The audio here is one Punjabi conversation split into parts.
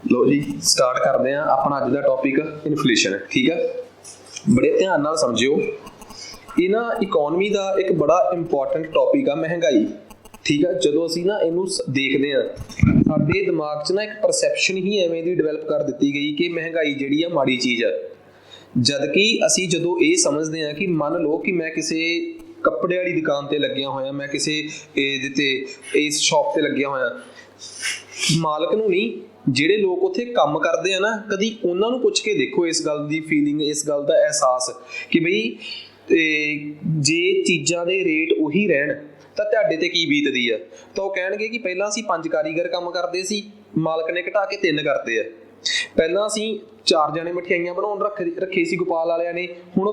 लो जी स्टार्ट करते हैं अपना अज का टॉपिक इन्फ्लेशन। ठीक है, बड़े ध्यान नाल समझियो, ये ना इकोनमी का एक बड़ा इंपॉर्टेंट टॉपिक आ महंगाई। ठीक है, जो असी ना इनू देखते हैं साडे दिमाग च ना एक परसैप्शन ही एवें दी डिवेलप कर दी गई कि महंगाई जिहड़ी आ माड़ी चीज़ है, जबकि असी जो ये समझते हैं कि मान लो कि मैं किसी कपड़े वाली दुकान ते लग्या होया, मैं किसी इस शॉप ते लग्या होया, मालक नूं नहीं ਜਿਹੜੇ लोग उत्थे काम करते हैं ना, कभी उन्होंने पुछ के देखो इस गल की फीलिंग, इस गल का एहसास कि बई जे चीज़ों के रेट उही रहन तो तुहाडे ते की बीतदी है। तो कह कि पहला असीं 5 कारीगर काम करते सी, मालक ने घटा के 3 करते हैं। पहला असीं 4 जने मठियाइयां बनाउण रखे सी गोपाल वालियां ने, हुण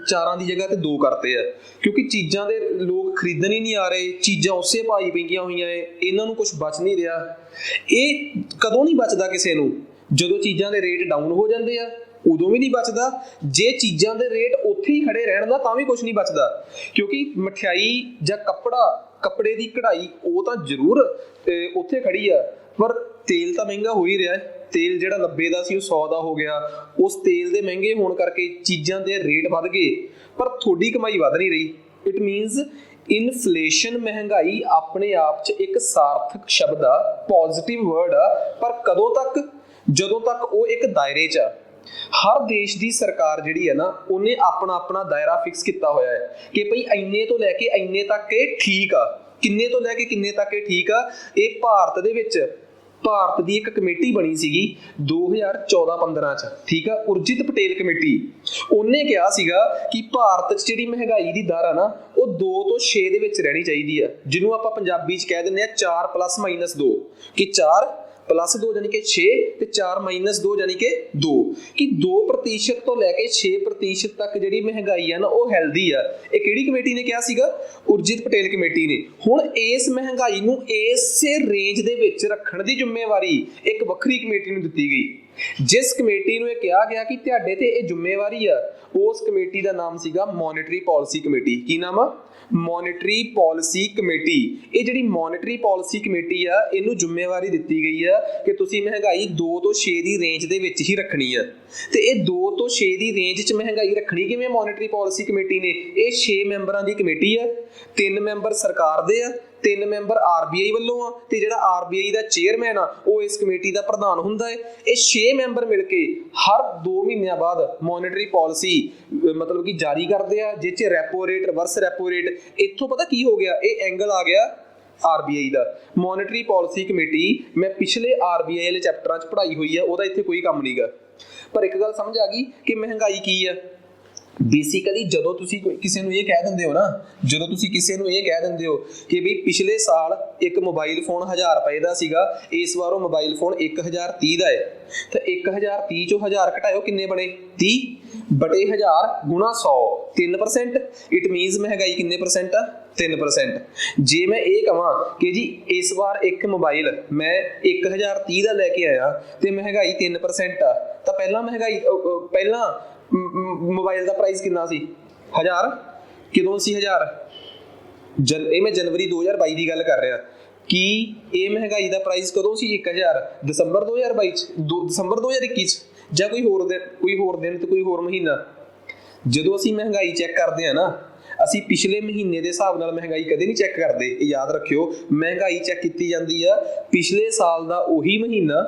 4 की जगह ते 2 करते हैं, क्योंकि चीज़ां दे लोग खरीदण ही नहीं आ रहे, चीज़ां उसे भाई पईयां होईयां ने, इन्हां नूं कुछ बच नहीं रहा। ये कदों नहीं बचदा किसी नूं, जदों चीज़ां दे रेट डाउन हो जांदे आ उदों भी नहीं बचदा, जे चीज़ां दे रेट उत्थे ही खड़े रहण दा तां भी कुछ नहीं बचदा, क्योंकि मठियाई जां कपड़े की कढ़ाई वो तो जरूर उत्थे खड़ी आ, पर तेल तो महंगा हो ही रहा है। तेल जिहड़ा 90 का सी 100 का हो गया, उस तेल के महंगे होने करके चीज़ों के रेट वध गए, पर थोड़ी कमाई वध नहीं रही। इट मीनस इनफ्लेशन महंगाई अपने आप च एक सार्थक शब्द आ, पॉजिटिव वर्ड आ, पर कदों तक, जदों तक वो एक दायरे च आ। हर देश की सरकार जिहड़ी है ना, उन्हें अपना अपना दायरा फिक्स किया होया है कि भाई इन्ने तो लैके इन्ने तक ये ठीक आ, किन्ने तो लैके किन्ने तक ये ठीक आ। ये भारत दे विच भारत की एक कमेटी बनी सीगी 2014-15 च, ठीक है, उर्जित पटेल कमेटी। उन्हें कहा सीगा कि भारत च जिहड़ी महंगाई की दर है ना, वो 2 तो 6 दे विच रहनी चाहिए है, जिन्हों आपां पंजाबी च कह दिंदे आ 4+-2, कि 4+2 यानी कि 6 ते 4-2 यानी कि 2, कि 2% तो लैके 6% तक जिहड़ी महंगाई है ना वो हेल्दी है। ये किहड़ी कमेटी ने कहा सीगा? उर्जित पटेल कमेटी ने। हुण इस महंगाई नूं इसे रेंज दे विच रखण दी जिम्मेवारी एक वक्री कमेटी नूं दित्ती गई। जिस कमेटी नूं कहा गया कि तुहाडे ते ये जिम्मेवारी है, उस कमेटी का नाम सीगा मॉनेटरी पॉलिसी कमेटी। की नाम आ? Monetary policy committee. ये जिहड़ी मॉनेटरी पॉलिसी कमेटी आ, इनू जिम्मेवारी दित्ती गई है कि तुसीं महंगाई 2 तो 6 की रेंज दे विच ही रखनी है। ते ये 2 तो 6 की रेंज च महंगाई रखनी किवें मॉनेटरी पॉलिसी कमेटी ने? ये 6 मैंबरां की कमेटी है, 3 मैंबर सरकार दे आ, 3 मैंबर RBI वालों आ, ते जिहड़ा RBI का चेयरमैन आ वो इस कमेटी का प्रधान हुंदा है। ये 6 मैंबर मिलके हर 2 महीनों बाद मॉनेटरी पॉलिसी मतलब कि जारी करते हैं, जिस rapport rate, reverse rapport rate. इत्थों पता की हो गया, ये एंगल आ गया RBI का। मॉनेटरी पॉलिसी कमेटी मैं पिछले RBI वाले चैप्टर च पढ़ाई हुई है, वह इत्थे कोई काम नहीं गा, पर एक गल समझ आ गई कि महंगाई की है। बेसिकली जदों तुसीं किसी नूं ये कह दिंदे हो ना, जदों तुसीं किसी नूं ये कह दिंदे हो कि भी पिछले साल एक मोबाइल फोन 1000 रुपए का सीगा, इस बार वो मोबाइल फोन 1030 का है, तो 1030 चों 1000 घटाओ किन्ने बने? 30/1000 गुणा 100, 3%। इट मीनस महंगाई किन्ने परसेंट आ? 3%। जे मैं ये कहां कि जी इस बार एक मोबाइल मैं 1030 का लैके आया तो महंगाई 3% आ, तो पहला महंगाई पहला मोबाइल का प्राइस कितना सी? 1000। किदों सी 1000? मैं जनवरी 2022 की गल कर रहा कि ये महंगाई का प्राइस कदों सी? 1000 दिसंबर 2022, दिसंबर 2021 ਜਾਂ कोई होर दिन तो कोई होर महीना। ਜਦੋਂ ਅਸੀਂ महंगाई चैक करते हैं ना, ਅਸੀਂ पिछले महीने के हिसाब नाल महंगाई कदे नहीं चैक करते। याद रखियो, महंगाई चैक की जाती है पिछले साल का उही महीना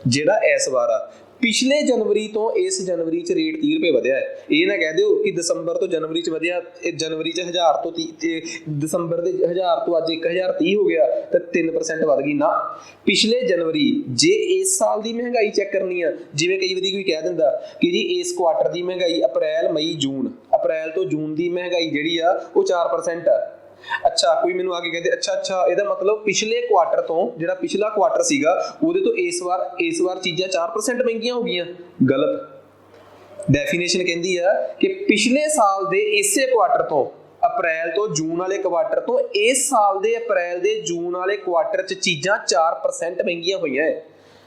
ਜਿਹੜਾ इस बार आ। पिछले जनवरी तो इस जनवरी च रेट 30 रुपए वधिया है। ये ना कह दो कि दिसंबर तो जनवरी च वधिया, जनवरी च 1000 तो 30, दिसंबर के 1000 तो अज 1030 हो गया तो 3% वध गई ना। पिछले जनवरी जे इस साल की महंगाई चैक करनी है, जिवें कई बार कोई कह दिंदा कि जी इस क्वार्टर की महंगाई अप्रैल मई जून, अप्रैल तो जून की महंगाई जिहड़ी आ वो 4% आ। अच्छा, कोई मैनूं आके कहते अच्छा इहदा मतलब पिछले क्वार्टर तो जिहड़ा पिछला क्वार्टर सीगा उहदे तो इस बार चीज़ां 4% महंगियां हो गईयां। गलत। डेफिनेशन कहती है कि पिछले साल दे इसे क्वार्टर तो, अप्रैल तो जून वाले क्वार्टर तो इस साल दे अप्रैल दे जून वाले क्वार्टर च चीज़ां 4% महंगियां होईयां।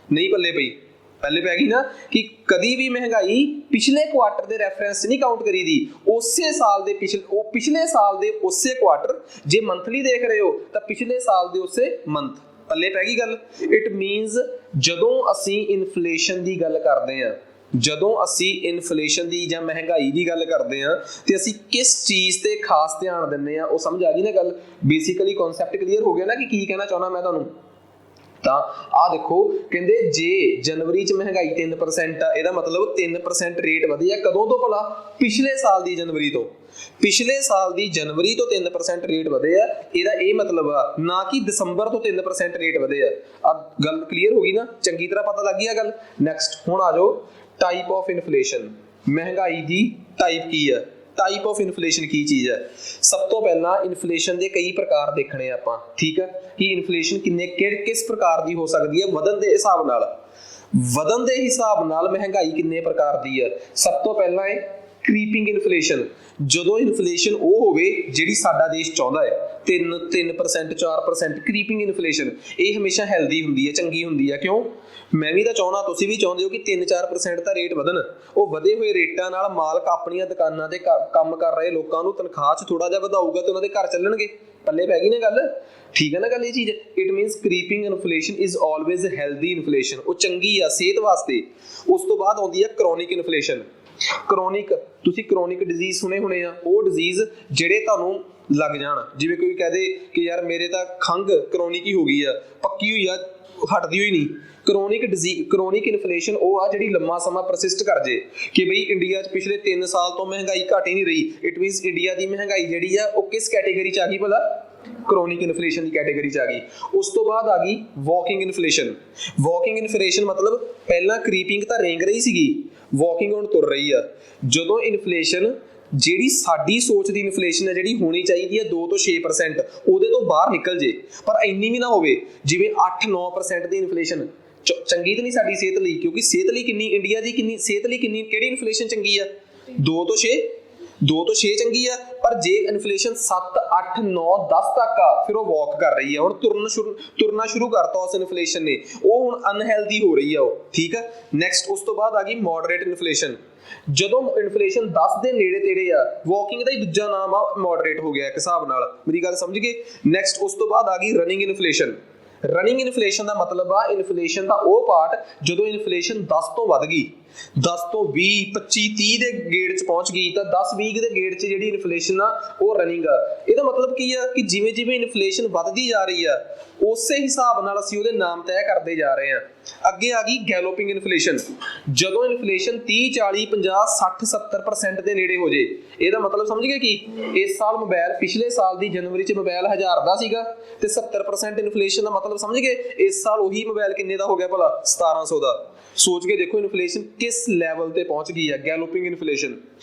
नहीं पल्ले पई, पहले पै गई ना कि कभी भी महंगाई पिछले क्वार्टर के रैफरेंस नहीं काउंट करी दी, उसे साल के पिछले साल के उसे क्वार्टर। जे मंथली देख रहे हो तो पिछले साल के उसे मंथ, ਪੱਲੇ ਪੈ ਗਈ ਗੱਲ। ਇਟ ਮੀਨਸ ਜਦੋਂ ਅਸੀਂ ਇਨਫਲੇਸ਼ਨ ਦੀ ਗੱਲ ਕਰਦੇ ਹਾਂ, ਜਦੋਂ ਅਸੀਂ ਇਨਫਲੇਸ਼ਨ ਦੀ ਜਾਂ ਮਹਿੰਗਾਈ ਦੀ ਗੱਲ ਕਰਦੇ ਹਾਂ ਤੇ ਅਸੀਂ ਕਿਸ ਚੀਜ਼ ਤੇ ਖਾਸ ਧਿਆਨ ਦਿੰਦੇ ਹਾਂ, ਉਹ ਸਮਝ ਆ ਗਈ ਨਾ ਗੱਲ। ਬੇਸਿਕਲੀ ਕਨਸੈਪਟ ਕਲੀਅਰ ਹੋ ਗਿਆ ਨਾ ਕਿ ਕੀ ਕਹਿਣਾ ਚਾਹੁੰਦਾ ਮੈਂ ਤੁਹਾਨੂੰ। ਤਾਂ ਆਹ ਦੇਖੋ, ਕਹਿੰਦੇ ਜੇ ਜਨਵਰੀ 'ਚ ਮਹਿੰਗਾਈ 3% ਆ, ਇਹਦਾ ਮਤਲਬ 3% ਰੇਟ ਵਧਿਆ ਕਦੋਂ ਤੋਂ ਭਲਾ? ਪਿਛਲੇ ਸਾਲ ਦੀ ਜਨਵਰੀ ਤੋਂ। ਪਿਛਲੇ ਸਾਲ ਦੀ ਜਨਵਰੀ ਤੋਂ 3% ਰੇਟ ਵਧੇ ਆ, ਇਹਦਾ ਇਹ ਮਤਲਬ ਆ ਨਾ ਕਿ ਦਸੰਬਰ ਤੋਂ 3% ਰੇਟ ਵਧੇ ਆ। ਆ ਗੱਲ ਕਲੀਅਰ ਹੋ ਗਈ ਨਾ, ਚੰਗੀ ਤਰ੍ਹਾਂ ਪਤਾ ਲੱਗ ਗਈ ਆ ਗੱਲ। ਨੈਕਸਟ ਹੁਣ ਆ ਜਾਓ ਟਾਈਪ ਆਫ ਇਨਫਲੇਸ਼ਨ। ਮਹਿੰਗਾਈ ਦੀ ਟਾਈਪ ਕੀ ਆ? ਟਾਈਪ ਆਫ ਇਨਫਲੇਸ਼ਨ ਕੀ ਚੀਜ਼ ਹੈ? ਸਭ ਤੋਂ ਪਹਿਲਾਂ ਇਨਫਲੇਸ਼ਨ ਦੇ ਕਈ ਪ੍ਰਕਾਰ ਦੇਖਣੇ ਆਪਾਂ, ਠੀਕ ਹੈ, ਕਿ ਇਨਫਲੇਸ਼ਨ ਕਿਸ ਪ੍ਰਕਾਰ ਦੀ ਹੋ ਸਕਦੀ ਹੈ। ਵਧਣ ਦੇ ਹਿਸਾਬ ਨਾਲ ਮਹਿੰਗਾਈ ਕਿੰਨੇ ਪ੍ਰਕਾਰ ਦੀ ਹੈ। ਸਭ ਤੋਂ ਪਹਿਲਾਂ ਹੈ ਕ੍ਰੀਪਿੰਗ ਇਨਫਲੇਸ਼ਨ। ਜਦੋਂ ਇਨਫਲੇਸ਼ਨ ਉਹ ਹੋਵੇ ਜਿਹੜੀ ਸਾਡਾ ਦੇਸ਼ ਚਾਹੁੰਦਾ ਹੈ, 3% 4%। ਕ੍ਰੀਪਿੰਗ ਇਨਫਲੇਸ਼ਨ ਇਹ ਹਮੇਸ਼ਾ ਹੈਲਦੀ ਹੁੰਦੀ ਹੈ, ਚੰਗੀ ਹੁੰਦੀ ਹੈ। ਕਿਉਂ? ਮੈਂ ਵੀ ਤਾਂ ਚਾਹੁੰਦਾ, ਤੁਸੀਂ ਵੀ ਚਾਹੁੰਦੇ ਹੋ ਕਿ 3-4% ਦਾ ਰੇਟ ਵਧਣ। ਉਹ ਵਧੇ ਹੋਏ ਰੇਟਾਂ ਨਾਲ ਮਾਲਕ ਆਪਣੀਆਂ ਦੁਕਾਨਾਂ ਤੇ ਕੰਮ ਕਰ ਰਹੇ ਲੋਕਾਂ ਨੂੰ ਤਨਖਾਹ 'ਚ ਥੋੜਾ ਜਿਹਾ ਵਧਾਊਗਾ ਤੇ ਉਹਨਾਂ ਦੇ ਘਰ ਚੱਲਣਗੇ। ਪੱਲੇ ਪੈ ਗਈ ਨਾ ਗੱਲ, ਠੀਕ ਹੈ ਨਾ ਗੱਲ ਇਹ ਚੀਜ਼। It means creeping inflation is always healthy inflation, ਉਹ ਚੰਗੀ ਆ ਸਿਹਤ ਵਾਸਤੇ। ਉਸ ਤੋਂ ਬਾਅਦ ਆਉਂਦੀ ਹੈ ਕਰੋਨਿਕ ਇਨਫਲੇਸ਼ਨ। ਕਰੋਨਿਕ, ਤੁਸੀਂ ਕਰੋਨਿਕ ਡਿਜ਼ੀਜ਼ ਸੁਣੇ ਹੋਣੇ ਆ, ਉਹ ਡਿਜ਼ੀਜ਼ ਜਿਹੜੇ ਤੁਹਾਨੂੰ ਲੱਗ ਜਾਣ। ਜਿਵੇਂ ਕੋਈ ਕਹਿ ਦੇ ਕਿ ਯਾਰ ਮੇਰੇ ਤਾਂ ਖੰਘ ਕਰੋਨਿਕ ਹੀ ਹੋ ਗਈ ਆ, ਪੱਕੀ ਹੋਈ ਆ, ਹਟਦੀ ਹੋਈ ਨਹੀਂ। ਕਰੋਨਿਕ ਇਨਫਲੇਸ਼ਨ ਉਹ ਆ ਜਿਹੜੀ ਲੰਮਾ ਸਮਾਂ ਪਰਸਿਸਟ ਕਰ ਜੇ, ਕਿ ਬਈ ਇੰਡੀਆ 'ਚ ਪਿਛਲੇ 3 ਸਾਲ ਤੋਂ ਮਹਿੰਗਾਈ ਘਟ ਹੀ ਨਹੀਂ ਰਹੀ। ਇਟ ਮੀਨਸ ਇੰਡੀਆ ਦੀ ਮਹਿੰਗਾਈ ਜਿਹੜੀ ਆ ਉਹ ਕਿਸ ਕੈਟੇਗਰੀ 'ਚ ਆ ਗਈ ਭਲਾ? ਕਰੋਨਿਕ ਇਨਫਲੇਸ਼ਨ ਦੀ ਕੈਟੇਗਰੀ 'ਚ ਆ ਗਈ। ਉਸ ਤੋਂ ਬਾਅਦ ਆ ਗਈ ਵਾਕਿੰਗ ਇਨਫਲੇਸ਼ਨ। ਵਾਕਿੰਗ ਇਨਫਲੇਸ਼ਨ ਮਤਲਬ ਪਹਿਲਾਂ ਕ੍ਰੀਪਿੰਗ ਤਾਂ ਰੇਂਗ ਰਹੀ ਸੀਗੀ, ਵਾਕਿੰਗ ਹੁਣ ਤੁਰ ਰਹੀ ਆ। ਜਦੋਂ ਇਨਫਲੇਸ਼ਨ ਜਿਹੜੀ ਸਾਡੀ ਸੋਚ ਦੀ ਇਨਫਲੇਸ਼ਨ ਹੈ, ਜਿਹੜੀ ਹੋਣੀ ਚਾਹੀਦੀ ਹੈ 2 ਤੋਂ 6%, ਉਹਦੇ ਤੋਂ ਬਾਹਰ ਨਿਕਲ ਜੇ, ਪਰ ਇੰਨੀ ਵੀ ਨਾ ਹੋਵੇ ਜਿਵੇਂ 8-9% ਦੀ ਇਨਫਲੇਸ਼ਨ। ਚੰਗੀ ਤਾਂ ਨਹੀਂ ਸਾਡੀ ਸਿਹਤ ਲਈ, ਕਿਉਂਕਿ ਸਿਹਤ ਲਈ ਕਿੰਨੀ ਇੰਡੀਆ ਦੀ ਕਿੰਨੀ ਸਿਹਤ ਲਈ ਕਿਹੜੀ ਇਨਫਲੇਸ਼ਨ ਚੰਗੀ ਆ? 2 ਤੋਂ 6। 2 ਤੋਂ 6 ਚੰਗੀ ਆ, ਪਰ ਜੇ ਇਨਫਲੇਸ਼ਨ 7, 8, 9, 10 ਤੱਕ ਆ, ਫਿਰ ਉਹ ਵਾਕ ਕਰ ਰਹੀ ਆ। ਹੁਣ ਤੁਰਨਾ ਸ਼ੁਰੂ ਕਰਤਾ ਉਸ ਇਨਫਲੇਸ਼ਨ ਨੇ, ਉਹ ਹੁਣ ਅਨਹੈਲਦੀ ਹੋ ਰਹੀ ਆ ਉਹ, ਠੀਕ ਆ। ਨੈਕਸਟ ਉਸ ਤੋਂ ਬਾਅਦ ਆ ਗਈ ਮੋਡਰੇਟ ਇਨਫਲੇਸ਼ਨ। ਜਦੋਂ ਇਨਫਲੇਸ਼ਨ 10 ਦੇ ਨੇੜੇ ਤੇੜੇ ਆ, ਵਾਕਿੰਗ ਦਾ ਹੀ ਦੂਜਾ ਨਾਮ ਆ ਮੋਡਰੇਟ ਹੋ ਗਿਆ ਇੱਕ ਹਿਸਾਬ ਨਾਲ। ਮੇਰੀ ਗੱਲ ਸਮਝ ਗਏ? ਨੈਕਸਟ ਉਸ ਤੋਂ ਬਾਅਦ ਆ ਗਈ ਰਨਿੰਗ ਇਨਫਲੇਸ਼ਨ। ਰਨਿੰਗ ਇਨਫਲੇਸ਼ਨ ਦਾ ਮਤਲਬ ਆ ਇਨਫਲੇਸ਼ਨ ਦਾ ਉਹ ਪਾਰਟ ਜਦੋਂ ਇਨਫਲੇਸ਼ਨ 10 ਤੋਂ ਵੱਧ ਗਈ, 10 ਤੋਂ 20, 25, 30 ਦੇ ਗੇੜ 'ਚ ਪਹੁੰਚ ਗਈ, ਤਾਂ 10-20 ਦੇ ਗੇੜ 'ਚ ਜਿਹੜੀ ਇਨਫਲੇਸ਼ਨ ਆ ਉਹ ਰਨਿੰਗ ਆ। ਇਹਦਾ ਮਤਲਬ ਕੀ ਆ ਕਿ ਜਿਵੇਂ ਜਿਵੇਂ ਇਨਫਲੇਸ਼ਨ ਵੱਧਦੀ ਜਾ ਰਹੀ ਆ, ਉਸੇ ਹਿਸਾਬ ਨਾਲ ਅਸੀਂ ਉਹਦੇ ਨਾਮ ਤੈਅ ਕਰਦੇ ਜਾ ਰਹੇ ਹਾਂ। ਅੱਗੇ ਆ ਗਈ ਗੈਲੋਪਿੰਗ ਇਨਫਲੇਸ਼ਨ। ਜਦੋਂ ਇਨਫਲੇਸ਼ਨ 30, 40, 50, 60, 70% ਦੇ ਨੇੜੇ ਹੋ ਜੇ, ਇਹਦਾ ਮਤਲਬ ਸਮਝ ਗਏ ਕਿ ਇਸ ਸਾਲ ਮੋਬਾਈਲ, ਪਿਛਲੇ ਸਾਲ ਦੀ ਜਨਵਰੀ 'ਚ ਮੋਬਾਈਲ 1000 ਦਾ ਸੀਗਾ ਤੇ 70% ਇਨਫਲੇਸ਼ਨ ਦਾ ਮਤਲਬ ਸਮਝ ਗਏ ਇਸ ਸਾਲ ਉਹੀ ਮੋਬਾਈਲ ਕਿੰਨੇ ਦਾ ਹੋ ਗਿਆ ਭਲਾ? 1700 ਦਾ। ਸੋਚ ਕੇ ਦੇਖੋ ਇਨਫਲੇਸ਼ਨ ਕਿਸ ਲੈਵਲ ਤੇ ਪਹੁੰਚ ਗਈ ਹੈ, ਗੈਲੋਪਿੰਗ ਇਨਫਲੇਸ਼ਨ।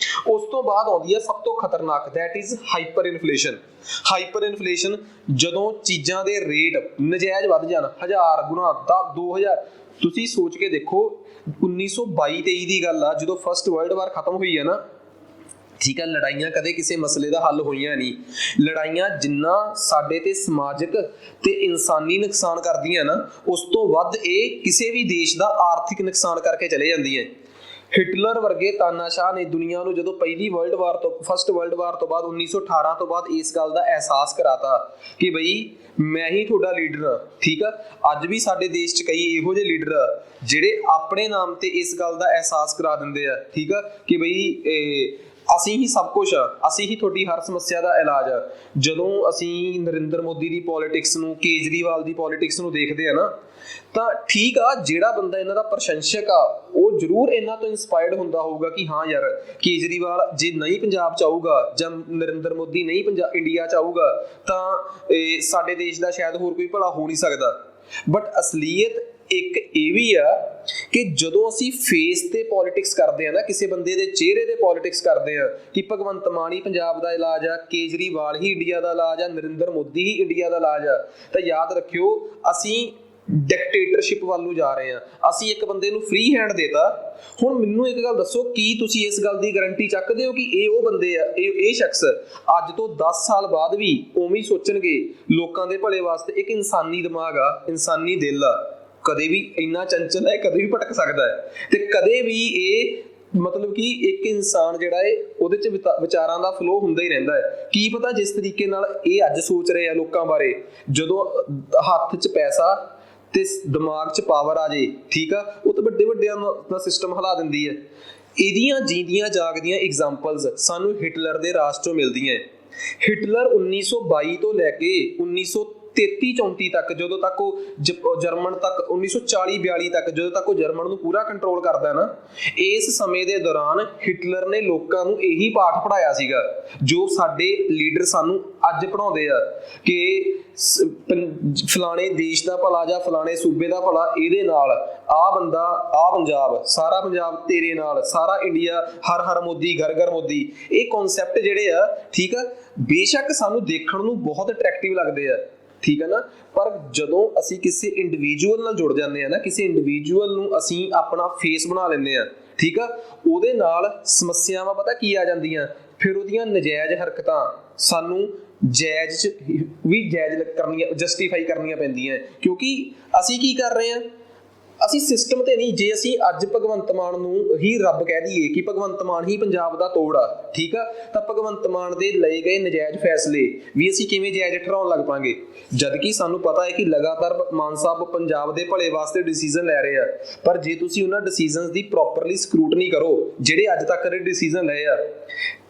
ਉਸ ਤੋਂ ਬਾਅਦ ਆਉਂਦੀ ਹੈ ਸਭ ਤੋਂ ਖਤਰਨਾਕ, that is hyper inflation. Hyper inflation ਜਦੋਂ ਚੀਜ਼ਾਂ ਦੇ ਰੇਟ ਨਜਾਇਜ਼ ਵੱਧ ਜਾਣ, 1000 ਗੁਣਾ 2000। ਤੁਸੀਂ ਸੋਚ ਕੇ ਦੇਖੋ 1922-23 ਦੀ ਗੱਲ ਆ, ਜਦੋਂ ਫਸਟ ਵਰਲਡ ਵਾਰ ਖਤਮ ਹੋਈ ਹੈ ਨਾ, ਠੀਕ ਹੈ, ਲੜਾਈਆਂ ਕਦੇ ਕਿਸੇ ਮਸਲੇ ਦਾ ਹੱਲ ਹੋਈਆਂ ਨਹੀਂ। ਲੜਾਈਆਂ ਜਿੰਨਾ ਸਾਡੇ ਤੇ ਸਮਾਜਿਕ ਤੇ ਇਨਸਾਨੀ ਨੁਕਸਾਨ ਕਰਦੀਆਂ ਨਾ, ਉਸ ਤੋਂ ਵੱਧ ਇਹ ਕਿਸੇ ਵੀ ਦੇਸ਼ ਦਾ ਆਰਥਿਕ ਨੁਕਸਾਨ ਕਰਕੇ ਚਲੇ ਜਾਂਦੀਆਂ। ਹਿਟਲਰ ਵਰਗੇ ਤਾਨਾਸ਼ਾਹ ਨੇ ਦੁਨੀਆ ਨੂੰ ਜਦੋਂ ਫਸਟ ਵਰਲਡ ਵਾਰ ਤੋਂ ਬਾਅਦ 1918 ਤੋਂ ਬਾਅਦ ਇਸ ਗੱਲ ਦਾ ਅਹਿਸਾਸ ਕਰਾਤਾ ਕਿ ਬਈ ਮੈਂ ਹੀ ਤੁਹਾਡਾ ਲੀਡਰ ਹਾਂ, ਠੀਕ ਆ। ਅੱਜ ਵੀ ਸਾਡੇ ਦੇਸ਼ 'ਚ ਕਈ ਇਹੋ ਜਿਹੇ ਲੀਡਰ ਆ ਜਿਹੜੇ ਆਪਣੇ ਨਾਮ ਤੇ ਇਸ ਗੱਲ ਦਾ ਅਹਿਸਾਸ ਕਰਾ ਦਿੰਦੇ ਆ, ਠੀਕ ਆ, ਕਿ ਬਈ ਅਸੀਂ ਹੀ ਸਭ ਕੁਛ ਆ, ਅਸੀਂ ਹੀ ਤੁਹਾਡੀ ਹਰ ਸਮੱਸਿਆ ਦਾ ਇਲਾਜ ਆ। ਜਦੋਂ ਅਸੀਂ ਨਰਿੰਦਰ ਮੋਦੀ ਦੀ ਪੋਲੀਟਿਕਸ ਨੂੰ, ਕੇਜਰੀਵਾਲ ਦੀ ਪੋਲੀਟਿਕਸ ਨੂੰ ਦੇਖਦੇ ਆ ਨਾ, ਤਾਂ ਠੀਕ ਆ, ਜਿਹੜਾ ਬੰਦਾ ਇਹਨਾਂ ਦਾ ਪ੍ਰਸ਼ੰਸਕ ਆ ਉਹ ਜ਼ਰੂਰ ਇਹਨਾਂ ਤੋਂ ਇੰਸਪਾਇਰਡ ਹੁੰਦਾ ਹੋਊਗਾ ਕਿ ਹਾਂ ਯਾਰ, ਕੇਜਰੀਵਾਲ ਜੇ ਨਹੀਂ ਪੰਜਾਬ 'ਚ ਆਊਗਾ ਜਾਂ ਨਰਿੰਦਰ ਮੋਦੀ ਨਹੀਂ ਇੰਡੀਆ 'ਚ ਆਊਗਾ ਤਾਂ ਸਾਡੇ ਦੇਸ਼ ਦਾ ਸ਼ਾਇਦ ਹੋਰ ਕੋਈ ਭਲਾ ਹੋ ਨਹੀਂ ਸਕਦਾ। ਬਟ ਅਸਲੀਅਤ ਇੱਕ ਇਹ ਵੀ ਆ ਕਿ ਜਦੋਂ ਅਸੀਂ ਫੇਸ ਤੇ ਪੋਲੀਟਿਕਸ ਕਰਦੇ ਆ ਨਾ, ਕਿਸੇ ਬੰਦੇ ਦੇ ਚਿਹਰੇ ਤੇ ਪੋਲੀਟਿਕਸ ਕਰਦੇ ਆ ਕਿ ਭਗਵੰਤ ਮਾਨ ਹੀ ਪੰਜਾਬ ਦਾ ਇਲਾਜ ਆ, ਕੇਜਰੀਵਾਲ ਹੀ ਇੰਡੀਆ ਦਾ ਇਲਾਜ ਆ, ਨਰਿੰਦਰ ਮੋਦੀ ਹੀ ਇੰਡੀਆ ਦਾ ਇਲਾਜ ਆ, ਤਾਂ ਯਾਦ ਰੱਖਿਓ ਅਸੀਂ ਡਿਕਟੇਟਰਸ਼ਿਪ ਵੱਲ ਨੂੰ ਜਾ ਰਹੇ ਹਾਂ। ਅਸੀਂ ਇੱਕ ਬੰਦੇ ਨੂੰ ਫ੍ਰੀ ਹੈਂਡ ਦੇਤਾ। ਹੁਣ ਮੈਨੂੰ ਇੱਕ ਗੱਲ ਦੱਸੋ, ਕੀ ਤੁਸੀਂ ਇਸ ਗੱਲ ਦੀ ਗਾਰੰਟੀ ਚੱਕਦੇ ਹੋ ਕਿ ਇਹ ਉਹ ਬੰਦੇ ਆ, ਇਹ ਸ਼ਖਸ ਅੱਜ ਤੋਂ 10 ਸਾਲ ਬਾਅਦ ਵੀ ਉਵੇਂ ਹੀ ਸੋਚਣਗੇ ਲੋਕਾਂ ਦੇ ਭਲੇ ਵਾਸਤੇ? ਇੱਕ ਇਨਸਾਨੀ ਦਿਮਾਗ ਆ, ਇਨਸਾਨੀ ਦਿਲ ਆ, ਕਦੇ ਵੀ ਇੰਨਾ ਚੰਚਲ ਹੈ, ਕਦੇ ਵੀ ਭਟਕ ਸਕਦਾ ਹੈ, ਤੇ ਕਦੇ ਵੀ ਇਹ ਮਤਲਬ ਕਿ ਇੱਕ ਇਨਸਾਨ ਜਿਹੜਾ ਹੈ ਉਹਦੇ ਚ ਵਿਚਾਰਾਂ ਦਾ ਫਲੋ ਹੁੰਦਾ ਹੀ ਰਹਿੰਦਾ ਹੈ। ਕੀ ਪਤਾ ਜਿਸ ਤਰੀਕੇ ਨਾਲ ਇਹ ਅੱਜ ਸੋਚ ਰਹੇ ਆ ਲੋਕਾਂ ਬਾਰੇ, ਜਦੋਂ ਹੱਥ 'ਚ ਪੈਸਾ ਤੇ ਦਿਮਾਗ 'ਚ ਪਾਵਰ ਆ ਜੇ, ਠੀਕ ਆ, ਉਹ ਤਾਂ ਵੱਡੇ ਵੱਡਿਆਂ ਦਾ ਸਿਸਟਮ ਹਿਲਾ ਦਿੰਦੀ ਹੈ। ਇਹਦੀਆਂ ਜੀਂਦੀਆਂ ਜਾਗਦੀਆਂ ਐਗਜ਼ਾਮਪਲਸ ਸਾਨੂੰ ਹਿਟਲਰ ਦੇ ਰਾਜ 'ਚੋਂ ਮਿਲਦੀਆਂ। ਹਿਟਲਰ 1922 ਤੋਂ ਲੈ ਕੇ 1933-34 ਤੱਕ, ਜਦੋਂ ਤੱਕ ਉਹ ਜਰਮਨ ਤੱਕ 1940-42 ਤੱਕ ਜਦੋਂ ਤੱਕ ਉਹ ਜਰਮਨ ਨੂੰ ਪੂਰਾ ਕੰਟਰੋਲ ਕਰਦਾ ਨਾ, ਇਸ ਸਮੇਂ ਦੇ ਦੌਰਾਨ ਹਿਟਲਰ ਨੇ ਲੋਕਾਂ ਨੂੰ ਇਹੀ ਪਾਠ ਪੜ੍ਹਾਇਆ ਸੀਗਾ ਜੋ ਸਾਡੇ ਲੀਡਰ ਸਾਨੂੰ ਅੱਜ ਪੜ੍ਹਾਉਂਦੇ ਆ ਕਿ ਫਲਾਣੇ ਦੇਸ਼ ਦਾ ਭਲਾ ਜਾਂ ਫਲਾਣੇ ਸੂਬੇ ਦਾ ਭਲਾ ਇਹਦੇ ਨਾਲ, ਆਹ ਬੰਦਾ, ਆਹ ਪੰਜਾਬ, ਸਾਰਾ ਪੰਜਾਬ ਤੇਰੇ ਨਾਲ, ਸਾਰਾ ਇੰਡੀਆ, ਹਰ ਹਰ ਮੋਦੀ, ਘਰ ਘਰ ਮੋਦੀ। ਇਹ ਕਨਸੈਪਟ ਜਿਹੜੇ ਆ, ਠੀਕ ਆ, ਬੇਸ਼ੱਕ ਸਾਨੂੰ ਦੇਖਣ ਨੂੰ ਬਹੁਤ ਅਟਰੈਕਟਿਵ ਲੱਗਦੇ ਆ, ਠੀਕ ਹੈ ਨਾ, ਪਰ ਜਦੋਂ ਅਸੀਂ ਕਿਸੇ ਇੰਡੀਵਿਜੂਅਲ ਨਾਲ ਜੁੜ ਜਾਂਦੇ ਆ ਨਾ, ਕਿਸੇ ਇੰਡੀਵਿਜੂਅਲ ਨੂੰ ਅਸੀਂ ਆਪਣਾ ਫੇਸ ਬਣਾ ਲੈਂਦੇ ਆ, ਠੀਕ ਆ, ਉਹਦੇ ਨਾਲ ਸਮੱਸਿਆਵਾਂ ਪਤਾ ਕੀ ਆ ਜਾਂਦੀਆਂ, ਫਿਰ ਉਹਦੀਆਂ ਨਜਾਇਜ਼ ਹਰਕਤਾਂ ਸਾਨੂੰ ਜਾਇਜ਼ 'ਚ ਵੀ ਜਾਇਜ਼ ਕਰਨੀਆਂ, ਜਸਟੀਫਾਈ ਕਰਨੀਆਂ ਪੈਂਦੀਆਂ, ਕਿਉਂਕਿ ਅਸੀਂ ਕੀ ਕਰ ਰਹੇ ਹਾਂ, ਅਸੀਂ ਸਿਸਟਮ ਤੇ ਨਹੀਂ। ਜੇ ਅਸੀਂ ਅੱਜ ਭਗਵੰਤ ਮਾਨ ਨੂੰ ਹੀ ਰੱਬ ਕਹਿ ਦਈਏ ਕਿ ਭਗਵੰਤ ਮਾਨ ਹੀ ਪੰਜਾਬ ਦਾ ਤੋੜ ਆ, ਠੀਕ ਆ, ਤਾਂ ਭਗਵੰਤ ਮਾਨ ਦੇ ਲਏ ਗਏ ਨਜਾਇਜ਼ ਫੈਸਲੇ ਵੀ ਅਸੀਂ ਕਿਵੇਂ ਜਾਇਜ਼ ਠਹਿਰਾਉਣ ਲੱਗ ਪਾਂਗੇ, ਜਦ ਕਿ ਸਾਨੂੰ ਪਤਾ ਹੈ ਕਿ ਲਗਾਤਾਰ ਮਾਨ ਸਾਹਿਬ ਪੰਜਾਬ ਦੇ ਭਲੇ ਵਾਸਤੇ ਡਿਸੀਜ਼ਨ ਲੈ ਰਹੇ ਆ। ਪਰ ਜੇ ਤੁਸੀਂ ਉਹਨਾਂ ਡਿਸੀਜ਼ਨਸ ਦੀ ਪ੍ਰੋਪਰਲੀ ਸਕਰੂਟਨੀ ਕਰੋ, ਜਿਹੜੇ ਅੱਜ ਤੱਕ ਦੇ ਡਿਸੀਜ਼ਨ ਲਏ ਆ,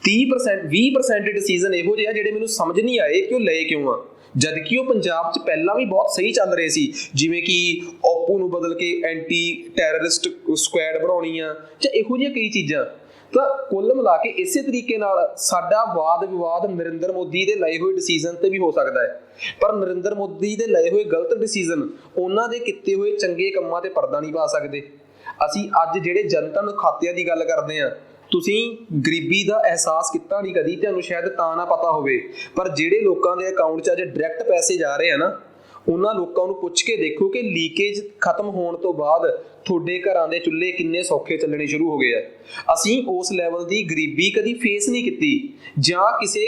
30% 20% ਡਿਸੀਜ਼ਨ ਇਹੋ ਜਿਹੇ ਆ ਜਿਹੜੇ ਮੈਨੂੰ ਸਮਝ ਨਹੀਂ ਆਏ ਕਿ ਉਹ ਲਏ ਕਿਉਂ ਆ, ਜਦਕਿ ਉਹ ਪੰਜਾਬ 'ਚ ਪਹਿਲਾਂ ਵੀ ਬਹੁਤ ਸਹੀ ਚੱਲ ਰਹੇ ਸੀ, ਜਿਵੇਂ ਕਿ ਓਪੋ ਨੂੰ ਬਦਲ ਕੇ ਐਂਟੀ ਟੈਰਰਿਸਟ ਸਕੁਐਡ ਬਣਾਉਣੀ ਆ, ਜਾਂ ਇਹੋ ਜਿਹੀਆਂ ਕਈ ਚੀਜ਼ਾਂ। ਤਾਂ ਕੁੱਲ ਮਿਲਾ ਕੇ ਇਸੇ ਤਰੀਕੇ ਨਾਲ ਸਾਡਾ ਵਾਦ ਵਿਵਾਦ ਨਰਿੰਦਰ ਮੋਦੀ ਦੇ ਲਏ ਹੋਏ ਡਿਸੀਜ਼ਨ ਤੇ ਵੀ ਹੋ ਸਕਦਾ ਹੈ, ਪਰ ਨਰਿੰਦਰ ਮੋਦੀ ਦੇ ਲਏ ਹੋਏ ਗਲਤ ਡਿਸੀਜ਼ਨ ਉਹਨਾਂ ਦੇ ਕੀਤੇ ਹੋਏ ਚੰਗੇ ਕੰਮਾਂ ਤੇ ਪਰਦਾ ਨਹੀਂ ਪਾ ਸਕਦੇ। ਅਸੀਂ ਅੱਜ ਜਿਹੜੇ ਜਨਧਨ ਖਾਤਿਆਂ ਦੀ ਗੱਲ ਕਰਦੇ ਹਾਂ, ਤੁਸੀਂ ਗਰੀਬੀ ਦਾ ਅਹਿਸਾਸ ਕੀਤਾ ਨਹੀਂ ਕਦੀ, ਤੁਹਾਨੂੰ ਸ਼ਾਇਦ ਤਾਂ ਨਾ ਪਤਾ ਹੋਵੇ, ਪਰ ਜਿਹੜੇ ਲੋਕਾਂ ਦੇ ਅਕਾਊਂਟ 'ਚ ਅੱਜ ਡਾਇਰੈਕਟ ਪੈਸੇ ਜਾ ਰਹੇ ਆ ਨਾ, ਉਹਨਾਂ ਲੋਕਾਂ ਨੂੰ ਪੁੱਛ ਕੇ ਦੇਖੋ ਕਿ ਲੀਕੇਜ ਖਤਮ ਹੋਣ ਤੋਂ ਬਾਅਦ ਤੁਹਾਡੇ ਘਰਾਂ ਦੇ ਚੁੱਲ੍ਹੇ ਕਿੰਨੇ ਸੌਖੇ ਚੱਲਣੇ ਸ਼ੁਰੂ ਹੋ ਗਏ ਆ। ਅਸੀਂ ਉਸ ਲੈਵਲ ਦੀ ਗਰੀਬੀ ਕਦੀ ਫੇਸ ਨਹੀਂ ਕੀਤੀ, ਜਾਂ ਕਿਸੇ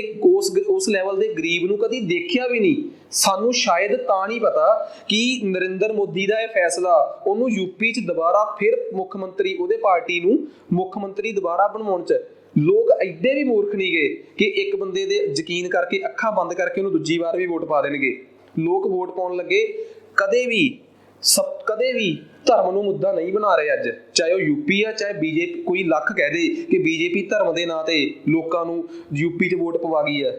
ਉਸ ਲੈਵਲ ਦੇ ਗਰੀਬ ਨੂੰ ਕਦੀ ਦੇਖਿਆ ਵੀ ਨਹੀਂ। ਸਾਨੂੰ ਸ਼ਾਇਦ ਤਾਂ ਨਹੀਂ ਪਤਾ ਕਿ ਨਰਿੰਦਰ ਮੋਦੀ ਦਾ ਇਹ ਫੈਸਲਾ ਉਹਨੂੰ ਯੂਪੀ 'ਚ ਦੁਬਾਰਾ ਫਿਰ ਮੁੱਖ ਮੰਤਰੀ, ਉਹਦੇ ਪਾਰਟੀ ਨੂੰ ਮੁੱਖ ਮੰਤਰੀ ਦੁਬਾਰਾ ਬਣਾਉਣ 'ਚ ਲੋਕ ਐਡੇ ਵੀ ਮੂਰਖ ਨਹੀਂ ਗਏ ਕਿ ਇੱਕ ਬੰਦੇ ਦੇ ਯਕੀਨ ਕਰਕੇ ਅੱਖਾਂ ਬੰਦ ਕਰਕੇ ਉਹਨੂੰ ਦੂਜੀ ਵਾਰ ਵੀ ਵੋਟ ਪਾ ਦੇਣਗੇ। ਲੋਕ ਵੋਟ ਪਾਉਣ ਲੱਗੇ ਕਦੇ ਵੀ ਧਰਮ ਨੂੰ ਮੁੱਦਾ ਨਹੀਂ ਬਣਾ ਰਹੇ ਅੱਜ, ਚਾਹੇ ਉਹ ਯੂਪੀ ਆ, ਚਾਹੇ ਬੀਜੇਪੀ। ਕੋਈ ਲੱਖ ਕਹਿ ਦੇ ਕਿ ਬੀਜੇਪੀ ਧਰਮ ਦੇ ਨਾਂ ਤੇ ਲੋਕਾਂ ਨੂੰ ਯੂਪੀ 'ਚ ਵੋਟ ਪਵਾ ਗਈ ਹੈ,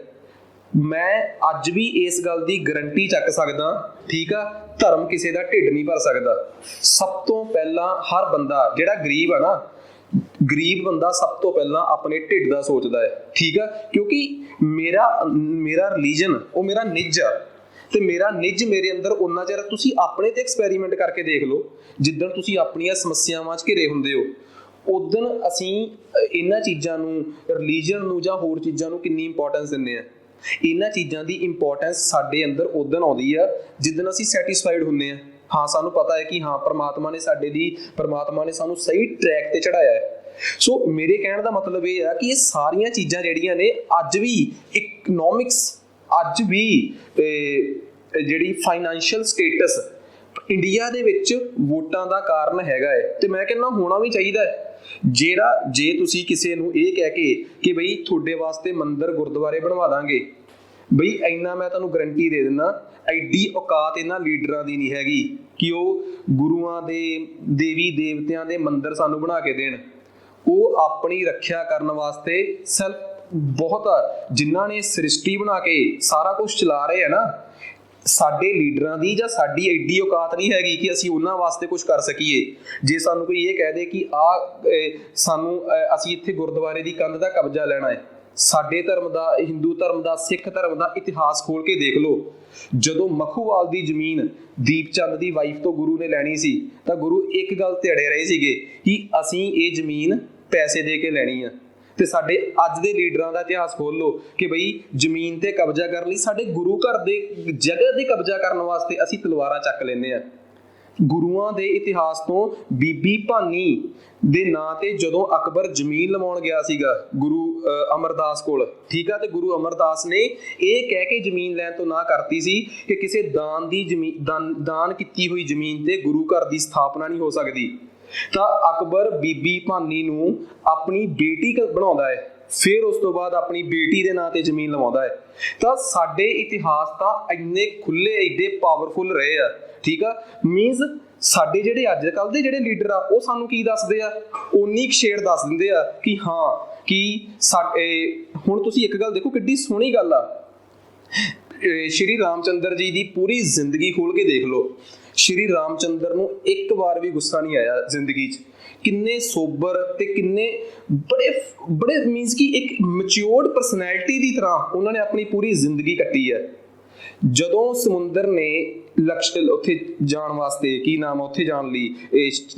ਮੈਂ ਅੱਜ ਵੀ ਇਸ ਗੱਲ ਦੀ ਗਰੰਟੀ ਚੱਕ ਸਕਦਾ, ਠੀਕ ਆ, ਧਰਮ ਕਿਸੇ ਦਾ ਢਿੱਡ ਨਹੀਂ ਭਰ ਸਕਦਾ। ਸਭ ਤੋਂ ਪਹਿਲਾਂ ਹਰ ਬੰਦਾ ਜਿਹੜਾ ਗਰੀਬ ਆ ਨਾ, ਗਰੀਬ ਬੰਦਾ ਸਭ ਤੋਂ ਪਹਿਲਾਂ ਆਪਣੇ ਢਿੱਡ ਦਾ ਸੋਚਦਾ ਹੈ, ਠੀਕ ਆ, ਕਿਉਂਕਿ ਮੇਰਾ ਰਿਲੀਜਨ ਉਹ ਮੇਰਾ ਨਿੱਜ ਆ, ਤੇ ਮੇਰਾ ਨਿੱਜ ਮੇਰੇ ਅੰਦਰ ਉਨਾ ਚਿਰ, ਤੁਸੀਂ ਆਪਣੇ ਤੇ ਐਕਸਪੈਰੀਮੈਂਟ ਕਰਕੇ ਦੇਖ ਲਓ, ਜਿੱਦਣ ਤੁਸੀਂ ਆਪਣੀਆਂ ਸਮੱਸਿਆਵਾਂ 'ਚ ਘਿਰੇ ਹੁੰਦੇ ਹੋ, ਉਦਣ ਅਸੀਂ ਇਹਨਾਂ ਚੀਜ਼ਾਂ ਨੂੰ, ਰਿਲੀਜਨ ਨੂੰ ਜਾਂ ਹੋਰ ਚੀਜ਼ਾਂ ਨੂੰ ਕਿੰਨੀ ਇੰਪੋਰਟੈਂਸ ਦਿੰਦੇ ਆ। ਇਹਨਾਂ ਚੀਜ਼ਾਂ ਦੀ ਇੰਪੋਰਟੈਂਸ ਸਾਡੇ ਅੰਦਰ ਉਦਣ ਆਉਂਦੀ ਆ ਜਿੱਦਣ ਅਸੀਂ ਸੈਟੀਸਫਾਈਡ ਹੁੰਦੇ ਆ। ਹਾਂ, ਸਾਨੂੰ ਪਤਾ ਹੈ ਕਿ ਹਾਂ ਪਰਮਾਤਮਾ ਨੇ ਸਾਨੂੰ ਸਹੀ ਟਰੈਕ ਤੇ ਚੜਾਇਆ ਹੈ। ਸੋ ਮੇਰੇ ਕਹਿਣ ਦਾ ਮਤਲਬ ਇਹ ਆ ਕਿ ਇਹ ਸਾਰੀਆਂ ਚੀਜ਼ਾਂ ਜਿਹੜੀਆਂ ਨੇ ਅੱਜ ਵੀ ਇਕਨੋਮਿਕਸ, ਅੱਜ ਵੀ ਜਿਹੜੀ ਫਾਈਨੈਂਸ਼ੀਅਲ ਸਟੇਟਸ ਇੰਡੀਆ ਦੇ ਵਿੱਚ ਵੋਟਾਂ ਦਾ ਕਾਰਨ ਹੈਗਾ ਹੈ, ਤੇ ਮੈਂ ਕਹਿੰਦਾ ਹੋਣਾ ਵੀ ਚਾਹੀਦਾ ਹੈ। ਜੇ ਤੁਸੀਂ ਕਿਸੇ ਨੂੰ ਇਹ ਕਹਿ ਕੇ ਕਿ ਬਈ ਤੁਹਾਡੇ ਵਾਸਤੇ ਮੰਦਿਰ ਗੁਰਦੁਆਰੇ ਬਣਵਾ ਦਾਂਗੇ, ਬਈ ਇੰਨਾ ਮੈਂ ਤੁਹਾਨੂੰ ਗਰੰਟੀ ਦੇ ਦਿੰਦਾ, ਐਡੀ ਔਕਾਤ ਇਹਨਾਂ ਲੀਡਰਾਂ ਦੀ ਨਹੀਂ ਹੈਗੀ ਕਿ ਉਹ ਗੁਰੂਆਂ ਦੇ, ਦੇਵੀ ਦੇਵਤਿਆਂ ਦੇ ਮੰਦਿਰ ਸਾਨੂੰ ਬਣਾ ਕੇ ਦੇਣ। ਉਹ ਆਪਣੀ ਰੱਖਿਆ ਕਰਨ ਵਾਸਤੇ ਬਹੁਤ ਜਿਨ੍ਹਾਂ ਨੇ ਸ੍ਰਿਸ਼ਟੀ ਬਣਾ ਕੇ ਸਾਰਾ ਕੁਝ ਚਲਾ ਰਹੇ ਆ ਨਾ, ਸਾਡੇ ਲੀਡਰਾਂ ਦੀ ਜਾਂ ਸਾਡੀ ਐਡੀ ਔਕਾਤ ਨਹੀਂ ਹੈਗੀ ਕਿ ਅਸੀਂ ਉਹਨਾਂ ਵਾਸਤੇ ਕੁਝ ਕਰ ਸਕੀਏ। ਜੇ ਸਾਨੂੰ ਕੋਈ ਇਹ ਕਹਿ ਦੇ ਕਿ ਅਸੀਂ ਇੱਥੇ ਗੁਰਦੁਆਰੇ ਦੀ ਕੰਧ ਦਾ ਕਬਜ਼ਾ ਲੈਣਾ ਹੈ, ਸਾਡੇ ਧਰਮ ਦਾ, ਹਿੰਦੂ ਧਰਮ ਦਾ, ਸਿੱਖ ਧਰਮ ਦਾ ਇਤਿਹਾਸ ਖੋਲ ਕੇ ਦੇਖ ਲਓ। ਜਦੋਂ ਮਖੂਵਾਲ ਦੀ ਜ਼ਮੀਨ ਦੀਪ ਚੰਦ ਦੀ ਵਾਈਫ ਤੋਂ ਗੁਰੂ ਨੇ ਲੈਣੀ ਸੀ, ਤਾਂ ਗੁਰੂ ਇੱਕ ਗੱਲ ਤੇ ਅੜੇ ਰਹੇ ਸੀਗੇ ਕਿ ਅਸੀਂ ਇਹ ਜ਼ਮੀਨ ਪੈਸੇ ਦੇ ਕੇ ਲੈਣੀ ਆ। ਤੇ ਸਾਡੇ ਅੱਜ ਦੇ ਲੀਡਰਾਂ ਦਾ ਇਤਿਹਾਸ ਖੋਲ ਲਓ ਕਿ ਬਈ ਜ਼ਮੀਨ ਤੇ ਕਬਜ਼ਾ ਕਰਨ ਲਈ, ਸਾਡੇ ਗੁਰੂ ਘਰ ਦੇ ਜਗ੍ਹਾ ਤੇ ਕਬਜ਼ਾ ਕਰਨ ਵਾਸਤੇ ਅਸੀਂ ਤਲਵਾਰਾਂ ਚੱਕ ਲੈਂਦੇ ਆ। ਗੁਰੂਆਂ ਦੇ ਇਤਿਹਾਸ ਤੋਂ ਬੀਬੀ ਭਾਨੀ ਦੇ ਨਾਂ ਤੇ ਜਦੋਂ ਅਕਬਰ ਜ਼ਮੀਨ ਲਵਾਉਣ ਗਿਆ ਸੀਗਾ ਗੁਰੂ ਅਮਰਦਾਸ ਕੋਲ, ਠੀਕ ਆ, ਤੇ ਗੁਰੂ ਅਮਰਦਾਸ ਨੇ ਇਹ ਕਹਿ ਕੇ ਜ਼ਮੀਨ ਲੈਣ ਤੋਂ ਨਾ ਕਰਤੀ ਸੀ ਕਿ ਕਿਸੇ ਦਾਨ ਦੀ ਦਾਨ ਕੀਤੀ ਹੋਈ ਜ਼ਮੀਨ ਤੇ ਗੁਰੂ ਘਰ ਦੀ ਸਥਾਪਨਾ ਨਹੀਂ ਹੋ ਸਕਦੀ। ਤਾਂ ਅਕਬਰ ਬੀਬੀ ਭਾਨੀ ਨੂੰ ਆਪਣੀ ਬੇਟੀ ਬਣਾਉਂਦਾ ਹੈ, ਫਿਰ ਉਸ ਤੋਂ ਬਾਅਦ ਆਪਣੀ ਬੇਟੀ ਦੇ ਨਾਂ ਤੇ ਜ਼ਮੀਨ ਲਵਾਉਂਦਾ ਹੈ। ਤਾਂ ਸਾਡੇ ਇਤਿਹਾਸ ਤਾਂ ਇੰਨੇ ਖੁੱਲੇ, ਏਡੇ ਪਾਵਰਫੁਲ ਰਹੇ ਆ, ਠੀਕ ਆ। ਮੀਨਸ ਸਾਡੇ ਜਿਹੜੇ ਅੱਜ ਕੱਲ੍ਹ ਦੇ ਜਿਹੜੇ ਲੀਡਰ ਆ ਉਹ ਸਾਨੂੰ ਕੀ ਦੱਸਦੇ ਆ, ਉਨੀ ਕੁ ਸ਼ੇਡ ਦੱਸ ਦਿੰਦੇ ਆ ਕਿ ਹਾਂ ਕਿ ਸਾਡੇ। ਹੁਣ ਤੁਸੀਂ ਇੱਕ ਗੱਲ ਦੇਖੋ, ਕਿੱਡੀ ਸੋਹਣੀ ਗੱਲ ਆ, ਸ਼੍ਰੀ ਰਾਮਚੰਦਰ ਜੀ ਦੀ ਪੂਰੀ ਜ਼ਿੰਦਗੀ ਖੋਲ ਕੇ ਦੇਖ ਲਓ। ਸ਼੍ਰੀ ਰਾਮਚੰਦਰ ਨੂੰ ਇੱਕ ਵਾਰ ਵੀ ਗੁੱਸਾ ਨਹੀਂ ਆਇਆ ਜ਼ਿੰਦਗੀ 'ਚ। ਕਿੰਨੇ ਸੋਬਰ ਤੇ ਕਿੰਨੇ ਬੜੇ ਮੀਨਸ ਕਿ ਇੱਕ ਮੈਚਿਓਰਡ ਪਰਸਨੈਲਿਟੀ ਦੀ ਤਰ੍ਹਾਂ ਉਹਨਾਂ ਨੇ ਆਪਣੀ ਪੂਰੀ ਜ਼ਿੰਦਗੀ ਕੱਟੀ ਹੈ। ਜਦੋਂ ਸਮੁੰਦਰ ਨੇ ਉੱਥੇ ਜਾਣ ਵਾਸਤੇ, ਕੀ ਨਾਮ, ਉੱਥੇ ਜਾਣ ਲਈ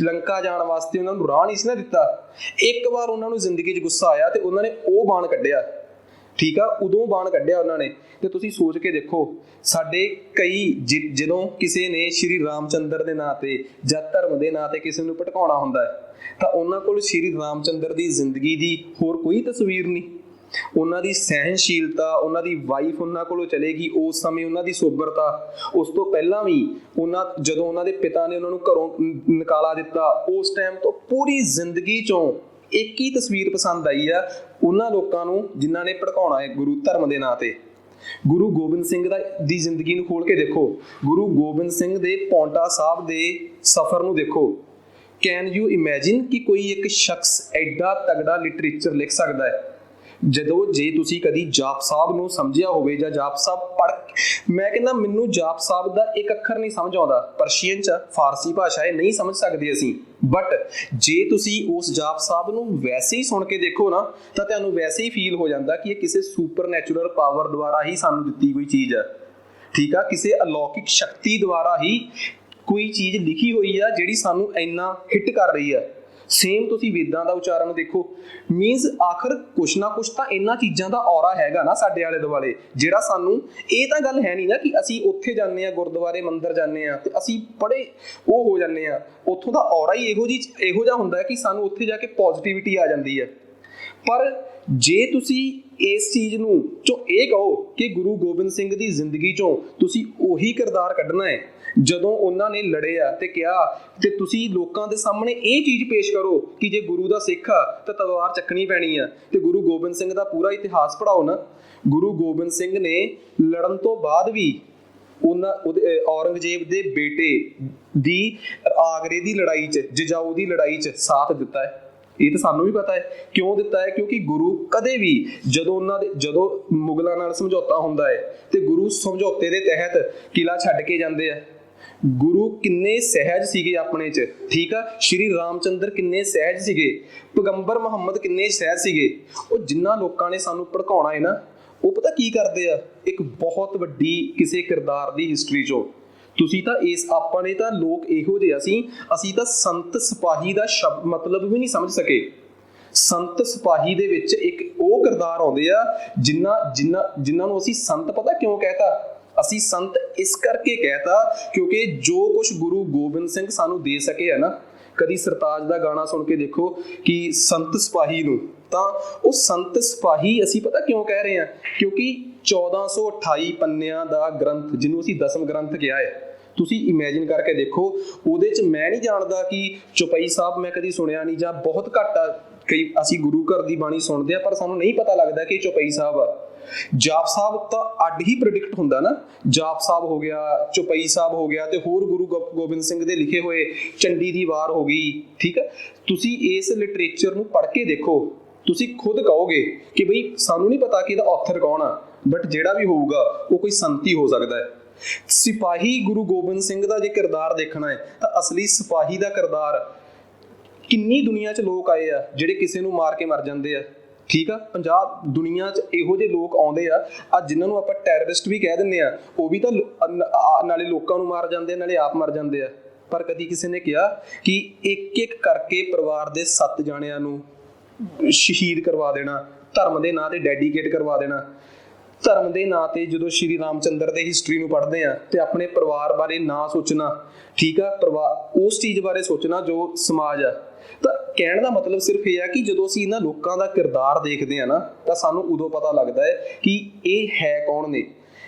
ਲੰਕਾ ਜਾਣ ਵਾਸਤੇ ਉਹਨਾਂ ਨੂੰ ਰਾਹ ਨਹੀਂ ਸੀ ਨਾ ਦਿੱਤਾ, ਇੱਕ ਵਾਰ ਉਹਨਾਂ ਨੂੰ ਜ਼ਿੰਦਗੀ 'ਚ ਗੁੱਸਾ ਆਇਆ ਤੇ ਉਹਨਾਂ ਨੇ ਉਹ ਬਾਣ ਕੱਢਿਆ, ਠੀਕ ਆ, ਉਦੋਂ ਬਾਣ ਕੱਢਿਆ ਉਹਨਾਂ ਨੇ। ਤੇ ਤੁਸੀਂ ਸੋਚ ਕੇ ਦੇਖੋ, ਸਾਡੇ ਕਈ ਜਦੋਂ ਕਿਸੇ ਨੇ ਸ਼੍ਰੀ ਰਾਮਚੰਦਰ ਦੇ ਨਾਂ ਤੇ ਜਾਂ ਧਰਮ ਦੇ ਨਾਂ ਤੇ ਕਿਸੇ ਨੂੰ ਭਟਕਾਉਣਾ ਹੁੰਦਾ ਹੈ ਤਾਂ ਉਹਨਾਂ ਕੋਲ ਸ਼੍ਰੀ ਰਾਮਚੰਦਰ ਦੀ ਜ਼ਿੰਦਗੀ ਦੀ ਹੋਰ ਕੋਈ ਤਸਵੀਰ ਨਹੀਂ। ਉਹਨਾਂ ਦੀ ਸਹਿਣਸ਼ੀਲਤਾ, ਉਹਨਾਂ ਦੀ ਵਾਈਫ ਉਹਨਾਂ ਕੋਲੋਂ ਚਲੇਗੀ, ਉਸ ਸਮੇਂ ਉਹਨਾਂ ਦੀ ਸੋਬਰਤਾ, ਉਸ ਤੋਂ ਪਹਿਲਾਂ ਵੀ ਜਦੋਂ ਉਹਨਾਂ ਦੇ ਪਿਤਾ ਨੇ ਉਹਨਾਂ ਨੂੰ ਘਰੋਂ ਨਿਕਾਲਾ ਦਿੱਤਾ, ਉਸ ਟਾਈਮ ਤੋਂ ਪੂਰੀ ਜ਼ਿੰਦਗੀ ਚੋਂ ਇੱਕ ਹੀ ਤਸਵੀਰ ਪਸੰਦ ਆਈ ਆ ਉਹਨਾਂ ਲੋਕਾਂ ਨੂੰ ਜਿਨ੍ਹਾਂ ਨੇ ਭੜਕਾਉਣਾ ਹੈ ਗੁਰੂ ਧਰਮ ਦੇ ਨਾਂ ਤੇ। ਗੁਰੂ ਗੋਬਿੰਦ ਸਿੰਘ ਦੀ ਜ਼ਿੰਦਗੀ ਨੂੰ ਖੋਲ ਕੇ ਦੇਖੋ, ਗੁਰੂ ਗੋਬਿੰਦ ਸਿੰਘ ਦੇ ਪੌਂਟਾ ਸਾਹਿਬ ਦੇ ਸਫ਼ਰ ਨੂੰ ਦੇਖੋ। ਕੈਨ ਯੂ ਇਮੈਜਿਨ ਕਿ ਕੋਈ ਇੱਕ ਸ਼ਖਸ ਐਡਾ ਤਗੜਾ ਲਿਟਰੇਚਰ ਲਿਖ ਸਕਦਾ ਹੈ? ਜੇ ਤੁਸੀਂ ਕਦੀ ਜਾਪ ਸਾਹਿਬ ਨੂੰ ਸਮਝਿਆ ਹੋਵੇ ਜਾਂ ਜਾਪ ਸਾਹਿਬ ਮੈਂ ਕਹਿੰਦਾ ਮੈਨੂੰ ਜਾਪ ਸਾਹਿਬ ਦਾ ਇੱਕ ਅੱਖਰ ਨਹੀਂ ਸਮਝ ਆਉਂਦਾ, ਪਰਸ਼ੀਅਨ 'ਚ ਫਾਰਸੀ ਭਾਸ਼ਾ ਹੈ, ਨਹੀਂ ਸਮਝ ਸਕਦੇ ਅਸੀਂ, ਬਟ ਜੇ ਤੁਸੀਂ ਉਸ ਜਾਪ ਸਾਹਿਬ ਨੂੰ ਵੈਸੇ ਹੀ ਸੁਣ ਕੇ ਦੇਖੋ ਨਾ ਤਾਂ ਤੁਹਾਨੂੰ ਵੈਸੇ ਹੀ ਫੀਲ ਹੋ ਜਾਂਦਾ ਕਿ ਇਹ ਕਿਸੇ ਸੁਪਰ ਨੈਚੁਰਲ ਪਾਵਰ ਦੁਆਰਾ ਹੀ ਸਾਨੂੰ ਦਿੱਤੀ ਕੋਈ ਚੀਜ਼ ਹੈ, ਠੀਕ ਆ, ਕਿਸੇ ਅਲੌਕਿਕ ਸ਼ਕਤੀ ਦੁਆਰਾ ਹੀ ਕੋਈ ਚੀਜ਼ ਲਿਖੀ ਹੋਈ ਆ ਜਿਹੜੀ ਸਾਨੂੰ ਇੰਨਾ ਹਿੱਟ ਕਰ ਰਹੀ ਆ। ਸੇਮ ਤੁਸੀਂ ਵੇਦਾਂ ਦਾ ਉਚਾਰਨ ਦੇਖੋ, ਮੀਨਸ ਆਖਰ ਕੁਛ ਨਾ ਕੁਛ ਤਾਂ ਇਹਨਾਂ ਚੀਜ਼ਾਂ ਦਾ ਔਰਾ ਹੈਗਾ ਨਾ ਸਾਡੇ ਆਲੇ ਦੁਆਲੇ, ਜਿਹੜਾ ਸਾਨੂੰ, ਇਹ ਤਾਂ ਗੱਲ ਹੈ ਨਹੀਂ ਨਾ ਕਿ ਅਸੀਂ ਉੱਥੇ ਜਾਂਦੇ ਹਾਂ, ਗੁਰਦੁਆਰੇ ਮੰਦਿਰ ਜਾਂਦੇ ਹਾਂ ਤੇ ਅਸੀਂ ਬੜੇ ਉਹ ਹੋ ਜਾਂਦੇ ਹਾਂ, ਉੱਥੋਂ ਦਾ ਔਰਾ ਹੀ ਇਹੋ ਜਿਹਾ ਹੁੰਦਾ ਕਿ ਸਾਨੂੰ ਉੱਥੇ ਜਾ ਕੇ ਪੋਜ਼ਿਟਿਵਿਟੀ ਆ ਜਾਂਦੀ ਹੈ। ਪਰ ਜੇ ਤੁਸੀਂ ਇਸ ਚੀਜ਼ ਨੂੰ ਚੋਂ ਇਹ ਕਹੋ ਕਿ ਗੁਰੂ ਗੋਬਿੰਦ ਸਿੰਘ ਦੀ ਜ਼ਿੰਦਗੀ ਚੋਂ ਤੁਸੀਂ ਉਹੀ ਕਿਰਦਾਰ ਕੱਢਣਾ ਹੈ ਜਦੋਂ ਉਹਨਾਂ ਨੇ ਲੜਿਆ ਤੇ ਕਿਹਾ, ਤੇ ਤੁਸੀਂ ਲੋਕਾਂ ਦੇ ਸਾਹਮਣੇ ਇਹ ਚੀਜ਼ ਪੇਸ਼ ਕਰੋ ਕਿ ਜੇ ਗੁਰੂ ਦਾ ਸਿੱਖ ਆ ਤਾਂ ਤਲਵਾਰ ਚੱਕਣੀ ਪੈਣੀ ਆ, ਤੇ ਗੁਰੂ ਗੋਬਿੰਦ ਸਿੰਘ ਦਾ ਪੂਰਾ ਇਤਿਹਾਸ ਪੜ੍ਹਾਓ ਨਾ। ਗੁਰੂ ਗੋਬਿੰਦ ਸਿੰਘ ਨੇ ਲੜਨ ਤੋਂ ਬਾਅਦ ਵੀ ਔਰੰਗਜ਼ੇਬ ਦੇ ਬੇਟੇ ਦੀ ਆਗਰੇ ਦੀ ਲੜਾਈ 'ਚ, ਜਜਾਊ ਦੀ ਲੜਾਈ 'ਚ ਸਾਥ ਦਿੱਤਾ ਹੈ। ਇਹ ਤਾਂ ਸਾਨੂੰ ਵੀ ਪਤਾ ਹੈ ਕਿਉਂ ਦਿੱਤਾ ਹੈ, ਕਿਉਂਕਿ ਗੁਰੂ ਕਦੇ ਵੀ ਜਦੋਂ ਮੁਗਲਾਂ ਨਾਲ ਸਮਝੌਤਾ ਹੁੰਦਾ ਹੈ ਤੇ ਗੁਰੂ ਸਮਝੌਤੇ ਦੇ ਤਹਿਤ ਕਿਲਾ ਛੱਡ ਕੇ ਜਾਂਦੇ ਆ। ਗੁਰੂ ਕਿੰਨੇ ਸਹਿਜ ਸੀਗੇ ਆਪਣੇ 'ਚ, ਠੀਕ ਆ, ਸ਼੍ਰੀ ਰਾਮਚੰਦਰ ਕਿੰਨੇ ਸਹਿਜ ਸੀਗੇ, ਪੈਗੰਬਰ ਮੁਹੰਮਦ ਕਿੰਨੇ ਸਹਿਜ ਸੀਗੇ। ਉਹ ਜਿਨ੍ਹਾਂ ਲੋਕਾਂ ਨੇ ਸਾਨੂੰ ਭੜਕਾਉਣਾ ਹੈ ਨਾ, ਉਹ ਪਤਾ ਕੀ ਕਰਦੇ ਆ, ਇੱਕ ਬਹੁਤ ਵੱਡੀ ਕਿਸੇ ਕਿਰਦਾਰ ਦੀ ਹਿਸਟਰੀ 'ਚੋਂ ਤੁਸੀਂ ਤਾਂ ਆਪਾਂ ਨੇ ਤਾਂ ਲੋਕ ਇਹੋ ਜਿਹੇ ਅਸੀਂ ਤਾਂ ਸੰਤ ਸਿਪਾਹੀ ਦਾ ਸ਼ਬਦ ਮਤਲਬ ਵੀ ਨਹੀਂ ਸਮਝ ਸਕੇ। ਸੰਤ ਸਿਪਾਹੀ ਦੇ ਵਿੱਚ ਇੱਕ ਉਹ ਕਿਰਦਾਰ ਆਉਂਦੇ ਆ ਜਿਨ੍ਹਾਂ ਨੂੰ ਅਸੀਂ ਸੰਤ ਪਤਾ ਕਿਉਂ ਕਹਿਤਾ? ਅਸੀਂ ਸੰਤ ਇਸ ਕਰਕੇ ਕਹਿਤਾ ਕਿਉਂਕਿ ਜੋ ਕੁਝ ਗੁਰੂ ਗੋਬਿੰਦ ਸਿੰਘ ਸਾਨੂੰ ਦੇ ਸਕੇ ਹੈ ਨਾ। ਕਦੀ ਸਰਤਾਜ ਦਾ ਗਾਣਾ ਸੁਣ ਕੇ ਦੇਖੋ ਕਿ ਸੰਤ ਸਿਪਾਹੀ ਨੂੰ, ਤਾਂ ਉਹ ਸੰਤ ਸਿਪਾਹੀ ਅਸੀਂ ਪਤਾ ਕਿਉਂ ਕਹਿ ਰਹੇ ਹਾਂ, ਕਿਉਂਕਿ 1428 ਪੰਨਿਆਂ ਦਾ ਗ੍ਰੰਥ ਜਿਹਨੂੰ ਅਸੀਂ ਦਸਮ ਗ੍ਰੰਥ ਕਿਹਾ ਹੈ, ਤੁਸੀਂ ਇਮੇਜਿਨ ਕਰਕੇ ਦੇਖੋ। ਉਹਦੇ 'ਚ ਮੈਂ ਨਹੀਂ ਜਾਣਦਾ ਕਿ ਚੌਪਈ ਸਾਹਿਬ ਮੈਂ ਕਦੀ ਸੁਣਿਆ ਨਹੀਂ ਜਾਂ ਬਹੁਤ ਘੱਟ ਆ, ਕਈ ਅਸੀਂ ਗੁਰੂ ਘਰ ਦੀ ਬਾਣੀ ਸੁਣਦੇ ਆ ਪਰ ਸਾਨੂੰ ਨਹੀਂ ਪਤਾ ਲੱਗਦਾ ਕਿ ਚੌਪਈ ਸਾਹਿਬ ਆ। ਜਾਪ ਸਾਹਿਬ ਤਾਂ ਅੱਡ ਹੀ ਪ੍ਰੈਡਿਕਟ ਹੁੰਦਾ ਨਾ, ਜਾਪ ਸਾਹਿਬ ਹੋ ਗਿਆ, ਚੌਪਈ ਸਾਹਿਬ ਹੋ ਗਿਆ, ਤੇ ਹੋਰ ਗੁਰੂ ਗੋਬਿੰਦ ਸਿੰਘ ਦੇ ਲਿਖੇ ਹੋਏ ਚੰਡੀ ਦੀ ਵਾਰ ਹੋ ਗਈ, ਠੀਕ ਹੈ। ਤੁਸੀਂ ਇਸ ਲਿਟਰੇਚਰ ਨੂੰ ਪੜ੍ਹ ਕੇ ਦੇਖੋ, ਤੁਸੀਂ ਖੁਦ ਕਹੋਗੇ ਕਿ ਬਈ ਸਾਨੂੰ ਨਹੀਂ ਪਤਾ ਕਿ ਇਹਦਾ ਆਥਰ ਕੌਣ ਆ, ਬਟ ਜਿਹੜਾ ਵੀ ਹੋਊਗਾ ਉਹ ਕੋਈ ਸੰਤ ਹੀ ਹੋ ਸਕਦਾ ਹੈ। ਸਿਪਾਹੀ ਗੁਰੂ ਗੋਬਿੰਦ ਸਿੰਘ ਦਾ ਜੇ ਕਿਰਦਾਰ ਦੇਖਣਾ ਹੈ ਤਾਂ ਅਸਲੀ ਸਿਪਾਹੀ ਦਾ ਕਿਰਦਾਰ, ਕਿੰਨੀ ਦੁਨੀਆ 'ਚ ਲੋਕ ਆਏ ਆ ਜਿਹੜੇ ਕਿਸੇ ਨੂੰ ਮਾਰ ਕੇ ਮਰ ਜਾਂਦੇ ਆ, ਠੀਕ ਆ। 50 ਦੁਨੀਆ 'ਚ ਇਹੋ ਜਿਹੇ ਲੋਕ ਆਉਂਦੇ ਆ ਅੱਜ ਜਿਨ੍ਹਾਂ ਨੂੰ ਆਪਾਂ ਟੈਰਰਿਸਟ ਵੀ ਕਹਿ ਦਿੰਦੇ ਆ, ਉਹ ਵੀ ਤਾਂ ਨਾਲੇ ਲੋਕਾਂ ਨੂੰ ਮਾਰ ਜਾਂਦੇ ਨਾਲੇ ਆਪ ਮਰ ਜਾਂਦੇ ਆ। ਪਰ ਕਦੀ ਕਿਸੇ ਨੇ ਕਿਹਾ ਕਿ ਇੱਕ ਇੱਕ ਕਰਕੇ ਪਰਿਵਾਰ ਦੇ 7 ਜਾਣਿਆਂ ਨੂੰ ਸ਼ਹੀਦ ਕਰਵਾ ਦੇਣਾ, ਧਰਮ ਦੇ ਨਾਂ ਤੇ ਡੈਡੀਕੇਟ ਕਰਵਾ ਦੇਣਾ, ਧਰਮ ਦੇ ਨਾਂ ਤੇ ਜਦੋਂ ਸ਼੍ਰੀ ਰਾਮਚੰਦਰ ਦੇ ਹਿਸਟਰੀ ਨੂੰ ਪੜ੍ਹਦੇ ਆ ਤੇ ਆਪਣੇ ਪਰਿਵਾਰ ਬਾਰੇ ਨਾ ਸੋਚਣਾ, ਠੀਕ ਆ, ਉਸ ਚੀਜ਼ ਬਾਰੇ ਸੋਚਣਾ ਜੋ ਸਮਾਜ ਆ। ਤਾਂ ਕਹਿਣ ਦਾ ਮਤਲਬ ਸਿਰਫ ਇਹ ਆ ਕਿ ਜਦੋਂ ਅਸੀਂ ਇਹਨਾਂ ਲੋਕਾਂ ਦਾ ਕਿਰਦਾਰ ਦੇਖਦੇ ਆ ਨਾ ਤਾਂ ਸਾਨੂੰ ਉਦੋਂ ਪਤਾ ਲੱਗਦਾ ਹੈ ਕਿ ਇਹ ਹੈ ਕੌਣ ਨੇ।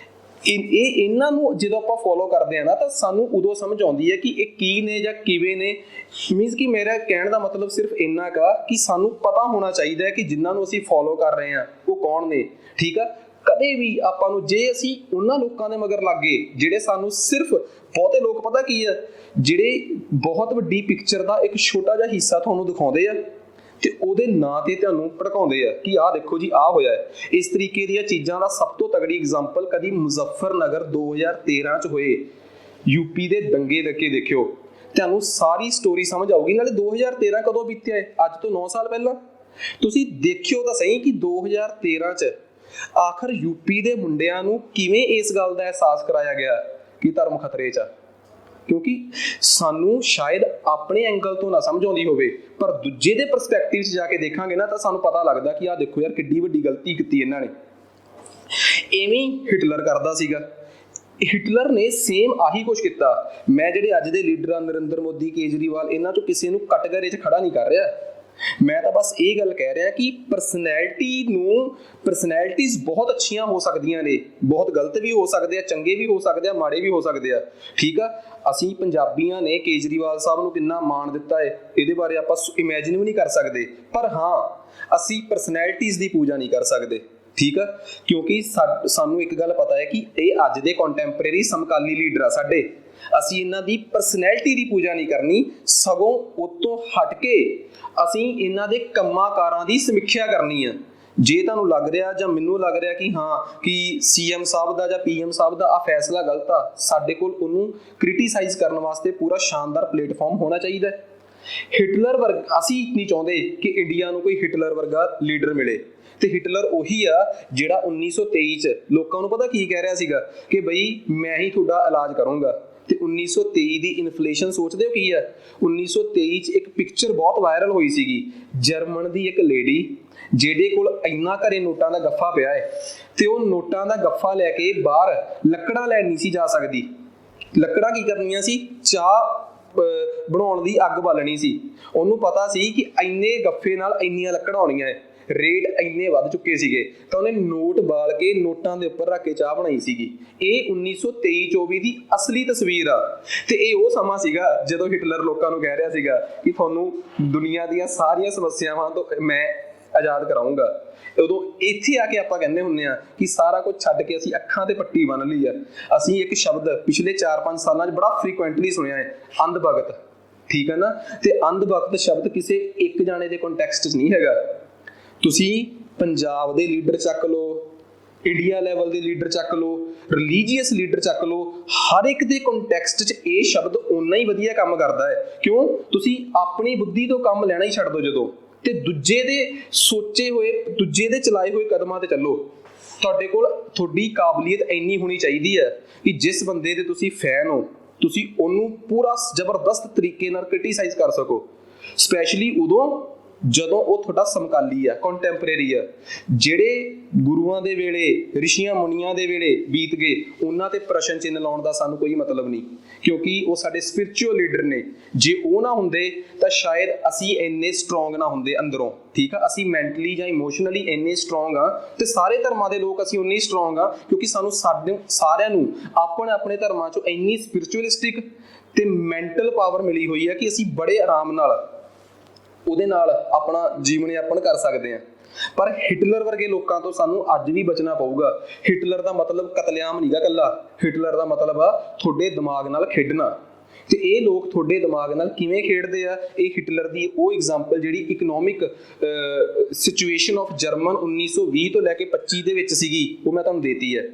ਇਹਨਾਂ ਨੂੰ ਜਦੋਂ ਆਪਾਂ ਫੋਲੋ ਕਰਦੇ ਆ ਨਾ ਤਾਂ ਸਾਨੂੰ ਉਦੋਂ ਸਮਝ ਆਉਂਦੀ ਹੈ ਕਿ ਇਹ ਕੀ ਨੇ ਜਾਂ ਕਿਵੇਂ ਨੇ। ਮੀਨਸ ਕਿ ਮੇਰਾ ਕਹਿਣ ਦਾ ਮਤਲਬ ਸਿਰਫ ਇੰਨਾ ਕਾ ਕਿ ਸਾਨੂੰ ਪਤਾ ਹੋਣਾ ਚਾਹੀਦਾ ਹੈ ਕਿ ਜਿਨ੍ਹਾਂ ਨੂੰ ਅਸੀਂ ਫੋਲੋ ਕਰ ਰਹੇ ਹਾਂ ਉਹ ਕੌਣ ਨੇ, ਠੀਕ ਆ। ਕਦੇ ਵੀ ਆਪਾਂ ਨੂੰ ਜੇ ਅਸੀਂ ਉਹਨਾਂ ਲੋਕਾਂ ਦੇ ਮਗਰ ਲੱਗ ਗਏ ਜਿਹੜੇ ਸਾਨੂੰ ਸਿਰਫ, ਬਹੁਤੇ ਲੋਕ ਪਤਾ ਕੀ ਆ, ਜਿਹੜੇ ਬਹੁਤ ਵੱਡੀ ਪਿਕਚਰ ਦਾ ਇੱਕ ਛੋਟਾ ਜਿਹਾ ਹਿੱਸਾ ਤੁਹਾਨੂੰ ਦਿਖਾਉਂਦੇ ਆ ਤੇ ਉਹਦੇ ਨਾਂ ਤੇ ਤੁਹਾਨੂੰ ਭੜਕਾਉਂਦੇ ਆ ਕਿ ਆਹ ਦੇਖੋ ਜੀ ਆਹ ਹੋਇਆ ਹੈ। ਇਸ ਤਰੀਕੇ ਦੀਆਂ ਚੀਜ਼ਾਂ ਦਾ ਸਭ ਤੋਂ ਤਗੜੀ ਐਗਜ਼ਾਮਪਲ ਕਦੀ ਮੁਜ਼ੱਫਰਨਗਰ 2013 ਚ ਹੋਏ ਯੂਪੀ ਦੇ ਦੰਗੇ ਦੇਖਿਓ, ਤੁਹਾਨੂੰ ਸਾਰੀ ਸਟੋਰੀ ਸਮਝ ਆਊਗੀ। ਨਾਲੇ 2013 ਕਦੋਂ ਬੀਤਿਆ ਹੈ? ਅੱਜ ਤੋਂ 9 ਸਾਲ ਪਹਿਲਾਂ। ਤੁਸੀਂ ਦੇਖਿਓ ਤਾਂ ਸਹੀ ਕਿ 2013 ਚ ਆਖਰ ਯੂਪੀ ਦੇ ਮੁੰਡਿਆਂ ਨੂੰ ਕਿਵੇਂ ਇਸ ਗੱਲ ਦਾ ਅਹਿਸਾਸ ਕਰਾਇਆ ਗਿਆ ਕਿ ਧਰਮ ਖਤਰੇ 'ਚ ਆ। ਕਿਉਂਕਿ ਸਾਨੂੰ ਸ਼ਾਇਦ ਆਪਣੇ ਐਂਗਲ ਤੋਂ ਨਾ ਸਮਝ ਆਉਂਦੀ ਹੋਵੇ, ਪਰ ਦੂਜੇ ਦੇ ਪਰਸਪੈਕਟਿਵ 'ਚ ਜਾ ਕੇ ਦੇਖਾਂਗੇ ਨਾ ਤਾਂ ਸਾਨੂੰ ਪਤਾ ਲੱਗਦਾ ਕਿ ਆਹ ਦੇਖੋ ਯਾਰ ਕਿੱਡੀ ਵੱਡੀ ਗਲਤੀ ਕੀਤੀ ਇਹਨਾਂ ਨੇ। ਐਵੇਂ ਹਿਟਲਰ ਕਰਦਾ ਸੀਗਾ। ਹਿਟਲਰ ਨੇ ਸੇਮ ਆਹੀ ਕੁਛ ਕੀਤਾ। ਮੈਂ ਜਿਹੜੇ ਅੱਜ ਦੇ ਲੀਡਰ ਆ ਨਰਿੰਦਰ ਮੋਦੀ, ਕੇਜਰੀਵਾਲ, ਇਹਨਾਂ 'ਚੋਂ ਕਿਸੇ ਨੂੰ ਕਟਘਰੇ 'ਚ ਖੜਾ ਨਹੀਂ ਕਰ ਰਿਹਾ। ਮੈਂ ਤਾਂ ਬਸ ਇਹ ਗੱਲ ਕਹਿ ਰਿਹਾ ਕਿ ਪਰਸਨੈਲਿਟੀਜ਼ ਬਹੁਤ ਅੱਛੀਆਂ ਹੋ ਸਕਦੀਆਂ ਨੇ, ਬਹੁਤ ਗਲਤ ਵੀ ਹੋ ਸਕਦੇ ਆ, ਚੰਗੇ ਵੀ ਹੋ ਸਕਦੇ ਆ, ਮਾੜੇ ਵੀ ਹੋ ਸਕਦੇ ਆ, ਠੀਕ ਆ। ਅਸੀਂ ਪੰਜਾਬੀਆਂ ਨੇ ਕੇਜਰੀਵਾਲ ਸਾਹਿਬ ਨੂੰ ਕਿੰਨਾ ਮਾਣ ਦਿੱਤਾ ਹੈ, ਇਹਦੇ ਬਾਰੇ ਆਪਾਂ ਇਮੈਜਿਨ ਵੀ ਨਹੀਂ ਕਰ ਸਕਦੇ। ਪਰ ਹਾਂ, ਅਸੀਂ ਪਰਸਨੈਲਿਟੀਜ਼ ਦੀ ਪੂਜਾ ਨਹੀਂ ਕਰ ਸਕਦੇ, ਠੀਕ ਆ। ਕਿਉਂਕਿ ਸਾਨੂੰ ਇੱਕ ਗੱਲ ਪਤਾ ਹੈ ਕਿ ਇਹ ਅੱਜ ਦੇ ਕੰਟੈਂਪਰੇਰੀ ਸਮਕਾਲੀ ਲੀਡਰ ਆ ਸਾਡੇ। ਅਸੀਂ ਇਹਨਾਂ ਦੀ ਪਰਸਨੈਲਿਟੀ ਦੀ ਪੂਜਾ ਨਹੀਂ ਕਰਨੀ, ਸਗੋਂ ਉਤੋਂ ਹਟ ਕੇ ਅਸੀਂ ਇਹਨਾਂ ਦੇ ਕੰਮਾਂ ਕਾਰਾਂ ਦੀ ਸਮੀਖਿਆ ਕਰਨੀ ਆ। ਜੇ ਤੁਹਾਨੂੰ ਲੱਗ ਰਿਹਾ ਜਾਂ ਮੈਨੂੰ ਲੱਗ ਰਿਹਾ ਕਿ ਹਾਂ ਕਿ CM ਸਾਹਿਬ ਦਾ ਜਾਂ PM ਸਾਹਿਬ ਦਾ ਆ ਫੈਸਲਾ ਗਲਤ ਆ, ਸਾਡੇ ਕੋਲ ਉਹਨੂੰ ਕ੍ਰਿਟੀਸਾਈਜ਼ ਕਰਨ ਵਾਸਤੇ ਪੂਰਾ ਸ਼ਾਨਦਾਰ ਪਲੇਟਫਾਰਮ ਹੋਣਾ ਚਾਹੀਦਾ। ਹਿਟਲਰ ਵਰਗਾ ਅਸੀਂ ਨਹੀਂ ਚਾਹੁੰਦੇ ਕਿ ਇੰਡੀਆ ਨੂੰ ਕੋਈ ਹਿਟਲਰ ਵਰਗਾ ਲੀਡਰ ਮਿਲੇ। ਤੇ ਹਿਟਲਰ ਉਹੀ ਆ ਜਿਹੜਾ 1923 ਚ ਲੋਕਾਂ ਨੂੰ ਪਤਾ ਕੀ ਕਹਿ ਰਿਹਾ ਸੀਗਾ ਕਿ ਬਈ ਮੈਂ ਹੀ ਤੁਹਾਡਾ ਇਲਾਜ ਕਰੂੰਗਾ। ਤੇ 1923 ਦੀ ਇਨਫਲੇਸ਼ਨ ਸੋਚਦੇ ਹੋ ਕੀ ਆ? 1923 ਚ ਇੱਕ ਪਿਕਚਰ ਬਹੁਤ ਵਾਇਰਲ ਹੋਈ ਸੀਗੀ, ਜਰਮਨ ਦੀ ਇੱਕ ਲੇਡੀ ਜਿਹਦੇ ਕੋਲ ਇੰਨਾ ਘਰੇ ਨੋਟਾਂ ਦਾ ਗੱਫਾ ਪਿਆ ਹੈ ਤੇ ਉਹ ਨੋਟਾਂ ਦਾ ਗੱਫਾ ਲੈ ਕੇ ਬਾਹਰ ਲੱਕੜਾਂ ਲੈਣ ਨਹੀਂ ਸੀ ਜਾ ਸਕਦੀ। ਲੱਕੜਾਂ ਕੀ ਕਰਨੀਆਂ ਸੀ? ਚਾਹ ਬਣਾਉਣ ਦੀ ਅੱਗ ਬਾਲਣੀ ਸੀ। ਉਹਨੂੰ ਪਤਾ ਸੀ ਕਿ ਇੰਨੇ ਗੱਫੇ ਨਾਲ ਇੰਨੀਆਂ ਲੱਕੜਾਂ ਆਉਣੀਆਂ ਹੈ, ਰੇਟ ਇੰਨੇ ਵੱਧ ਚੁੱਕੇ ਸੀਗੇ, ਤਾਂ ਉਹਨੇ ਨੋਟ ਬਾਲ ਕੇ ਨੋਟਾਂ ਦੇ ਉੱਪਰ ਰੱਖ ਕੇ ਚਾਹ ਬਣਾਈ ਸੀਗੀ। ਇਹ 1923-24 ਦੀ ਅਸਲੀ ਤਸਵੀਰ ਆ। ਤੇ ਇਹ ਉਹ ਸਮਾਂ ਸੀਗਾ ਜਦੋਂ ਹਿਟਲਰ ਲੋਕਾਂ ਨੂੰ ਕਹਿ ਰਿਹਾ ਸੀਗਾ ਕਿ ਤੁਹਾਨੂੰ ਦੁਨੀਆ ਦੀਆਂ ਸਾਰੀਆਂ ਸਮੱਸਿਆਵਾਂ ਤੋਂ ਮੈਂ ਆਜ਼ਾਦ ਕਰਾਊਂਗਾ। ਉਦੋਂ ਇੱਥੇ ਆ ਕੇ ਆਪਾਂ ਕਹਿੰਦੇ ਹੁੰਦੇ ਆ ਕਿ ਸਾਰਾ ਕੁਝ ਛੱਡ ਕੇ ਅਸੀਂ ਅੱਖਾਂ ਤੇ ਪੱਟੀ ਬੰਨ ਲਈ ਆ। ਅਸੀਂ ਇੱਕ ਸ਼ਬਦ ਪਿਛਲੇ 4-5 ਸਾਲਾਂ 'ਚ ਬੜਾ ਫ੍ਰੀਕੁਐਂਟਲੀ ਸੁਣਿਆ ਹੈ, ਅੰਧ ਭਗਤ, ਠੀਕ ਹੈ ਨਾ। ਤੇ ਅੰਧ ਭਗਤ ਸ਼ਬਦ ਕਿਸੇ ਇੱਕ ਜਾਣੇ ਦੇ ਕੰਟੈਕਸਟ 'ਚ ਨਹੀਂ ਹੈਗਾ। ਤੁਸੀਂ ਪੰਜਾਬ ਦੇ ਲੀਡਰ ਚੱਕ ਲਓ, ਇੰਡੀਆ ਲੈਵਲ ਦੇ ਲੀਡਰ ਚੱਕ ਲਓ, ਰਿਲੀਜੀਅਸ ਲੀਡਰ ਚੱਕ ਲਓ, ਹਰ ਇੱਕ ਦੇ ਕੰਟੈਕਸਟ 'ਚ ਇਹ ਸ਼ਬਦ ਓਨਾ ਹੀ ਵਧੀਆ ਕੰਮ ਕਰਦਾ ਹੈ। ਕਿਉਂ? ਤੁਸੀਂ ਆਪਣੀ ਬੁੱਧੀ ਤੋਂ ਕੰਮ ਲੈਣਾ ਹੀ ਛੱਡ ਦਿਓ ਜਦੋਂ, ਤੇ ਦੂਜੇ ਦੇ ਸੋਚੇ ਹੋਏ, ਦੂਜੇ ਦੇ ਚਲਾਏ ਹੋਏ ਕਦਮਾਂ ਤੇ ਚੱਲੋ। ਤੁਹਾਡੇ ਕੋਲ ਤੁਹਾਡੀ ਕਾਬਲੀਅਤ ਇੰਨੀ ਹੋਣੀ ਚਾਹੀਦੀ ਹੈ ਕਿ ਜਿਸ ਬੰਦੇ ਦੇ ਤੁਸੀਂ ਫੈਨ ਹੋ ਤੁਸੀਂ ਉਹਨੂੰ ਪੂਰਾ ਜ਼ਬਰਦਸਤ ਤਰੀਕੇ ਨਾਲ ਕ੍ਰਿਟੀਸਾਈਜ਼ ਕਰ ਸਕੋ, ਸਪੈਸ਼ਲੀ ਉਦੋਂ ਜਦੋਂ ਉਹ ਤੁਹਾਡਾ ਸਮਕਾਲੀ ਆ, ਕੰਟੈਂਪਰੇਰੀ ਆ। ਜਿਹੜੇ ਗੁਰੂਆਂ ਦੇ ਵੇਲੇ, ਰਿਸ਼ੀਆਂ ਮੁਨੀਆਂ ਦੇ ਵੇਲੇ ਬੀਤ ਗਏ, ਉਹਨਾਂ ਤੇ ਪ੍ਰਸ਼ਨ ਚਿੰਨ੍ਹ ਲਾਉਣ ਦਾ ਸਾਨੂੰ ਕੋਈ ਮਤਲਬ ਨਹੀਂ, ਕਿਉਂਕਿ ਉਹ ਸਾਡੇ ਸਪਿਰਿਚੁਅਲ ਲੀਡਰ ਨੇ। ਜੇ ਉਹ ਨਾ ਹੁੰਦੇ ਤਾਂ ਸ਼ਾਇਦ ਅਸੀਂ ਇੰਨੇ ਸਟਰੋਂਗ ਨਾ ਹੁੰਦੇ ਅੰਦਰੋਂ, ਠੀਕ ਆ। ਅਸੀਂ ਮੈਂਟਲੀ ਜਾਂ ਇਮੋਸ਼ਨਲੀ ਇੰਨੇ ਸਟਰੋਂਗ ਆ, ਤੇ ਸਾਰੇ ਧਰਮਾਂ ਦੇ ਲੋਕ ਅਸੀਂ ਉਨੇ ਹੀ ਸਟਰੋਂਗ ਆ, ਕਿਉਂਕਿ ਸਾਨੂੰ ਸਾਰਿਆਂ ਨੂੰ ਆਪਣੇ ਧਰਮਾਂ 'ਚੋਂ ਇੰਨੀ ਸਪਿਰਿਚੁਅਲਿਸਟਿਕ ਤੇ ਮੈਂਟਲ ਪਾਵਰ ਮਿਲੀ ਹੋਈ ਹੈ ਕਿ ਅਸੀਂ ਬੜੇ ਆਰਾਮ ਨਾਲ ਉਹਦੇ ਨਾਲ ਆਪਣਾ ਜੀਵਨ ਯਾਪਨ ਕਰ ਸਕਦੇ ਹਾਂ। ਪਰ ਹਿਟਲਰ ਵਰਗੇ ਲੋਕਾਂ ਤੋਂ ਸਾਨੂੰ ਅੱਜ ਵੀ ਬਚਣਾ ਪਊਗਾ। ਹਿਟਲਰ ਦਾ ਮਤਲਬ ਕਤਲੇਆਮ ਨਹੀਂਗਾ ਇਕੱਲਾ, ਹਿਟਲਰ ਦਾ ਮਤਲਬ ਆ ਤੁਹਾਡੇ ਦਿਮਾਗ ਨਾਲ ਖੇਡਣਾ। ਤੇ ਇਹ ਲੋਕ ਤੁਹਾਡੇ ਦਿਮਾਗ ਨਾਲ ਕਿਵੇਂ ਖੇਡਦੇ ਆ, ਇਹ ਹਿਟਲਰ ਦੀ ਉਹ ਐਗਜ਼ਾਮਪਲ ਜਿਹੜੀ ਇਕਨੋਮਿਕ ਸਿਚੁਏਸ਼ਨ ਆਫ ਜਰਮਨ 1920 ਤੋਂ ਲੈ ਕੇ 25 ਦੇ ਵਿੱਚ ਸੀਗੀ, ਉਹ ਮੈਂ ਤੁਹਾਨੂੰ ਦੇਤੀ ਹੈ।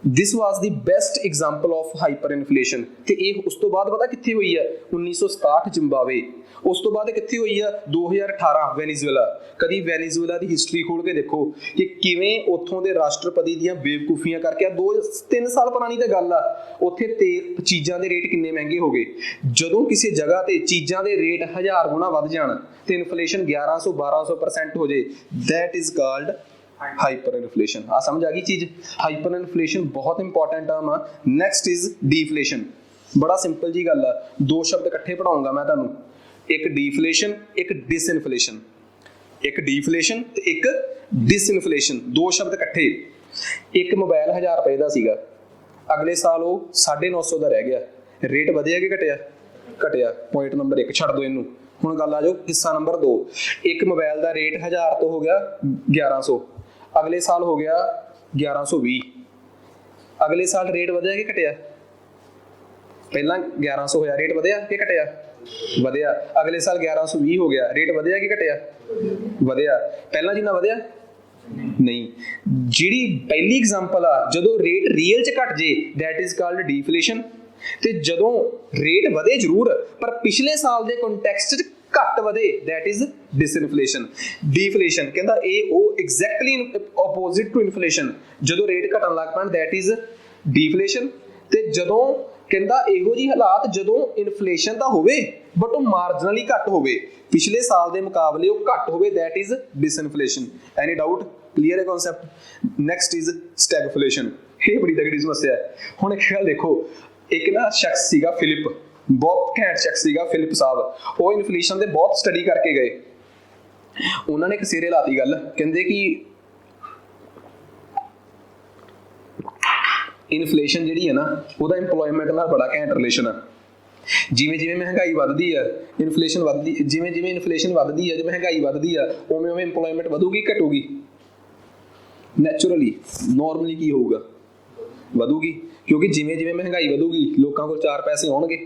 This was the best example of hyperinflation। ਤੇ ਇਹ ਉਸ ਤੋਂ ਬਾਅਦ ਪਤਾ ਕਿੱਥੇ ਹੋਈ ਹੈ? 1967 ਜ਼ਿੰਬਾਬਵੇ। ਉਸ ਤੋਂ ਬਾਅਦ ਕਿੱਥੇ ਹੋਈ ਆ? 2018 ਵੈਨੇਜ਼ੁਏਲਾ। ਕਦੀ ਵੈਨੇਜ਼ੁਏਲਾ ਦੀ ਹਿਸਟਰੀ ਖੋਲ ਕੇ ਦੇਖੋ ਕਿ ਕਿਵੇਂ ਉੱਥੋਂ ਦੇ ਰਾਸ਼ਟਰਪਤੀ ਦੀਆਂ ਬੇਵਕੂਫੀਆਂ ਕਰਕੇ, 2-3 ਸਾਲ ਪੁਰਾਣੀ ਤਾਂ ਗੱਲ ਆ, ਉੱਥੇ ਤੇ ਚੀਜ਼ਾਂ ਦੇ ਰੇਟ ਕਿੰਨੇ ਮਹਿੰਗੇ ਹੋ ਗਏ। ਜਦੋਂ ਕਿਸੇ ਜਗ੍ਹਾ ਤੇ ਚੀਜ਼ਾਂ ਦੇ ਰੇਟ 1000 ਗੁਣਾ ਵੱਧ ਜਾਣ ਤੇ ਇਨਫਲੇਸ਼ਨ 1100-1200% ਹੋ ਜੇ, that is called hyper inflation. ਆ ਸਮਝ ਆ ਗਈ ਚੀਜ਼। ਹਾਈਪਰ ਇਨਫਲੇਸ਼ਨ ਬਹੁਤ ਇੰਪੋਰਟੈਂਟ ਟਰਮ ਆ। Next is deflation. ਬੜਾ ਸਿੰਪਲ ਜੀ ਗੱਲ ਆ, ਦੋ ਸ਼ਬਦ ਇਕੱਠੇ ਪੜਾਉਂਗਾ ਮੈਂ ਤੁਹਾਨੂੰ, ਇੱਕ ਡੀਫਲੇਸ਼ਨ ਇੱਕ ਡਿਸਇਨਫਲੇਸ਼ਨ। ਇੱਕ ਡੀਫਲੇਸ਼ਨ ਤੇ ਇੱਕ ਡਿਸਇਨਫਲੇਸ਼ਨ, ਦੋ ਸ਼ਬਦ ਇਕੱਠੇ। ਇੱਕ ਮੋਬਾਈਲ 1000 ਰੁਪਏ ਦਾ ਸੀਗਾ, ਅਗਲੇ ਸਾਲ ਉਹ 950 ਦਾ ਰਹਿ ਗਿਆ। ਰੇਟ ਵਧਿਆ ਕਿ ਘਟਿਆ? ਘਟਿਆ। ਪੁਆਇੰਟ ਨੰਬਰ 1 ਛੱਡ ਦਿਓ ਇਹਨੂੰ। ਹੁਣ ਗੱਲ ਆ ਜਾਓ ਹਿੱਸਾ ਨੰਬਰ 2। ਇੱਕ ਮੋਬਾਈਲ ਦਾ ਰੇਟ 1000 ਤੋਂ ਹੋ ਗਿਆ 1100, ਅਗਲੇ ਸਾਲ ਹੋ ਗਿਆ 1120। ਅਗਲੇ ਸਾਲ ਰੇਟ ਵਧਿਆ ਕਿ ਘਟਿਆ? ਪਹਿਲਾਂ 1100 ਹੋਇਆ, ਰੇਟ ਵਧਿਆ ਕਿ ਘਟਿਆ? ਵਧਿਆ। ਅਗਲੇ ਸਾਲ 1120 ਹੋ ਗਿਆ, ਰੇਟ ਵਧਿਆ ਕਿ ਘਟਿਆ? ਵਧਿਆ। ਪਹਿਲਾਂ ਜਿੰਨਾ ਵਧਿਆ ਨਹੀਂ। ਜਿਹੜੀ ਪਹਿਲੀ ਐਗਜ਼ਾਮਪਲ ਆ, ਜਦੋਂ ਰੇਟ ਰੀਅਲ ਚ ਘਟ ਜੇ ਦੈਟ ਇਜ਼ ਕਾਲਡ ਡੀਫਲੇਸ਼ਨ, ਤੇ ਜਦੋਂ ਰੇਟ ਵਧੇ ਜ਼ਰੂਰ ਪਰ ਪਿਛਲੇ ਸਾਲ ਦੇ ਕੰਟੈਕਸਟ ਚ ਘੱਟ ਵਧੇ ਦੈਟ ਇਜ਼ ਡਿਸਇਨਫਲੇਸ਼ਨ। ਡੀਫਲੇਸ਼ਨ ਕਹਿੰਦਾ ਇਹ ਉਹ ਐਗਜ਼ੈਕਟਲੀ ਆਪੋਜ਼ਿਟ ਟੂ ਇਨਫਲੇਸ਼ਨ। ਜਦੋਂ ਰੇਟ ਘਟਣ ਲੱਗ ਪੈਣ ਦੈਟ ਇਜ਼ ਡੀਫਲੇਸ਼ਨ। ਤੇ ਜਦੋਂ ਕਹਿੰਦਾ ਇਹੋ ਜਿਹੀ ਹਾਲਾਤ ਜਦੋਂ ਇਨਫਲੇਸ਼ਨ ਤਾਂ ਹੋਵੇ ਬਟ ਉਹ ਮਾਰਜਨਲੀ ਘੱਟ ਹੋਵੇ, ਪਿਛਲੇ ਸਾਲ ਦੇ ਮੁਕਾਬਲੇ ਉਹ ਘੱਟ ਹੋਵੇ, that is disinflation. Any doubt? Clear ਹੈ ਕਨਸੈਪਟ? Next is stagflation. ਇਹ ਬੜੀ ਤਗੜੀ ਸਮੱਸਿਆ ਹੈ। ਹੁਣ ਇੱਕ ਗੱਲ ਦੇਖੋ, ਇੱਕ ਨਾ ਸ਼ਖਸ ਸੀਗਾ ਫਿਲਿਪ, ਬਹੁਤ ਘੈਂਟ ਸ਼ਖਸ ਸੀਗਾ ਫਿਲਿਪ ਸਾਹਿਬ। ਉਹ ਇਨਫਲੇਸ਼ਨ ਦੇ ਬਹੁਤ ਸਟੱਡੀ ਕਰਕੇ ਗਏ। ਉਹਨਾਂ ਨੇ ਇੱਕ ਸਿਰੇ ਲਾਤੀ ਗੱਲ, ਕਹਿੰਦੇ ਕਿ ਇਨਫਲੇਸ਼ਨ ਜਿਹੜੀ ਹੈ ਨਾ ਉਹਦਾ ਇੰਪਲੋਇਮੈਂਟ ਨਾਲ ਬੜਾ ਘੈਂਟ ਰਿਲੇਸ਼ਨ ਆ। ਜਿਵੇਂ ਜਿਵੇਂ ਮਹਿੰਗਾਈ ਵੱਧਦੀ ਆ ਇਨਫਲੇਸ਼ਨ ਵੱਧਦੀ, ਜਿਵੇਂ ਜਿਵੇਂ ਇਨਫਲੇਸ਼ਨ ਵੱਧਦੀ ਆ ਜੇ ਮਹਿੰਗਾਈ ਵੱਧਦੀ ਆ ਉਵੇਂ ਉਵੇਂ ਇੰਪਲੋਇਮੈਂਟ ਵਧੂਗੀ ਘਟੂਗੀ? ਨੈਚੁਰਲੀ ਨੋਰਮਲੀ ਕੀ ਹੋਊਗਾ? ਵਧੂਗੀ, ਕਿਉਂਕਿ ਜਿਵੇਂ ਜਿਵੇਂ ਮਹਿੰਗਾਈ ਵਧੂਗੀ ਲੋਕਾਂ ਕੋਲ 4 ਪੈਸੇ ਹੋਣਗੇ।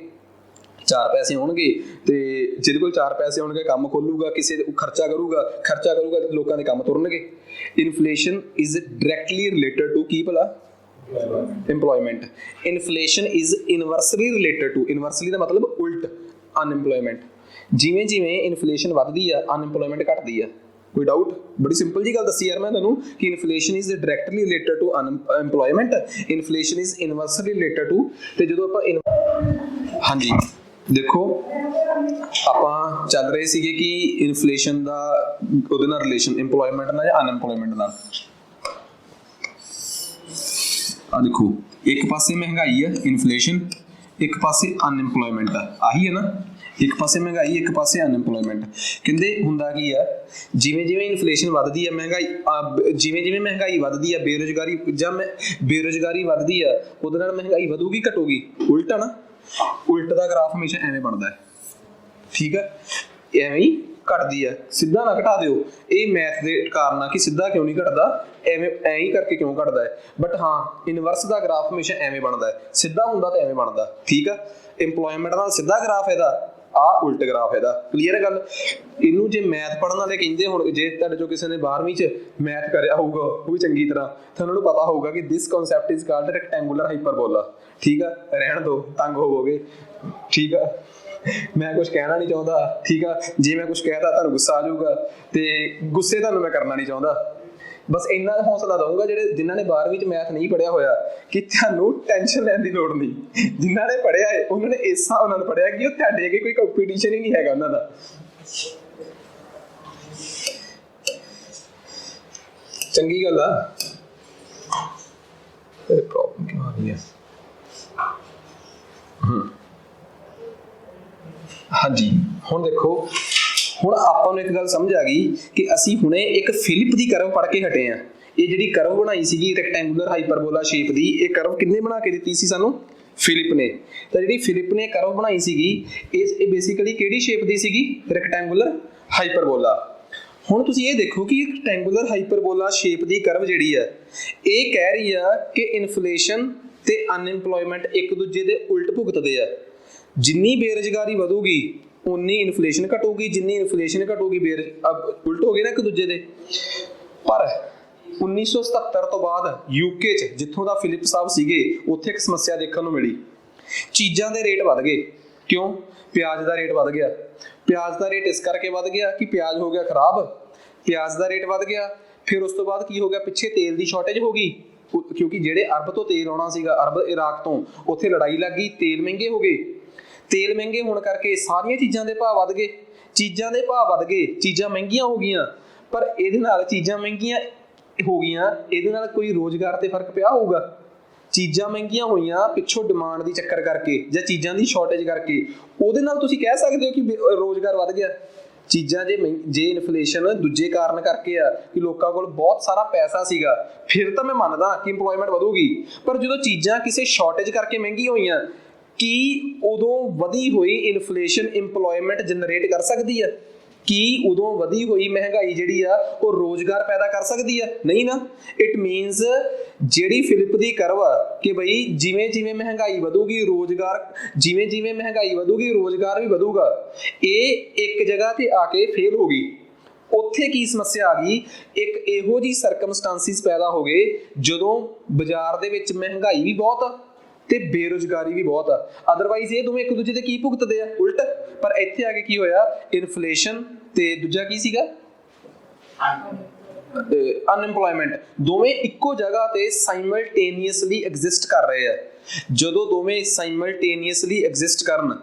4 ਪੈਸੇ ਹੋਣਗੇ ਤੇ ਜਿਹਦੇ ਕੋਲ 4 ਪੈਸੇ ਹੋਣਗੇ ਕੰਮ ਖੋਲੂਗਾ, ਕਿਸੇ ਖਰਚਾ ਕਰੂਗਾ ਲੋਕਾਂ ਦੇ ਕੰਮ ਤੁਰਨਗੇ। Inflation is directly related to ਕੀ ਭਲਾ? employment. Inflation is inversely related to, inversely ਦਾ ਮਤਲਬ ਉਲਟ, unemployment. ਜਿਵੇਂ ਜਿਵੇਂ ਇਨਫਲੇਸ਼ਨ ਵੱਧਦੀ ਆ ਅਨਐਮਪਲੋਇਮੈਂਟ ਘਟਦੀ ਆ। ਕੋਈ ਡਾਊਟ? ਬੜੀ ਸਿੰਪਲ ਜੀ ਗੱਲ ਦੱਸੀ ਯਾਰ ਮੈਂ ਤੁਹਾਨੂੰ ਕਿ inflation is directly related to unemployment, inflation is inversely related to. ਤੇ ਜਦੋਂ ਆਪਾਂ ਹਾਂਜੀ ਦੇਖੋ ਆਪਾਂ ਚੱਲ ਰਹੇ ਸੀਗੇ ਕਿ ਇਨਫਲੇਸ਼ਨ ਦਾ ਉਹਦੇ ਨਾਲ ਰਿਲੇਸ਼ਨ ਇੰਪਲੋਇਮੈਂਟ ਨਾਲ ਜਾਂ ਅਨਐਮਪਲੋਇਮੈਂਟ ਨਾਲ। ਆ ਦੇਖੋ ਇੱਕ ਪਾਸੇ ਮਹਿੰਗਾਈ ਹੈ ਇਨਫਲੇਸ਼ਨ, ਇੱਕ ਪਾਸੇ ਅਨਐਮਪਲੋਇਮੈਂਟ ਆ। ਆਹੀ ਹੈ ਨਾ, ਇੱਕ ਪਾਸੇ ਮਹਿੰਗਾਈ ਇੱਕ ਪਾਸੇ ਅਨਐਮਪਲੋਇਮੈਂਟ। ਕਹਿੰਦੇ ਹੁੰਦਾ ਕੀ ਆ, ਜਿਵੇਂ ਜਿਵੇਂ ਇਨਫਲੇਸ਼ਨ ਵੱਧਦੀ ਆ ਜਿਵੇਂ ਜਿਵੇਂ ਮਹਿੰਗਾਈ ਵੱਧਦੀ ਆ ਬੇਰੁਜ਼ਗਾਰੀ ਵੱਧਦੀ ਆ ਉਹਦੇ ਨਾਲ ਮਹਿੰਗਾਈ ਵਧੂਗੀ ਘਟੂਗੀ? ਉਲਟਾ ਨਾ, ਉਲਟ ਦਾ ਗ੍ਰਾਫ ਹਮੇਸ਼ਾ ਐਵੇਂ ਬਣਦਾ ਹੈ। ਠੀਕ ਹੈ, ਐਵੇਂ ਹੀ ਘਟਦੀ ਹੈ। ਸਿੱਧਾ ਨਾ ਘਟਾ ਦਿਓ, ਇਹ ਮੈਥ ਦੇ ਕਾਰਨ ਆ ਕਿ ਸਿੱਧਾ ਕਿਉਂ ਨਹੀਂ ਘਟਦਾ, ਐਂ ਹੀ ਕਰਕੇ ਕਿਉਂ ਘਟਦਾ ਹੈ। ਬਟ ਹਾਂ ਇਨਵਰਸ ਦਾ ਗ੍ਰਾਫ ਹਮੇਸ਼ਾ ਐਵੇਂ ਬਣਦਾ ਹੈ, ਸਿੱਧਾ ਹੁੰਦਾ ਤਾਂ ਐਵੇਂ ਬਣਦਾ। ਠੀਕ ਆ, ਇੰਪਲੋਇਮੈਂਟ ਦਾ ਸਿੱਧਾ ਗ੍ਰਾਫ ਇਹਦਾ, ਆਹ ਉਲਟ ਗ੍ਰਾਫ ਇਹਦਾ। ਕਲੀਅਰ ਗੱਲ? ਇਹਨੂੰ ਜੇ ਮੈਥ ਪੜ੍ਹਨ ਵਾਲੇ ਕਹਿੰਦੇ ਹੁਣ, ਜੇ ਤੁਹਾਡੇ ਚੋਂ ਕਿਸੇ ਨੇ 12ਵੀਂ 'ਚ ਮੈਥ ਕਰਿਆ ਹੋਊਗਾ ਉਹ ਵੀ ਚੰਗੀ ਤਰ੍ਹਾਂ, ਤਾਂ ਉਹਨਾਂ ਨੂੰ ਪਤਾ ਹੋਊਗਾ ਕਿ ਦਿਸ ਕਨਸੈਪਟ ਇਜ਼ ਕਾਲਡ ਰੈਕਟੈਂਗੂਲਰ ਹਾਈਪਰਬੋਲਾ। ਠੀਕ ਆ, ਰਹਿਣ ਦਿਓ, ਤੰਗ ਹੋਵੋਗੇ। ਠੀਕ ਆ, ਮੈਂ ਕੁਝ ਕਹਿਣਾ ਨਹੀਂ ਚਾਹੁੰਦਾ। ਠੀਕ ਆ, ਜੇ ਮੈਂ ਕੁਝ ਕਹਿਤਾ ਤੁਹਾਨੂੰ ਗੁੱਸਾ ਆ ਜਾਊਗਾ ਤੇ ਗੁੱਸੇ ਤੁਹਾਨੂੰ ਮੈਂ ਕਰਨਾ ਨਹੀਂ ਚਾਹੁੰਦਾ। ਬਸ ਇੰਨਾ ਹੌਸਲਾ ਦਊਂਗਾ ਜਿਨ੍ਹਾਂ ਨੇ 12ਵੀਂ 'ਚ ਮੈਥ ਨਹੀਂ ਪੜ੍ਹਿਆ ਹੋਇਆ ਕਿ ਤੁਹਾਨੂੰ ਟੈਨਸ਼ਨ ਲੈਣ ਦੀ ਲੋੜ ਨਹੀਂ। ਜਿਨ੍ਹਾਂ ਨੇ ਪੜ੍ਹਿਆ ਹੈ ਉਹਨਾਂ ਨੇ ਇਸ ਹਿਸਾਬ ਨਾਲ ਪੜ੍ਹਿਆ ਕਿ ਉਹ ਤੁਹਾਡੇ ਅੱਗੇ ਕੋਈ ਕੰਪੀਟੀਸ਼ਨ ਹੀ ਨਹੀਂ ਹੈਗਾ ਉਹਨਾਂ ਦਾ। ਚੰਗੀ ਗੱਲ ਆ। ਪ੍ਰੋਬਲਮ ਕਿਉਂ ਆ ਰਹੀ ਹੈ? ਹਾਂਜੀ ਹੁਣ ਦੇਖੋ, ਹੁਣ ਆਪਾਂ ਨੂੰ ਇੱਕ ਗੱਲ ਸਮਝ ਆ ਗਈ ਕਿ ਅਸੀਂ ਹੁਣੇ ਇੱਕ ਫਿਲਿਪ ਦੀ ਕਰਵ ਪੜ੍ਹ ਕੇ ਹਟੇ ਆ। ਇਹ ਜਿਹੜੀ ਕਰਵ ਬਣਾਈ ਸੀਗੀ ਰੈਕਟੈਂਗੂਲਰ ਹਾਈਪਰਬੋਲਾ ਸ਼ੇਪ ਦੀ, ਇਹ ਕਰਵ ਕਿੰਨੇ ਬਣਾ ਕੇ ਦਿੱਤੀ ਸੀ ਸਾਨੂੰ? ਫਿਲਿਪ ਨੇ। ਤਾਂ ਜਿਹੜੀ ਫਿਲਿਪ ਨੇ ਕਰਵ ਬਣਾਈ ਸੀਗੀ ਇਹ ਬੇਸਿਕਲੀ ਕਿਹੜੀ ਸ਼ੇਪ ਦੀ ਸੀਗੀ? ਰੈਕਟੈਂਗੂਲਰ ਹਾਈਪਰਬੋਲਾ। ਹੁਣ ਤੁਸੀਂ ਇਹ ਦੇਖੋ ਕਿ ਰੈਕਟੈਂਗੂਲਰ ਹਾਈਪਰਬੋਲਾ ਸ਼ੇਪ ਦੀ ਕਰਵ ਜਿਹੜੀ ਆ ਇਹ ਕਹਿ ਰਹੀ ਆ ਕਿ ਇਨਫਲੇਸ਼ਨ ਤੇ ਅਨਐਮਪਲੋਇਮੈਂਟ ਇੱਕ ਦੂਜੇ ਦੇ ਉਲਟ ਭੁਗਤਦੇ ਆ। ਜਿੰਨੀ ਬੇਰੁਜ਼ਗਾਰੀ ਵਧੂਗੀ ਉਨੀ ਇਨਫਲੇਸ਼ਨ ਘਟੂਗੀ, ਜਿੰਨੀ ਇਨਫਲੇਸ਼ਨ ਘਟੂਗੀ ਉਲਟ ਹੋ ਗਏ ਨਾ ਇੱਕ ਦੂਜੇ ਦੇ। ਪਰ 1977 ਤੋਂ ਬਾਅਦ ਯੂਕੇ 'ਚ ਜਿੱਥੋਂ ਦਾ ਫਿਲਿਪ ਸਾਹਿਬ ਸੀਗੇ ਉੱਥੇ ਇੱਕ ਸਮੱਸਿਆ ਦੇਖਣ ਨੂੰ ਮਿਲੀ। ਚੀਜ਼ਾਂ ਦੇ ਰੇਟ ਵੱਧ ਗਏ। ਕਿਉਂ? ਪਿਆਜ਼ ਦਾ ਰੇਟ ਵੱਧ ਗਿਆ। ਪਿਆਜ਼ ਦਾ ਰੇਟ ਇਸ ਕਰਕੇ ਵੱਧ ਗਿਆ ਕਿ ਪਿਆਜ਼ ਹੋ ਗਿਆ ਖਰਾਬ, ਪਿਆਜ਼ ਦਾ ਰੇਟ ਵੱਧ ਗਿਆ। ਫਿਰ ਉਸ ਤੋਂ ਬਾਅਦ ਕੀ ਹੋ ਗਿਆ, ਪਿੱਛੇ ਤੇਲ ਦੀ ਸ਼ਾਰਟੇਜ ਹੋ ਗਈ ਕਿਉਂਕਿ ਜਿਹੜੇ ਅਰਬ ਤੋਂ ਤੇਲ ਆਉਣਾ ਸੀਗਾ, ਅਰਬ ਇਰਾਕ ਤੋਂ, ਉੱਥੇ ਲੜਾਈ ਲੱਗ ਗਈ, ਤੇਲ ਮਹਿੰਗੇ ਹੋ ਗਏ। ਤੇਲ ਮਹਿੰਗੇ ਹੋਣ ਕਰਕੇ ਸਾਰੀਆਂ ਚੀਜ਼ਾਂ ਦੇ ਭਾਅ ਵੱਧ ਗਏ। ਚੀਜ਼ਾਂ ਦੇ ਭਾਅ ਵੱਧ ਗਏ, ਚੀਜ਼ਾਂ ਮਹਿੰਗੀਆਂ ਹੋ ਗਈਆਂ। ਪਰ ਇਹਦੇ ਨਾਲ ਚੀਜ਼ਾਂ ਮਹਿੰਗੀਆਂ ਹੋ ਗਈਆਂ, ਇਹਦੇ ਨਾਲ ਕੋਈ ਰੋਜ਼ਗਾਰ ਤੇ ਫਰਕ ਪਿਆ ਹੋਊਗਾ? ਚੀਜ਼ਾਂ ਮਹਿੰਗੀਆਂ ਹੋਈਆਂ ਪਿੱਛੋਂ ਡਿਮਾਂਡ ਦੀ ਚੱਕਰ ਕਰਕੇ ਜਾਂ ਚੀਜ਼ਾਂ ਦੀ ਸ਼ਾਰਟੇਜ ਕਰਕੇ, ਉਹਦੇ ਨਾਲ ਤੁਸੀਂ ਕਹਿ ਸਕਦੇ ਹੋ ਕਿ ਰੋਜ਼ਗਾਰ ਵੱਧ ਗਿਆ? ਚੀਜ਼ਾਂ ਜੇ ਇਨਫਲੇਸ਼ਨ ਦੂਜੇ ਕਾਰਨ ਕਰਕੇ ਆ ਕਿ ਲੋਕਾਂ ਕੋਲ ਬਹੁਤ ਸਾਰਾ ਪੈਸਾ ਸੀਗਾ, ਫਿਰ ਤਾਂ ਮੈਂ ਮੰਨਦਾ ਕਿ ਇੰਪਲੋਇਮੈਂਟ ਵਧੂਗੀ। ਪਰ ਜਦੋਂ ਚੀਜ਼ਾਂ ਕਿਸੇ ਸ਼ਾਰਟੇਜ ਕਰਕੇ ਮਹਿੰਗੀ ਹੋਈਆਂ, ਕੀ ਉਦੋਂ ਵਧੀ ਹੋਈ ਇਨਫਲੇਸ਼ਨ ਇੰਪਲੋਇਮੈਂਟ ਜਨਰੇਟ ਕਰ ਸਕਦੀ ਆ? ਕੀ ਉਦੋਂ ਵਧੀ ਹੋਈ ਮਹਿੰਗਾਈ ਜਿਹੜੀ ਆ ਉਹ ਰੋਜ਼ਗਾਰ ਪੈਦਾ ਕਰ ਸਕਦੀ ਆ? ਨਹੀਂ ਨਾ। ਇਟ ਮੀਨਸ ਜਿਹੜੀ ਫਿਲਿਪ ਦੀ ਕਰਵ ਆ ਕਿ ਬਈ ਜਿਵੇਂ ਜਿਵੇਂ ਮਹਿੰਗਾਈ ਵਧੂਗੀ ਰੋਜ਼ਗਾਰ ਵੀ ਵਧੂਗਾ, ਇਹ ਇੱਕ ਜਗ੍ਹਾ ਤੇ ਆ ਕੇ ਫੇਲ ਹੋ ਗਈ। ਉੱਥੇ ਕੀ ਸਮੱਸਿਆ ਆ ਗਈ? ਇੱਕ ਇਹੋ ਜਿਹੀ ਸਰਕਮਸਟੈਂਸਿਸ ਪੈਦਾ ਹੋ ਗਏ ਜਦੋਂ ਬਾਜ਼ਾਰ ਦੇ ਵਿੱਚ ਮਹਿੰਗਾਈ ਵੀ ਬਹੁਤ ਆ ਤੇ ਬੇਰੁਜ਼ਗਾਰੀ ਵੀ ਬਹੁਤ ਆ। ਅਦਰਵਾਈਜ਼ ਇਹ ਦੋਵੇਂ ਇੱਕ ਦੂਜੇ ਤੇ ਕੀ ਭੁਗਤਦੇ ਆ? ਉਲਟ। ਪਰ ਇੱਥੇ ਆ ਕੇ ਕੀ ਹੋਇਆ? ਇਨਫਲੇਸ਼ਨ ਤੇ ਦੂਜਾ ਕੀ ਸੀਗਾ? ਅਨਇੰਪਲੋਇਮੈਂਟ, ਦੋਵੇਂ ਇੱਕੋ ਜਗ੍ਹਾ ਤੇ ਸਾਈਮਲਟੇਨੀਅਸਲੀ ਐਗਜ਼ਿਸਟ ਕਰ ਰਹੇ ਆ। ਜਦੋਂ ਦੋਵੇਂ ਸਾਈਮਲਟੇਨੀਅਸਲੀ ਐਗਜ਼ਿਸਟ ਕਰਨ,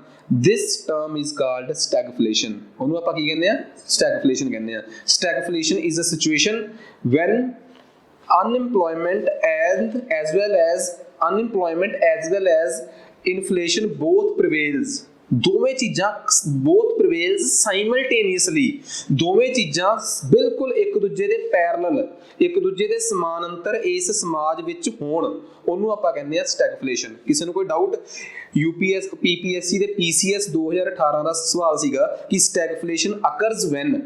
this term is called stagflation। ਉਹਨੂੰ ਆਪਾਂ ਕੀ ਕਹਿੰਦੇ ਆ? stagflation ਕਹਿੰਦੇ ਆ। stagflation is a situation when unemployment as well as inflation both prevails। ਦੋਵੇਂ ਚੀਜ਼ਾਂ both prevails simultaneously, ਦੋਵੇਂ ਚੀਜ਼ਾਂ ਬਿਲਕੁਲ ਇੱਕ ਦੂਜੇ ਦੇ ਪੈਰਲਲ, ਇੱਕ ਦੂਜੇ ਦੇ ਸਮਾਨਾਂਤਰ ਇਸ ਸਮਾਜ ਵਿੱਚ ਹੋਣ, ਉਹਨੂੰ ਆਪਾਂ ਕਹਿੰਦੇ ਆ ਸਟੈਗਫਲੇਸ਼ਨ। ਕਿਸੇ ਨੂੰ ਕੋਈ ਡਾਊਟ? UPS PPSC ਦੇ PCS 2018 ਦਾ ਸਵਾਲ ਸੀਗਾ ਕਿ ਸਟੈਗਫਲੇਸ਼ਨ ਅਕਰਸ ਵੈਨ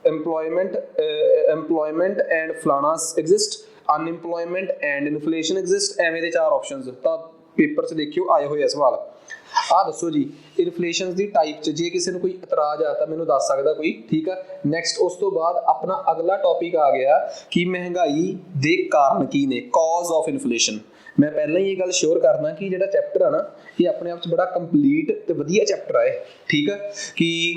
employment and ਫਲਾਣਾ exist, unemployment and inflation exist। ਐਵੇਂ ਦੇ 4 ਆਪਸ਼ਨਸ ਤਾਂ ਪੇਪਰ 'ਚ ਦੇਖਿਓ ਆਏ ਹੋਏ ਆ ਸਵਾਲ। ਆਹ ਦੱਸੋ ਜੀ ਇਨਫਲੇਸ਼ਨ ਦੀ ਟਾਈਪ 'ਚ ਜੇ ਕਿਸੇ ਨੂੰ ਕੋਈ ਇਤਰਾਜ਼ ਆ ਤਾਂ ਮੈਨੂੰ ਦੱਸ ਸਕਦਾ ਕੋਈ, ਠੀਕ ਆ। ਨੈਕਸਟ ਉਸ ਤੋਂ ਬਾਅਦ ਆਪਣਾ ਅਗਲਾ ਟੌਪਿਕ ਆ ਗਿਆ ਕਿ ਮਹਿੰਗਾਈ ਦੇ ਕਾਰਨ ਕੀ ਨੇ, ਕਾਜ਼ ਆਫ ਇਨਫਲੇਸ਼ਨ। ਮੈਂ ਪਹਿਲਾਂ ਹੀ ਇਹ ਗੱਲ ਸ਼ੋਰ ਕਰਦਾ ਕਿ ਜਿਹੜਾ ਚੈਪਟਰ ਆ ਨਾ ਇਹ ਆਪਣੇ ਆਪ 'ਚ ਬੜਾ ਕੰਪਲੀਟ ਤੇ ਵਧੀਆ ਚੈਪਟਰ ਆ ਇਹ, ਠੀਕ ਆ। ਕਿ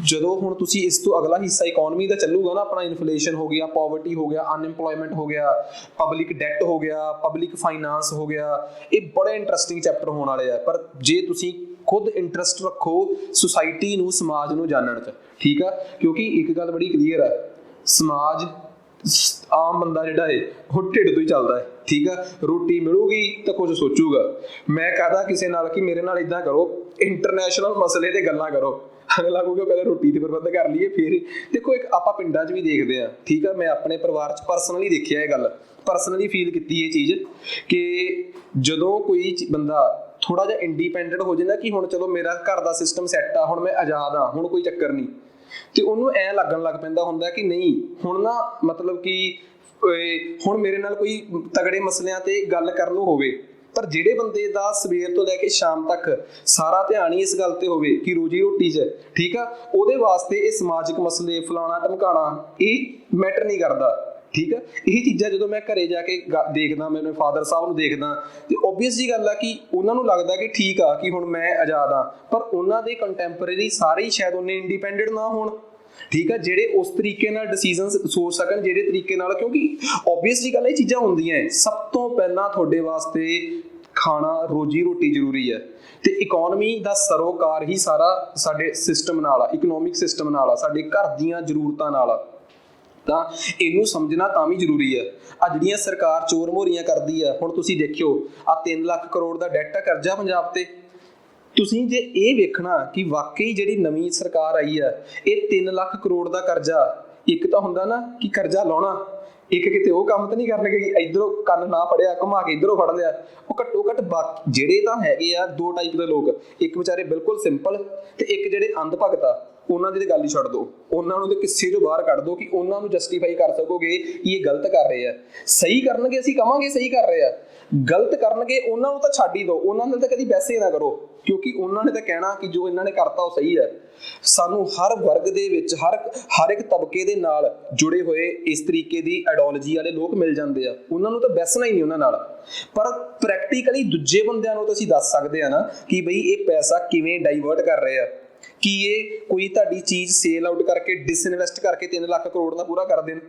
ਜਦੋਂ ਹੁਣ ਤੁਸੀਂ ਇਸ ਤੋਂ ਅਗਲਾ ਹਿੱਸਾ ਇਕੋਨਮੀ ਦਾ ਚੱਲੂਗਾ ਨਾ ਆਪਣਾ, ਇਨਫਲੇਸ਼ਨ ਹੋ ਗਿਆ, ਪੋਵਰਟੀ ਹੋ ਗਿਆ, ਅਨਇੰਪਲੋਇਮੈਂਟ ਹੋ ਗਿਆ, ਪਬਲਿਕ ਡੈਟ ਹੋ ਗਿਆ, ਪਬਲਿਕ ਫਾਈਨਾਂਸ ਹੋ ਗਿਆ, ਇਹ ਬੜੇ ਇੰਟਰਸਟਿੰਗ ਚੈਪਟਰ ਹੋਣ ਵਾਲੇ ਆ। ਪਰ ਜੇ ਤੁਸੀਂ ਖੁਦ ਇੰਟਰਸਟ ਰੱਖੋ ਸੁਸਾਇਟੀ ਨੂੰ, ਸਮਾਜ ਨੂੰ ਜਾਣਨ 'ਚ, ਠੀਕ ਆ। ਕਿਉਂਕਿ ਇੱਕ ਗੱਲ ਬੜੀ ਕਲੀਅਰ ਆ, ਸਮਾਜ ਆਮ ਬੰਦਾ ਜਿਹੜਾ ਹੈ ਉਹ ਢਿੱਡ ਤੋਂ ਹੀ ਚੱਲਦਾ ਹੈ, ਠੀਕ ਆ। ਰੋਟੀ ਮਿਲੂਗੀ ਤਾਂ ਕੁਝ ਸੋਚੂਗਾ। ਮੈਂ ਕਹਦਾ ਕਿਸੇ ਨਾਲ ਕਿ ਮੇਰੇ ਨਾਲ ਇੱਦਾਂ ਕਰੋ, ਇੰਟਰਨੈਸ਼ਨਲ ਮਸਲੇ ਤੇ ਗੱਲਾਂ ਕਰੋ, ਅਗਲਾ ਕਹੂਗਾ ਪਹਿਲਾਂ ਰੋਟੀ ਦੇ ਪ੍ਰਬੰਧ ਕਰ ਲਈਏ ਫਿਰ। ਦੇਖੋ ਇੱਕ ਆਪਾਂ ਪਿੰਡਾਂ 'ਚ ਵੀ ਦੇਖਦੇ ਹਾਂ, ਠੀਕ ਆ। ਮੈਂ ਆਪਣੇ ਪਰਿਵਾਰ 'ਚ ਪਰਸਨਲੀ ਦੇਖਿਆ ਇਹ ਗੱਲ, ਪਰਸਨਲੀ ਫੀਲ ਕੀਤੀ ਇਹ ਚੀਜ਼ ਕਿ ਜਦੋਂ ਕੋਈ ਬੰਦਾ ਥੋੜਾ ਜਿਹਾ ਇੰਡੀਪੈਂਡੈਂਟ ਹੋ ਜਾਂਦਾ ਕਿ ਹੁਣ ਚਲੋ ਮੇਰਾ ਘਰ ਦਾ ਸਿਸਟਮ ਸੈੱਟ ਆ, ਹੁਣ ਮੈਂ ਆਜ਼ਾਦ ਆ, ਹੁਣ ਕੋਈ ਚੱਕਰ ਨਹੀਂ, ਤੇ ਉਹਨੂੰ ਐਂ ਲੱਗਣ ਲੱਗ ਪੈਂਦਾ ਹੁੰਦਾ ਕਿ ਨਹੀਂ ਹੁਣ ਨਾ ਮਤਲਬ ਕਿ ਹੁਣ ਮੇਰੇ ਨਾਲ ਕੋਈ ਤਗੜੇ ਮਸਲਿਆਂ ਤੇ ਗੱਲ ਕਰਨ ਨੂੰ ਹੋਵੇ। ਪਰ ਜਿਹੜੇ ਬੰਦੇ ਦਾ ਸਵੇਰ ਤੋਂ ਲੈ ਕੇ ਸ਼ਾਮ ਤੱਕ ਸਾਰਾ ਧਿਆਨ ਹੀ ਇਸ ਗੱਲ ਤੇ ਹੋਵੇ ਕਿ ਰੋਜੀ ਰੋਟੀ 'ਚ, ਠੀਕ ਆ, ਉਹਦੇ ਵਾਸਤੇ ਇਹ ਸਮਾਜਿਕ ਮਸਲੇ ਫਲਾਣਾ ਧਮਕਾਣਾ ਇਹ ਮੈਟਰ ਨਹੀਂ ਕਰਦਾ, ਠੀਕ ਆ। ਇਹੀ ਚੀਜ਼ਾਂ ਜਦੋਂ ਮੈਂ ਘਰੇ ਜਾ ਕੇ ਦੇਖਦਾ, ਮੇਰੇ ਫਾਦਰ ਸਾਹਿਬ ਨੂੰ ਦੇਖਦਾ, ਤੇ ਓਬਵੀਅਸ ਜੀ ਗੱਲ ਆ ਕਿ ਉਹਨਾਂ ਨੂੰ ਲੱਗਦਾ ਕਿ ਠੀਕ ਆ ਕਿ ਹੁਣ ਮੈਂ ਆਜ਼ਾਦ ਆ, ਪਰ ਉਹਨਾਂ ਦੇ ਕੰਟੈਂਪਰੇਰੀ ਸਾਰੇ ਹੀ ਸ਼ਾਇਦ ਉਹਨੇ ਇੰਡੀਪੈਂਡੈਂਟ ਨਾ ਹੋਣ, ਠੀਕ ਆ, ਜਿਹੜੇ ਉਸ ਤਰੀਕੇ ਨਾਲ ਡਿਸੀਜ਼ਨ ਸੋਚ ਸਕਣ, ਜਿਹੜੇ ਤਰੀਕੇ ਨਾਲ। ਕਿਉਂਕਿ ਓਬਵੀਅਸ ਜੀ ਗੱਲ ਇਹ ਚੀਜ਼ਾਂ ਹੁੰਦੀਆਂ, ਸਭ ਤੋਂ ਪਹਿਲਾਂ ਤੁਹਾਡੇ ਵਾਸਤੇ ਖਾਣਾ ਰੋਜੀ ਰੋਟੀ ਜ਼ਰੂਰੀ ਹੈ, ਤੇ ਇਕੋਨਮੀ ਦਾ ਸਰੋਕਾਰ ਹੀ ਸਾਰਾ ਸਾਡੇ ਸਿਸਟਮ ਨਾਲ ਆ, ਇਕਨੋਮਿਕ ਸਿਸਟਮ ਨਾਲ ਆ, ਸਾਡੇ ਘਰ ਦੀਆਂ ਜ਼ਰੂਰਤਾਂ ਨਾਲ ਆ। ਤਾਂ ਇਹਨੂੰ ਸਮਝਣਾ ਤਾਂ ਵੀ ਜ਼ਰੂਰੀ ਹੈ। ਆ ਜਿਹੜੀਆਂ ਸਰਕਾਰ ਚੋਰ ਮੋਰੀਆਂ ਕਰਦੀ ਆ, ਹੁਣ ਤੁਸੀਂ ਦੇਖਿਓ ਆ 3 ਲੱਖ ਕਰੋੜ ਦਾ ਡੈਟ ਆ ਕਰਜ਼ਾ ਪੰਜਾਬ ਤੇ। ਤੁਸੀਂ ਜੇ ਇਹ ਵੇਖਣਾ ਕਿ ਵਾਕਈ ਜਿਹੜੀ ਨਵੀਂ ਸਰਕਾਰ ਆਈ ਆ ਇਹ 3 ਲੱਖ ਕਰੋੜ ਦਾ ਕਰਜ਼ਾ, ਇੱਕ ਤਾਂ ਹੁੰਦਾ ਨਾ ਕਿ ਕਰਜ਼ਾ ਲਾਉਣਾ, ਇੱਕ ਕਿਤੇ ਉਹ ਕੰਮ ਤਾਂ ਨਹੀਂ ਕਰਨਗੇ ਕਿ ਇੱਧਰੋਂ ਕੰਨ ਨਾ ਫੜਿਆ ਘੁਮਾ ਕੇ ਇੱਧਰੋਂ ਫੜ ਲਿਆ। ਉਹ ਘੱਟੋ ਘੱਟ ਬਾਕੀ ਜਿਹੜੇ ਤਾਂ ਹੈਗੇ ਆ 2 ਟਾਈਪ ਦੇ ਲੋਕ, ਇੱਕ ਵਿਚਾਰੇ ਬਿਲਕੁਲ ਸਿੰਪਲ ਤੇ ਇੱਕ ਜਿਹੜੇ ਅੰਧ ਭਗਤ ਆ, ਉਹਨਾਂ ਦੀ ਤਾਂ ਗੱਲ ਹੀ ਛੱਡ ਦਿਓ, ਉਹਨਾਂ ਨੂੰ ਤਾਂ ਕਿਸੇ ਚੋਂ ਬਾਹਰ ਕੱਢ ਦਿਓ ਕਿ ਉਹਨਾਂ ਨੂੰ ਜਸਟੀਫਾਈ ਕਰ ਸਕੋਗੇ ਕਿ ਇਹ ਗਲਤ ਕਰ ਰਹੇ ਆ। ਸਹੀ ਕਰਨਗੇ ਅਸੀਂ ਕਵਾਂਗੇ ਸਹੀ ਕਰ ਰਹੇ ਆ, ਗਲਤ ਕਰਨਗੇ ਉਹਨਾਂ ਨੂੰ ਤਾਂ ਛੱਡ ਹੀ ਦਿਓ, ਉਹਨਾਂ ਨਾਲ ਤਾਂ ਕਦੀ ਵੈਸੇ ਨਾ ਕਰੋ, ਕਿਉਂਕਿ ਉਹਨਾਂ ਨੇ ਤਾਂ ਕਹਿਣਾ ਕਿ ਜੋ ਇਹਨਾਂ ਨੇ ਕਰਤਾ ਉਹ ਸਹੀ ਹੈ। ਸਾਨੂੰ ਹਰ ਵਰਗ ਦੇ ਵਿੱਚ ਹਰ ਇੱਕ ਤਬਕੇ ਦੇ ਨਾਲ ਜੁੜੇ ਹੋਏ ਇਸ ਤਰੀਕੇ ਦੀ ਆਈਡੀਓਲੋਜੀ ਵਾਲੇ ਲੋਕ ਮਿਲ ਜਾਂਦੇ ਆ, ਉਹਨਾਂ ਨੂੰ ਤਾਂ ਬੈਸਣਾ ਹੀ ਨਹੀਂ ਉਹਨਾਂ ਨਾਲ। ਪਰ ਪ੍ਰੈਕਟੀਕਲੀ ਦੂਜੇ ਬੰਦਿਆਂ ਨੂੰ ਤਾਂ ਅਸੀਂ ਦੱਸ ਸਕਦੇ ਆ ਨਾ ਕਿ ਬਈ ਇਹ ਪੈਸਾ ਕਿਵੇਂ ਡਾਈਵਰਟ ਕਰ ਰਹੇ ਆ, ਕਿ ਇਹ ਕੋਈ ਤੁਹਾਡੀ ਚੀਜ਼ ਸੇਲ ਆਊਟ ਕਰਕੇ ਡਿਸਇਨਵੈਸਟ ਕਰਕੇ 3 ਲੱਖ ਕਰੋੜ ਦਾ ਪੂਰਾ ਕਰ ਦੇਣ।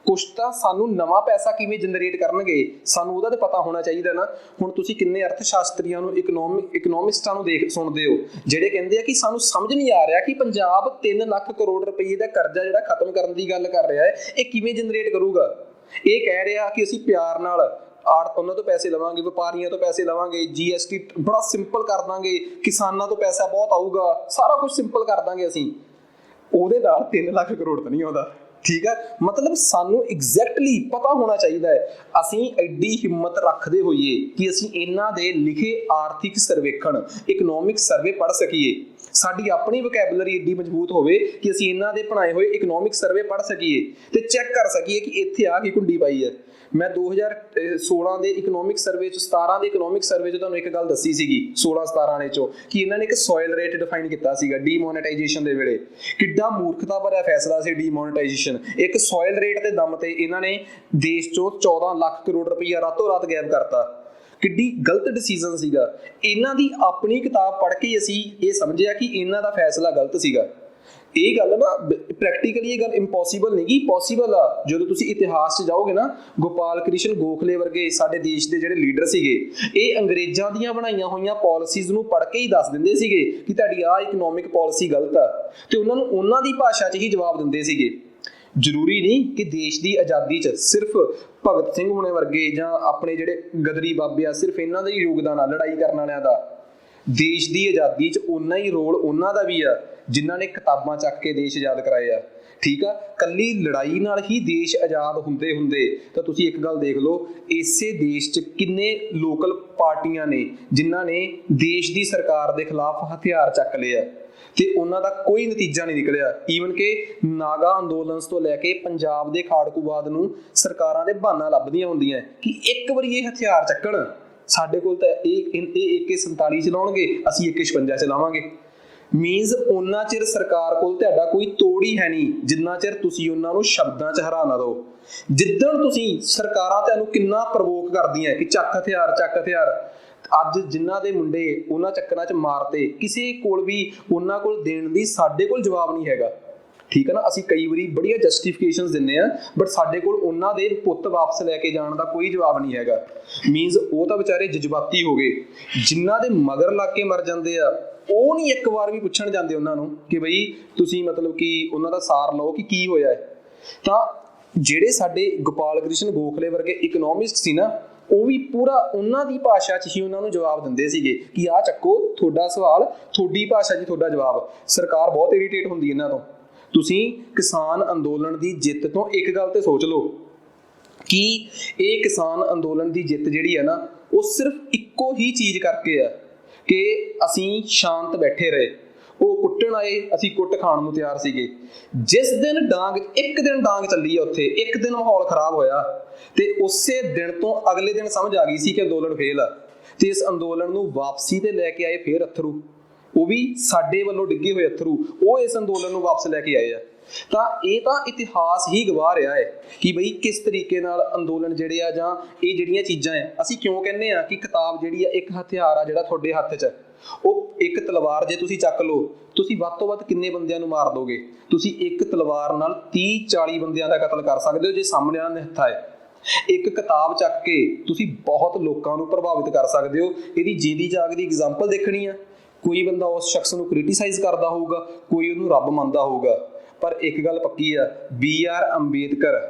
ਕੁਛ ਤਾਂ ਸਾਨੂੰ ਨਵਾਂ ਪੈਸਾ ਕਿਵੇਂ ਜਨਰੇਟ ਕਰਨਗੇ ਸਾਨੂੰ ਉਹਦਾ ਤਾਂ ਪਤਾ ਹੋਣਾ ਚਾਹੀਦਾ ਨਾ। ਹੁਣ ਤੁਸੀਂ ਕਿੰਨੇ ਅਰਥ ਸ਼ਾਸਤਰੀਆਂ ਨੂੰ, ਇਕਨੋਮਿਸਟਾਂ ਨੂੰ ਸੁਣਦੇ ਹੋ ਜਿਹੜੇ ਕਹਿੰਦੇ ਆ ਕਿ ਸਾਨੂੰ ਸਮਝ ਨਹੀਂ ਆ ਰਿਹਾ ਕਿ ਪੰਜਾਬ 3 ਲੱਖ ਕਰੋੜ ਰੁਪਏ ਦਾ ਕਰਜ਼ਾ ਜਿਹੜਾ ਖਤਮ ਕਰਨ ਦੀ ਗੱਲ ਕਰ ਰਿਹਾ ਹੈ ਇਹ ਕਿਵੇਂ ਜਨਰੇਟ ਕਰੂਗਾ। ਇਹ ਕਹਿ ਰਿਹਾ ਕਿ ਅਸੀਂ ਪਿਆਰ ਨਾਲ ਉਹਨਾਂ ਤੋਂ ਪੈਸੇ ਲਵਾਂਗੇ, ਵਪਾਰੀਆਂ ਤੋਂ ਪੈਸੇ ਲਵਾਂਗੇ, GST ਬੜਾ ਸਿੰਪਲ ਕਰ ਦਾਂਗੇ, ਕਿਸਾਨਾਂ ਤੋਂ ਪੈਸਾ ਬਹੁਤ ਆਊਗਾ, ਸਾਰਾ ਕੁਝ ਸਿੰਪਲ ਕਰ ਦਾਂਗੇ ਅਸੀਂ। ਉਹਦੇ ਨਾਲ 3 ਲੱਖ ਕਰੋੜ ਤਾਂ ਨਹੀਂ ਆਉਂਦਾ, ਠੀਕ ਹੈ। ਮਤਲਬ ਸਾਨੂੰ ਐਗਜ਼ੈਕਟਲੀ ਪਤਾ ਹੋਣਾ ਚਾਹੀਦਾ ਹੈ। ਅਸੀਂ ਐਡੀ ਹਿੰਮਤ ਰੱਖਦੇ ਹੋਈਏ ਕਿ ਅਸੀਂ ਇਹਨਾਂ ਦੇ ਲਿਖੇ ਆਰਥਿਕ ਸਰਵੇਖਣ, ਇਕਨੋਮਿਕ ਸਰਵੇ ਪੜ੍ਹ ਸਕੀਏ, ਸਾਡੀ ਆਪਣੀ ਵੋਕੈਬਲਰੀ ਐਡੀ ਮਜ਼ਬੂਤ ਹੋਵੇ ਕਿ ਅਸੀਂ ਇਹਨਾਂ ਦੇ ਬਣਾਏ ਹੋਏ ਇਕਨੋਮਿਕ ਸਰਵੇ ਪੜ੍ਹ ਸਕੀਏ ਤੇ ਚੈੱਕ ਕਰ ਸਕੀਏ ਕਿ ਇੱਥੇ ਆ ਕੀ ਕੁੰਡੀ ਪਾਈ ਹੈ। ਮੈਂ 2016 ਦੇ ਇਕਨੋਮਿਕ ਸਰਵੇ 'ਚ, 17 ਦੇ ਇਕਨੋਮਿਕ ਸਰਵੇ 'ਚ ਤੁਹਾਨੂੰ ਇੱਕ ਗੱਲ ਦੱਸੀ ਸੀਗੀ 16-17 ਵਾਲੇ 'ਚੋਂ, ਕਿ ਇਹਨਾਂ ਨੇ ਇੱਕ ਸੋਇਲ ਰੇਟ ਡਿਫਾਈਨ ਕੀਤਾ ਸੀਗਾ ਡੀਮੋਨੇਟਾਈਜੇਸ਼ਨ ਦੇ ਵੇਲੇ। ਕਿੱਡਾ ਮੂਰਖਤਾ ਭਰਿਆ ਫੈਸਲਾ ਸੀ ਡੀਮੋਨੇਟਾਈਜੇਸ਼ਨ। ਇੱਕ ਸੋਇਲ ਰੇਟ ਦੇ ਦਮ ਤੇ ਇਹਨਾਂ ਨੇ ਦੇਸ਼ 'ਚੋਂ 14 ਲੱਖ ਕਰੋੜ ਰੁਪਈਆ ਰਾਤੋਂ ਰਾਤ ਗਾਇਬ ਕਰਤਾ। ਕਿੱਡੀ ਗਲਤ ਡਿਸੀਜ਼ਨ ਸੀਗਾ। ਇਹਨਾਂ ਦੀ ਆਪਣੀ ਕਿਤਾਬ ਪੜ੍ਹ ਕੇ ਅਸੀਂ ਇਹ ਸਮਝਿਆ ਕਿ ਇਹਨਾਂ ਦਾ ਫੈਸਲਾ ਗਲਤ ਸੀਗਾ। ਇਹ ਗੱਲ ਨਾ ਪ੍ਰੈਕਟੀਕਲੀ ਇਹ ਗੱਲ ਇੰਪੋਸੀਬਲ ਨਹੀਂ ਗੀ, ਪੋਸੀਬਲ ਆ। ਜਦੋਂ ਤੁਸੀਂ ਇਤਿਹਾਸ 'ਚ ਜਾਓਗੇ ਨਾ, ਗੋਪਾਲ ਕ੍ਰਿਸ਼ਨ ਗੋਖਲੇ ਵਰਗੇ ਸਾਡੇ ਦੇਸ਼ ਦੇ ਜਿਹੜੇ ਲੀਡਰ ਸੀਗੇ, ਇਹ ਅੰਗਰੇਜ਼ਾਂ ਦੀਆਂ ਬਣਾਈਆਂ ਹੋਈਆਂ ਪਾਲਿਸੀਜ਼ ਨੂੰ ਪੜ੍ਹ ਕੇ ਹੀ ਦੱਸ ਦਿੰਦੇ ਸੀਗੇ ਕਿ ਤੁਹਾਡੀ ਆਹ ਇਕਨੋਮਿਕ ਪਾਲਿਸੀ ਗਲਤ ਆ, ਤੇ ਉਹਨਾਂ ਨੂੰ ਉਹਨਾਂ ਦੀ ਭਾਸ਼ਾ 'ਚ ਹੀ ਜਵਾਬ ਦਿੰਦੇ ਸੀਗੇ। ਜ਼ਰੂਰੀ ਨਹੀਂ ਕਿ ਦੇਸ਼ ਦੀ ਆਜ਼ਾਦੀ 'ਚ ਸਿਰਫ ਭਗਤ ਸਿੰਘ ਹੋਣੇ ਵਰਗੇ ਜਾਂ ਆਪਣੇ ਜਿਹੜੇ ਗਦਰੀ ਬਾਬੇ ਆ, ਸਿਰਫ ਇਹਨਾਂ ਦਾ ਹੀ ਯੋਗਦਾਨ ਆ ਲੜਾਈ ਕਰਨ ਵਾਲਿਆਂ ਦਾ। ਦੇਸ਼ ਦੀ ਆਜ਼ਾਦੀ 'ਚ ਓਨਾ ਹੀ ਰੋਲ ਉਹਨਾਂ ਦਾ ਵੀ ਆ ਜਿਨ੍ਹਾਂ ਨੇ ਕਿਤਾਬਾਂ ਚੱਕ ਕੇ ਦੇਸ਼ ਆਜ਼ਾਦ ਕਰਾਏ ਆ, ਠੀਕ ਆ। ਕੱਲੀ ਲੜਾਈ ਨਾਲ ਹੀ ਦੇਸ਼ ਆਜ਼ਾਦ ਹੁੰਦੇ ਤਾਂ ਤੁਸੀਂ ਇੱਕ ਗੱਲ ਦੇਖ ਲਓ, ਇਸੇ ਦੇਸ਼ 'ਚ ਕਿੰਨੇ ਲੋਕਲ ਪਾਰਟੀਆਂ ਨੇ ਜਿਨ੍ਹਾਂ ਨੇ ਦੇਸ਼ ਦੀ ਸਰਕਾਰ ਦੇ ਖਿਲਾਫ ਹਥਿਆਰ ਚੱਕ ਲਏ ਆ ਤੇ ਉਹਨਾਂ ਦਾ ਕੋਈ ਨਤੀਜਾ ਨਹੀਂ ਨਿਕਲਿਆ। ਈਵਨ ਕਿ ਨਾਗਾ ਅੰਦੋਲਨ ਤੋਂ ਲੈ ਕੇ ਪੰਜਾਬ ਦੇ ਖਾੜਕੂਵਾਦ ਨੂੰ ਸਰਕਾਰਾਂ ਦੇ ਬਹਾਨਾ ਲੱਭਦੀਆਂ ਹੁੰਦੀਆਂ ਕਿ ਇੱਕ ਵਾਰੀ ਇਹ ਹਥਿਆਰ ਚੱਕਣ, ਸਾਡੇ ਕੋਲ ਤਾਂ ਇਹ AK-47 ਚਲਾਉਣਗੇ, ਅਸੀਂ AK-56 ਚਲਾਵਾਂਗੇ। ਮੀਨਸ ਉਹਨਾਂ ਚਿਰ ਸਰਕਾਰ ਕੋਲ ਤੁਹਾਡਾ ਕੋਈ ਤੋੜ ਹੀ ਹੈ ਨਹੀਂ ਜਿੰਨਾ ਚਿਰ ਤੁਸੀਂ ਉਹਨਾਂ ਨੂੰ ਸ਼ਬਦਾਂ 'ਚ ਹਰਾ ਨਾ ਦਿਓ। ਜਿੱਦਣ ਤੁਸੀਂ ਸਰਕਾਰਾਂ ਤੁਹਾਨੂੰ ਕਿੰਨਾ ਪ੍ਰਵੋਕ ਕਰਦੀਆਂ ਕਿ ਚੱਕ ਹਥਿਆਰ, ਚੱਕ ਹਥਿਆਰ, ਅੱਜ ਜਿਨ੍ਹਾਂ ਦੇ ਮੁੰਡੇ ਉਹਨਾਂ ਚੱਕਰਾਂ 'ਚ ਮਾਰਤੇ, ਕਿਸੇ ਕੋਲ ਵੀ ਉਹਨਾਂ ਕੋਲ ਦੇਣ ਦੀ ਸਾਡੇ ਕੋਲ ਜਵਾਬ ਨਹੀਂ ਹੈਗਾ, ਠੀਕ ਹੈ ਨਾ। ਅਸੀਂ ਕਈ ਵਾਰੀ ਬੜੀਆਂ ਜਸਟੀਫਿਕੇਸ਼ਨਸ ਦਿੰਦੇ ਆ, ਬਟ ਸਾਡੇ ਕੋਲ ਉਹਨਾਂ ਦੇ ਪੁੱਤ ਵਾਪਸ ਲੈ ਕੇ ਜਾਣ ਦਾ ਕੋਈ ਜਵਾਬ ਨਹੀਂ ਹੈਗਾ। ਮੀਨਸ ਉਹ ਤਾਂ ਵਿਚਾਰੇ ਜਜ਼ਬਾਤੀ ਹੋ ਗਏ। ਜਿਨ੍ਹਾਂ ਦੇ ਮਗਰ ਲੱਗ ਕੇ ਮਰ ਜਾਂਦੇ ਆ, ਉਹ ਨਹੀਂ ਇੱਕ ਵਾਰ ਵੀ ਪੁੱਛਣ ਜਾਂਦੇ ਉਹਨਾਂ ਨੂੰ ਕਿ ਬਈ ਤੁਸੀਂ ਮਤਲਬ ਕਿ ਉਹਨਾਂ ਦਾ ਸਾਰ ਲਓ ਕਿ ਕੀ ਹੋਇਆ ਹੈ। ਤਾਂ ਜਿਹੜੇ ਸਾਡੇ ਗੋਪਾਲ ਕ੍ਰਿਸ਼ਨ ਗੋਖਲੇ ਵਰਗੇ ਇਕਨੋਮਿਸਟ ਸੀ ਨਾ, ਉਹ ਵੀ ਪੂਰਾ ਉਹਨਾਂ ਦੀ ਭਾਸ਼ਾ 'ਚ ਹੀ ਉਹਨਾਂ ਨੂੰ ਜਵਾਬ ਦਿੰਦੇ ਸੀਗੇ ਕਿ ਆਹ ਚੱਕੋ ਤੁਹਾਡਾ ਸਵਾਲ, ਤੁਹਾਡੀ ਭਾਸ਼ਾ 'ਚ ਤੁਹਾਡਾ ਜਵਾਬ। ਸਰਕਾਰ ਬਹੁਤ ਇਰੀਟੇਟ ਹੁੰਦੀ ਇਹਨਾਂ ਤੋਂ। ਤੁਸੀਂ ਕਿਸਾਨ ਅੰਦੋਲਨ ਦੀ ਜਿੱਤ ਤੋਂ ਇੱਕ ਗੱਲ ਤੇ ਸੋਚ ਲਓ ਕਿ ਇਹ ਕਿਸਾਨ ਅੰਦੋਲਨ ਦੀ ਜਿੱਤ ਜਿਹੜੀ ਹੈ ਨਾ, ਉਹ ਸਿਰਫ ਇੱਕੋ ਹੀ ਚੀਜ਼ ਕਰਕੇ ਆ ਕਿ ਅਸੀਂ ਸ਼ਾਂਤ ਬੈਠੇ ਰਹੇ। ਉਹ ਕੁੱਟਣ ਆਏ, ਅਸੀਂ ਕੁੱਟ ਖਾਣ ਨੂੰ ਤਿਆਰ ਸੀਗੇ। ਜਿਸ ਦਿਨ ਇੱਕ ਦਿਨ ਡਾਂਗ ਚੱਲੀ ਆ ਉੱਥੇ, ਇੱਕ ਦਿਨ ਮਾਹੌਲ ਖਰਾਬ ਹੋਇਆ ਤੇ ਉਸੇ ਦਿਨ ਤੋਂ ਅਗਲੇ ਦਿਨ ਸਮਝ ਆ ਗਈ ਸੀ ਕਿ ਅੰਦੋਲਨ ਫੇਲ ਆ, ਤੇ ਇਸ ਅੰਦੋਲਨ ਨੂੰ ਵਾਪਸੀ ਤੇ ਲੈ ਕੇ ਆਏ ਫੇਰ ਅਥਰੂ, ਉਹ ਵੀ ਸਾਡੇ ਵੱਲੋਂ ਡਿੱਗੇ ਹੋਏ ਅਥਰੂ, ਉਹ ਇਸ ਅੰਦੋਲਨ ਨੂੰ ਵਾਪਸ ਲੈ ਕੇ ਆਏ ਆ। ਤਾਂ ਇਹ ਤਾਂ ਇਤਿਹਾਸ ਹੀ ਗਵਾਹ ਰਿਹਾ ਹੈ ਕਿ ਬਈ ਕਿਸ ਤਰੀਕੇ ਨਾਲ ਅੰਦੋਲਨ ਜਿਹੜੇ ਆ ਜਾਂ ਇਹ ਜਿਹੜੀਆਂ ਚੀਜ਼ਾਂ ਹੈ। ਅਸੀਂ ਕਿਉਂ ਕਹਿੰਦੇ ਆ ਕਿ ਕਿਤਾਬ ਜਿਹੜੀ ਆ ਇੱਕ ਹਥਿਆਰ ਆ ਜਿਹੜਾ ਤੁਹਾਡੇ ਹੱਥ 'ਚ, ਉਹ ਇੱਕ ਤਲਵਾਰ ਜੇ ਤੁਸੀਂ ਚੱਕ ਲਓ, ਤੁਸੀਂ ਵੱਧ ਤੋਂ ਵੱਧ ਕਿੰਨੇ ਬੰਦਿਆਂ ਨੂੰ ਮਾਰ ਦੋਗੇ? ਤੁਸੀਂ ਇੱਕ ਤਲਵਾਰ ਨਾਲ 30-40 ਬੰਦਿਆਂ ਦਾ ਕਤਲ ਕਰ ਸਕਦੇ ਹੋ ਜੇ ਸਾਹਮਣੇ ਵਾਲਾ ਨਿਹੱਥਾ ਹੈ। ਇੱਕ ਕਿਤਾਬ ਚੱਕ ਕੇ ਤੁਸੀਂ ਬਹੁਤ ਲੋਕਾਂ ਨੂੰ ਪ੍ਰਭਾਵਿਤ ਕਰ ਸਕਦੇ ਹੋ। ਇਹਦੀ ਜੀਂਦੀ ਜਾਗਦੀ ਐਗਜ਼ਾਮਪਲ ਦੇਖਣੀ ਆ। ਕੋਈ ਬੰਦਾ ਉਸ ਸ਼ਖਸ ਨੂੰ ਕ੍ਰਿਟੀਸਾਈਜ਼ ਕਰਦਾ ਹੋਊਗਾ, ਕੋਈ ਉਹਨੂੰ ਰੱਬ ਮੰਨਦਾ ਹੋਊਗਾ, ਪਰ ਇੱਕ ਗੱਲ ਪੱਕੀ ਆ, BR ਅੰਬੇਦਕਰ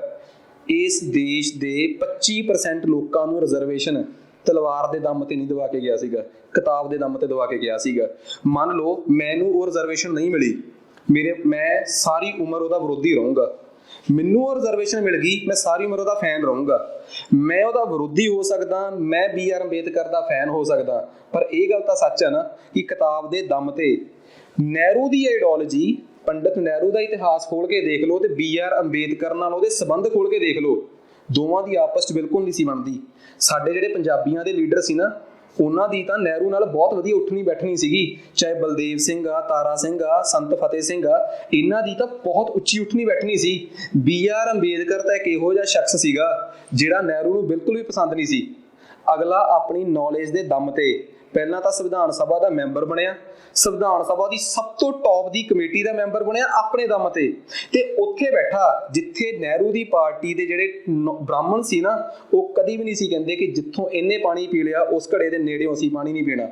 ਇਸ ਦੇਸ਼ ਦੇ 25% ਲੋਕਾਂ ਨੂੰ ਰਿਜ਼ਰਵੇਸ਼ਨ ਤਲਵਾਰ ਦੇ ਦਮ ਤੇ ਨਹੀਂ ਦਵਾ ਕੇ ਗਿਆ ਸੀਗਾ, ਕਿਤਾਬ ਦੇ ਦਮ ਤੇ ਦਵਾ ਕੇ ਗਿਆ ਸੀਗਾ। ਮੰਨ ਲਓ ਮੈਨੂੰ ਉਹ ਰਿਜ਼ਰਵੇਸ਼ਨ ਨਹੀਂ ਮਿਲੀ, ਮੈਂ ਸਾਰੀ ਉਮਰ ਉਹਦਾ ਵਿਰੋਧੀ ਰਹੂੰਗਾ। ਮੈਨੂੰ ਉਹ ਰਿਜ਼ਰਵੇਸ਼ਨ ਮਿਲ ਗਈ, ਮੈਂ ਸਾਰੀ ਉਮਰ ਉਹਦਾ ਫੈਨ ਰਹੂੰਗਾ। ਮੈਂ ਉਹਦਾ ਵਿਰੋਧੀ ਹੋ ਸਕਦਾ, ਮੈਂ BR ਅੰਬੇਦਕਰ ਦਾ ਫੈਨ ਹੋ ਸਕਦਾ, ਪਰ ਇਹ ਗੱਲ ਤਾਂ ਸੱਚ ਹੈ ਨਾ ਕਿ ਕਿਤਾਬ ਦੇ ਦਮ ਤੇ ਨਹਿਰੂ ਦੀ ਆਈਡੀਓਲੋਜੀ, ਪੰਡਿਤ ਨਹਿਰੂ ਦਾ ਇਤਿਹਾਸ ਖੋਲ ਕੇ ਦੇਖ ਲਓ ਤੇ BR ਅੰਬੇਦਕਰ ਨਾਲ ਉਹਦੇ ਸੰਬੰਧ ਖੋਲ ਕੇ ਦੇਖ ਲਓ, ਦੋਵਾਂ ਦੀ ਆਪਸ 'ਚ ਬਿਲਕੁਲ ਨਹੀਂ ਸੀ ਬਣਦੀ। ਸਾਡੇ ਜਿਹੜੇ ਪੰਜਾਬੀਆਂ ਦੇ ਲੀਡਰ ਸੀ ਨਾ, ਉਹਨਾਂ ਦੀ ਤਾਂ ਨਹਿਰੂ ਨਾਲ ਬਹੁਤ ਵਧੀਆ ਉੱਠਣੀ ਬੈਠਣੀ ਸੀਗੀ, ਚਾਹੇ ਬਲਦੇਵ ਸਿੰਘ ਆ, ਤਾਰਾ ਸਿੰਘ ਆ, ਸੰਤ ਫਤਿਹ ਸਿੰਘ ਆ, ਇਹਨਾਂ ਦੀ ਤਾਂ ਬਹੁਤ ਉੱਚੀ ਉੱਠਣੀ ਬੈਠਣੀ ਸੀ। BR ਅੰਬੇਦਕਰ ਤਾਂ ਇੱਕ ਇਹੋ ਜਿਹਾ ਸ਼ਖਸ ਸੀਗਾ ਜਿਹੜਾ ਨਹਿਰੂ ਨੂੰ ਬਿਲਕੁਲ ਵੀ ਪਸੰਦ ਨਹੀਂ ਸੀ। ਅਗਲਾ ਆਪਣੀ ਨੌਲੇਜ ਦੇ ਦਮ ਤੇ ਪਹਿਲਾਂ ਤਾਂ ਸੰਵਿਧਾਨ ਸਭਾ ਦਾ ਮੈਂਬਰ ਬਣਿਆ, ਸੰਵਿਧਾਨ ਸਭਾ ਦੀ ਸਭ ਤੋਂ ਟੌਪ ਦੀ ਕਮੇਟੀ ਦਾ ਮੈਂਬਰ ਬਣਿਆ ਆਪਣੇ ਦਮ ਤੇ ਉੱਥੇ ਬੈਠਾ ਜਿੱਥੇ ਨਹਿਰੂ ਦੀ ਪਾਰਟੀ ਦੇ ਜਿਹੜੇ ਬ੍ਰਾਹਮਣ ਸੀ ਨਾ, ਉਹ ਕਦੀ ਵੀ ਨਹੀਂ ਸੀ ਕਹਿੰਦੇ ਕਿ ਜਿੱਥੋਂ ਇਹਨੇ ਪਾਣੀ ਪੀ ਲਿਆ ਉਸ ਘੜੇ ਦੇ ਨੇੜਿਓਂ ਅਸੀਂ ਪਾਣੀ ਨਹੀਂ ਪੀਣਾ।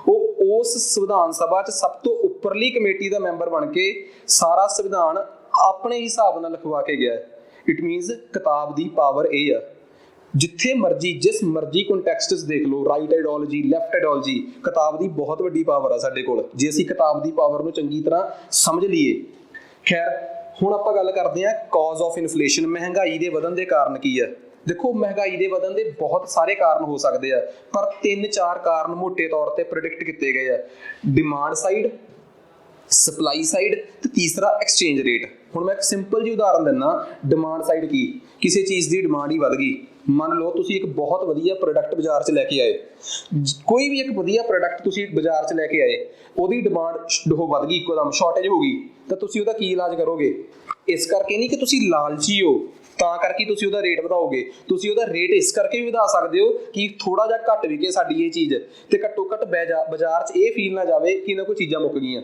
ਉਹ ਉਸ ਸੰਵਿਧਾਨ ਸਭਾ 'ਚ ਸਭ ਤੋਂ ਉੱਪਰਲੀ ਕਮੇਟੀ ਦਾ ਮੈਂਬਰ ਬਣ ਕੇ ਸਾਰਾ ਸੰਵਿਧਾਨ ਆਪਣੇ ਹਿਸਾਬ ਨਾਲ ਲਿਖਵਾ ਕੇ ਗਿਆ। ਇਟ ਮੀਨਸ ਕਿਤਾਬ ਦੀ ਪਾਵਰ ਇਹ ਆ, ਜਿੱਥੇ ਮਰਜੀ ਜਿਸ ਮਰਜੀ ਕੰਟੈਕਸਟ 'ਚ ਦੇਖ ਲਓ, ਰਾਈਟ ਆਈਡੀਓਲੋਜੀ, ਲੈਫਟ ਆਈਡੀਓਲੋਜੀ, ਕਿਤਾਬ ਦੀ ਬਹੁਤ ਵੱਡੀ ਪਾਵਰ ਆ ਸਾਡੇ ਕੋਲ ਜੇ ਅਸੀਂ ਕਿਤਾਬ ਦੀ ਪਾਵਰ ਨੂੰ ਚੰਗੀ ਤਰ੍ਹਾਂ ਸਮਝ ਲਈਏ। ਖੈਰ ਹੁਣ ਆਪਾਂ ਗੱਲ ਕਰਦੇ ਹਾਂ ਕਾਜ਼ ਆਫ ਇਨਫਲੇਸ਼ਨ, ਮਹਿੰਗਾਈ ਦੇ ਵਧਣ ਦੇ ਕਾਰਨ ਕੀ ਆ। ਦੇਖੋ ਮਹਿੰਗਾਈ ਦੇ ਵਧਣ ਦੇ ਬਹੁਤ ਸਾਰੇ ਕਾਰਨ ਹੋ ਸਕਦੇ ਆ, ਪਰ 3-4 ਕਾਰਨ ਮੋਟੇ ਤੌਰ ਤੇ ਪ੍ਰੈਡਿਕਟ ਕੀਤੇ ਗਏ ਆ। ਡਿਮਾਂਡ ਸਾਈਡ, ਸਪਲਾਈ ਸਾਈਡ ਤੇ ਤੀਸਰਾ ਐਕਸਚੇਂਜ ਰੇਟ। ਹੁਣ ਮੈਂ ਇੱਕ ਸਿੰਪਲ ਜਿਹੀ ਉਦਾਹਰਨ ਦਿੰਦਾ। ਡਿਮਾਂਡ ਸਾਈਡ ਕੀ, ਕਿਸੇ ਚੀਜ਼ ਦੀ ਡਿਮਾਂਡ ਹੀ ਵੱਧ ਗਈ। ਮੰਨ ਲਓ ਤੁਸੀਂ ਇੱਕ ਬਹੁਤ ਵਧੀਆ ਪ੍ਰੋਡਕਟ ਬਾਜ਼ਾਰ 'ਚ ਲੈ ਕੇ ਆਏ, ਕੋਈ ਵੀ ਇੱਕ ਵਧੀਆ ਪ੍ਰੋਡਕਟ ਤੁਸੀਂ ਬਾਜ਼ਾਰ 'ਚ ਲੈ ਕੇ ਆਏ, ਉਹਦੀ ਡਿਮਾਂਡ ਉਹ ਵੱਧ ਗਈ, ਇੱਕੋ ਦਮ ਸ਼ਾਰਟੇਜ ਹੋ ਗਈ, ਤਾਂ ਤੁਸੀਂ ਉਹਦਾ ਕੀ ਇਲਾਜ ਕਰੋਗੇ? ਇਸ ਕਰਕੇ ਨਹੀਂ ਕਿ ਤੁਸੀਂ ਲਾਲਚੀ ਹੋ ਤਾਂ ਕਰਕੇ ਤੁਸੀਂ ਉਹਦਾ ਰੇਟ ਵਧਾਓਗੇ, ਤੁਸੀਂ ਉਹਦਾ ਰੇਟ ਇਸ ਕਰਕੇ ਵੀ ਵਧਾ ਸਕਦੇ ਹੋ ਕਿ ਥੋੜਾ ਜਿਹਾ ਘੱਟ ਵਿਕੇ ਸਾਡੀ ਇਹ ਚੀਜ਼, ਤੇ ਘੱਟੋ ਘੱਟ ਬਾਜ਼ਾਰ 'ਚ ਇਹ ਫੀਲ ਨਾ ਜਾਵੇ ਕਿ ਇਹਨਾਂ ਕੋਈ ਚੀਜ਼ਾਂ ਮੁੱਕ ਗਈਆਂ,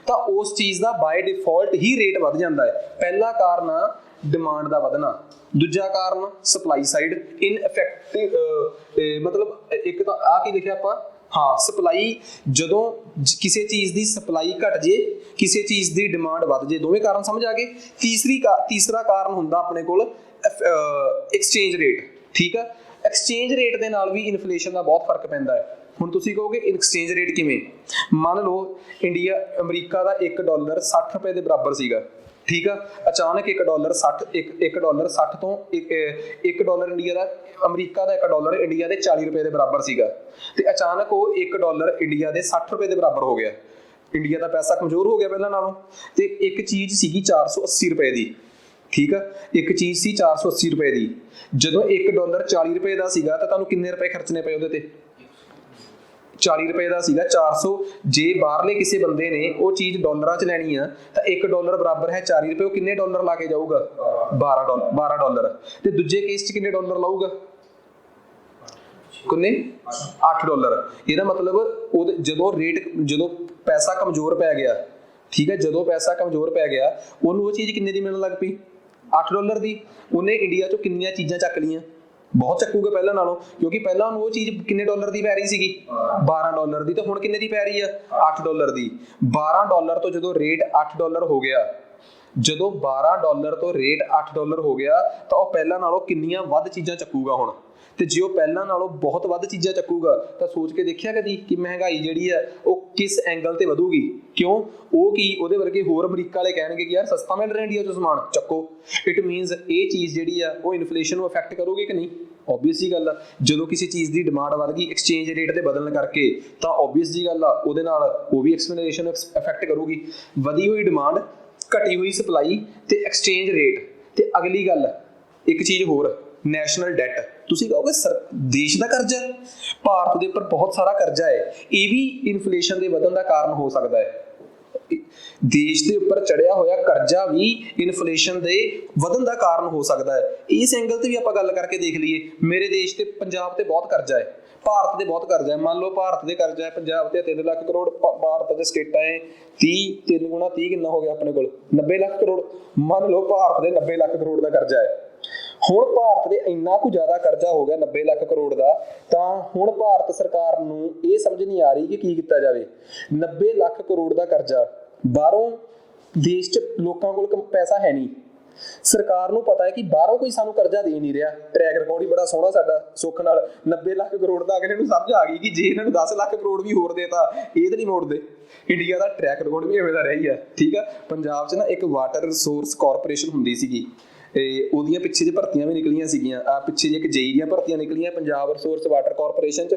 ਤਾਂ ਉਸ ਚੀਜ਼ ਦਾ ਬਾਏ ਡਿਫਾਲਟ ਹੀ ਰੇਟ ਵੱਧ ਜਾਂਦਾ ਹੈ। ਪਹਿਲਾ ਕਾਰਨ ਆ ਡਿਮਾਂਡ ਦਾ ਵਧਣਾ, ਦੂਜਾ ਕਾਰਨ ਸਪਲਾਈ ਸਾਈਡ ਇਨਇਫੈਕਟਿਵ, ਮਤਲਬ ਇੱਕ ਤਾਂ ਆ ਕੀ ਲਿਖਿਆ ਆਪਾਂ, ਹਾਂ ਸਪਲਾਈ, ਜਦੋਂ ਕਿਸੇ ਚੀਜ਼ ਦੀ ਸਪਲਾਈ ਘਟ ਜੇ, ਕਿਸੇ ਚੀਜ਼ ਦੀ ਡਿਮਾਂਡ ਵੱਧ ਜੇ, ਦੋਵੇਂ ਕਾਰਨ ਸਮਝ ਆ ਗਏ। ਤੀਸਰਾ ਕਾਰਨ ਹੁੰਦਾ ਆਪਣੇ ਕੋਲ ਐਕਸਚੇਂਜ ਰੇਟ। ਠੀਕ ਆ, ਐਕਸਚੇਂਜ ਰੇਟ ਦੇ ਨਾਲ ਵੀ ਇਨਫਲੇਸ਼ਨ ਦਾ ਬਹੁਤ ਫਰਕ ਪੈਂਦਾ ਹੈ। ਹੁਣ ਤੁਸੀਂ ਕਹੋਗੇ ਐਕਸਚੇਂਜ ਰੇਟ ਕਿਵੇਂ? ਮੰਨ ਲਓ ਅਮਰੀਕਾ ਦਾ $1 60 ਰੁਪਏ ਦੇ ਬਰਾਬਰ ਸੀਗਾ। ਠੀਕ ਆ, ਅਚਾਨਕ $1 60 ਤੋਂ $1 ਇੰਡੀਆ ਦਾ, ਅਮਰੀਕਾ ਦਾ $1 ਇੰਡੀਆ ਦੇ 40 ਰੁਪਏ ਦੇ ਬਰਾਬਰ ਸੀਗਾ, ਤੇ ਅਚਾਨਕ ਉਹ $1 ਇੰਡੀਆ ਦੇ 60 ਰੁਪਏ ਦੇ ਬਰਾਬਰ ਹੋ ਗਿਆ। ਇੰਡੀਆ ਦਾ ਪੈਸਾ ਕਮਜ਼ੋਰ ਹੋ ਗਿਆ ਪਹਿਲਾਂ ਨਾਲੋਂ, ਤੇ ਇੱਕ ਚੀਜ਼ ਸੀਗੀ 480 ਰੁਪਏ ਦੀ। ਠੀਕ ਆ, ਇੱਕ ਚੀਜ਼ ਸੀ 480 ਰੁਪਏ ਦੀ। ਜਦੋਂ $1 40 ਰੁਪਏ ਦਾ ਸੀਗਾ ਤਾਂ ਤੁਹਾਨੂੰ ਕਿੰਨੇ ਰੁਪਏ ਖਰਚਣੇ ਪਏ ਉਹਦੇ ਤੇ? 40 ਰੁਪਏ ਦਾ ਸੀਗਾ 400। ਜੇ ਬਾਹਰਲੇ ਕਿਸੇ ਬੰਦੇ ਨੇ ਉਹ ਚੀਜ਼ ਡਾਲਰਾਂ 'ਚ ਲੈਣੀ ਆ ਤਾਂ $1 ਬਰਾਬਰ ਹੈ 40 ਰੁਪਏ, ਉਹ ਕਿੰਨੇ ਡਾਲਰ ਲਾ ਕੇ ਜਾਊਗਾ? 12 ਡਾਲਰ। ਤੇ ਦੂਜੇ ਕੇਸ 'ਚ ਕਿੰਨੇ ਡਾਲਰ ਲਾਊਗਾ? ਕਿੰਨੇ? $8। ਇਹਦਾ ਮਤਲਬ ਜਦੋਂ ਪੈਸਾ ਕਮਜ਼ੋਰ ਪੈ ਗਿਆ, ਠੀਕ ਹੈ, ਜਦੋਂ ਪੈਸਾ ਕਮਜ਼ੋਰ ਪੈ ਗਿਆ ਉਹਨੂੰ ਉਹ ਚੀਜ਼ ਕਿੰਨੇ ਦੀ ਮਿਲਣ ਲੱਗ ਪਈ? $8 ਦੀ। ਉਹਨੇ ਇੰਡੀਆ 'ਚੋਂ ਕਿੰਨੀਆਂ ਚੀਜ਼ਾਂ ਚੱਕ ਲਈਆਂ? ਬਹੁਤ ਚੱਕੂਗਾ ਪਹਿਲਾਂ ਨਾਲੋਂ, ਕਿਉਂਕਿ ਪਹਿਲਾਂ ਉਹਨੂੰ ਉਹ ਚੀਜ਼ ਕਿੰਨੇ ਡਾਲਰ ਦੀ ਪੈ ਰਹੀ ਸੀਗੀ? $12 ਦੀ। ਤਾਂ ਹੁਣ ਕਿੰਨੇ ਦੀ ਪੈ ਰਹੀ ਆ? $8 ਦੀ। $12 ਤੋਂ ਜਦੋਂ ਰੇਟ $8 ਹੋ ਗਿਆ, ਜਦੋਂ $12 ਤੋਂ ਰੇਟ $8 ਹੋ ਗਿਆ ਤਾਂ ਉਹ ਪਹਿਲਾਂ ਨਾਲੋਂ ਕਿੰਨੀਆਂ ਵੱਧ ਚੀਜ਼ਾਂ ਚੱਕੂਗਾ ਹੁਣ। ਤੇ ਜੇ ਉਹ ਪਹਿਲਾਂ ਨਾਲੋਂ ਬਹੁਤ ਵੱਧ ਚੀਜ਼ਾਂ ਚੱਕੂਗਾ ਤਾਂ ਸੋਚ ਕੇ ਦੇਖਿਆ ਕਦੀ ਕਿ ਮਹਿੰਗਾਈ ਜਿਹੜੀ ਆ ਉਹ ਕਿਸ ਐਂਗਲ ਤੇ ਵਧੂਗੀ? ਕਿਉਂ? ਉਹ ਕੀ ਉਹਦੇ ਵਰਗੇ ਹੋਰ ਅਮਰੀਕਾ ਵਾਲੇ ਕਹਿਣਗੇ ਕਿ ਯਾਰ ਸਸਤਾ ਮਿਲ ਰਿਹਾ ਇੰਡੀਆ 'ਚੋਂ ਸਮਾਨ, ਚੱਕੋ। ਇਟ ਮੀਨਸ ਇਹ ਚੀਜ਼ ਜਿਹੜੀ ਆ ਉਹ ਇਨਫਲੇਸ਼ਨ ਨੂੰ ਅਫੈਕਟ ਕਰੂਗੀ ਕਿ ਨਹੀਂ? ਓਬਵੀਅਸ ਜੀ ਗੱਲ ਆ। ਜਦੋਂ ਕਿਸੇ ਚੀਜ਼ ਦੀ ਡਿਮਾਂਡ ਵੱਧ ਗਈ ਐਕਸਚੇਂਜ ਰੇਟ ਦੇ ਬਦਲਣ ਕਰਕੇ, ਤਾਂ ਓਬਵੀਅਸ ਜੀ ਗੱਲ ਆ ਉਹਦੇ ਨਾਲ ਉਹ ਵੀ ਇਨਫਲੇਸ਼ਨ ਅਫੈਕਟ ਕਰੂਗੀ। ਵਧੀ ਹੋਈ ਡਿਮਾਂਡ, ਘਟੀ ਹੋਈ ਸਪਲਾਈ ਤੇ ਐਕਸਚੇਂਜ ਰੇਟ। ਤੇ ਅਗਲੀ ਗੱਲ ਇੱਕ ਚੀਜ਼ ਹੋਰ, ਨੈਸ਼ਨਲ ਡੈਟ। ਤੁਸੀਂ ਕਹੋਗੇ ਦੇਸ਼ ਦਾ ਕਰਜ਼ਾ, ਭਾਰਤ ਦੇ ਉੱਪਰ ਬਹੁਤ ਸਾਰਾ ਕਰਜ਼ਾ ਹੈ, ਇਹ ਵੀ ਇਨਫਲੇਸ਼ਨ ਦੇ ਵਧਣ ਦਾ ਕਾਰਨ ਹੋ ਸਕਦਾ ਹੈ। ਦੇਸ਼ ਦੇ ਉੱਪਰ ਚੜਿਆ ਹੋਇਆ ਕਰਜ਼ਾ ਵੀ ਇਨਫਲੇਸ਼ਨ ਦੇ ਵਧਣ ਦਾ ਕਾਰਨ ਹੋ ਸਕਦਾ ਹੈ। ਇਸ ਐਂਗਲ ਤੇ ਵੀ ਆਪਾਂ ਗੱਲ ਕਰਕੇ ਦੇਖ ਲਈਏ, ਮੇਰੇ ਦੇਸ਼ ਤੇ ਪੰਜਾਬ ਤੇ ਬਹੁਤ ਕਰਜ਼ਾ ਹੈ, ਭਾਰਤ ਦੇ ਬਹੁਤ ਕਰਜ਼ਾ ਹੈ। ਮੰਨ ਲਓ ਭਾਰਤ ਦੇ ਕਰਜ਼ਾ ਹੈ ਪੰਜਾਬ ਤੇ 3 ਲੱਖ ਕਰੋੜ, ਭਾਰਤ ਦੇ ਸਟੇਟਾਂ ਹੈ 3 ਗੁਣਾ 30 ਕਿੰਨਾ ਹੋ ਗਿਆ ਆਪਣੇ ਕੋਲ? 90 ਲੱਖ ਕਰੋੜ। ਮੰਨ ਲਓ ਭਾਰਤ ਦੇ 90 ਲੱਖ ਕਰੋੜ ਦਾ ਕਰਜ਼ਾ ਹੈ। ਹੁਣ ਭਾਰਤ ਦੇ ਇੰਨਾ ਕੁ ਜ਼ਿਆਦਾ ਕਰਜ਼ਾ ਹੋ ਗਿਆ 90 ਲੱਖ ਕਰੋੜ ਦਾ, ਤਾਂ ਹੁਣ ਭਾਰਤ ਸਰਕਾਰ ਨੂੰ ਇਹ ਸਮਝ ਨਹੀਂ ਆ ਰਹੀ ਕਿ ਕੀ ਕੀਤਾ ਜਾਵੇ। 90 ਲੱਖ ਕਰੋੜ ਦਾ ਕਰਜ਼ਾ, ਬਾਹਰੋਂ ਦੇਸ਼ 'ਚ ਲੋਕਾਂ ਕੋਲ ਪੈਸਾ ਹੈ ਨਹੀਂ, ਸਰਕਾਰ ਨੂੰ ਪਤਾ ਹੈ ਕਿ ਬਾਹਰੋਂ ਕੋਈ ਸਾਨੂੰ ਕਰਜ਼ਾ ਦੇ ਨਹੀਂ ਰਿਹਾ। ਟਰੈਕ ਰਿਕਾਰਡ ਹੀ ਬੜਾ ਸੋਹਣਾ ਸਾਡਾ, ਸੁੱਖ ਨਾਲ 90 ਲੱਖ ਕਰੋੜ ਦਾ ਅਗਲੇ ਨੂੰ ਸਮਝ ਆ ਗਈ ਕਿ ਜੇ ਇਹਨਾਂ ਨੂੰ 10 ਲੱਖ ਕਰੋੜ ਵੀ ਹੋਰ ਦੇ ਤਾਂ ਇਹ ਤਾਂ ਨਹੀਂ ਮੋੜਦੇ। ਇੰਡੀਆ ਦਾ ਟਰੈਕ ਰਿਕਾਰਡ ਵੀ ਐਵੇਂ ਦਾ ਰਿਹਾ ਹੀ ਆ। ਠੀਕ ਆ, ਪੰਜਾਬ 'ਚ ਨਾ ਇੱਕ ਵਾਟਰ ਰਿਸੋਰਸ ਕਾਰਪੋਰੇਸ਼ਨ ਹੁੰਦੀ ਸੀਗੀ, ਉਹਦੀਆਂ ਪਿੱਛੇ ਜੇ ਭਰਤੀਆਂ ਵੀ ਨਿਕਲੀਆਂ ਸੀਗੀਆਂ। ਪਿੱਛੇ ਜੇ ਇੱਕ ਜੇਈ ਦੀਆਂ ਭਰਤੀਆਂ ਨਿਕਲੀਆਂ ਪੰਜਾਬ ਰਿਸੋਰਸ ਵਾਟਰ ਕਾਰਪੋਰੇਸ਼ਨ 'ਚ।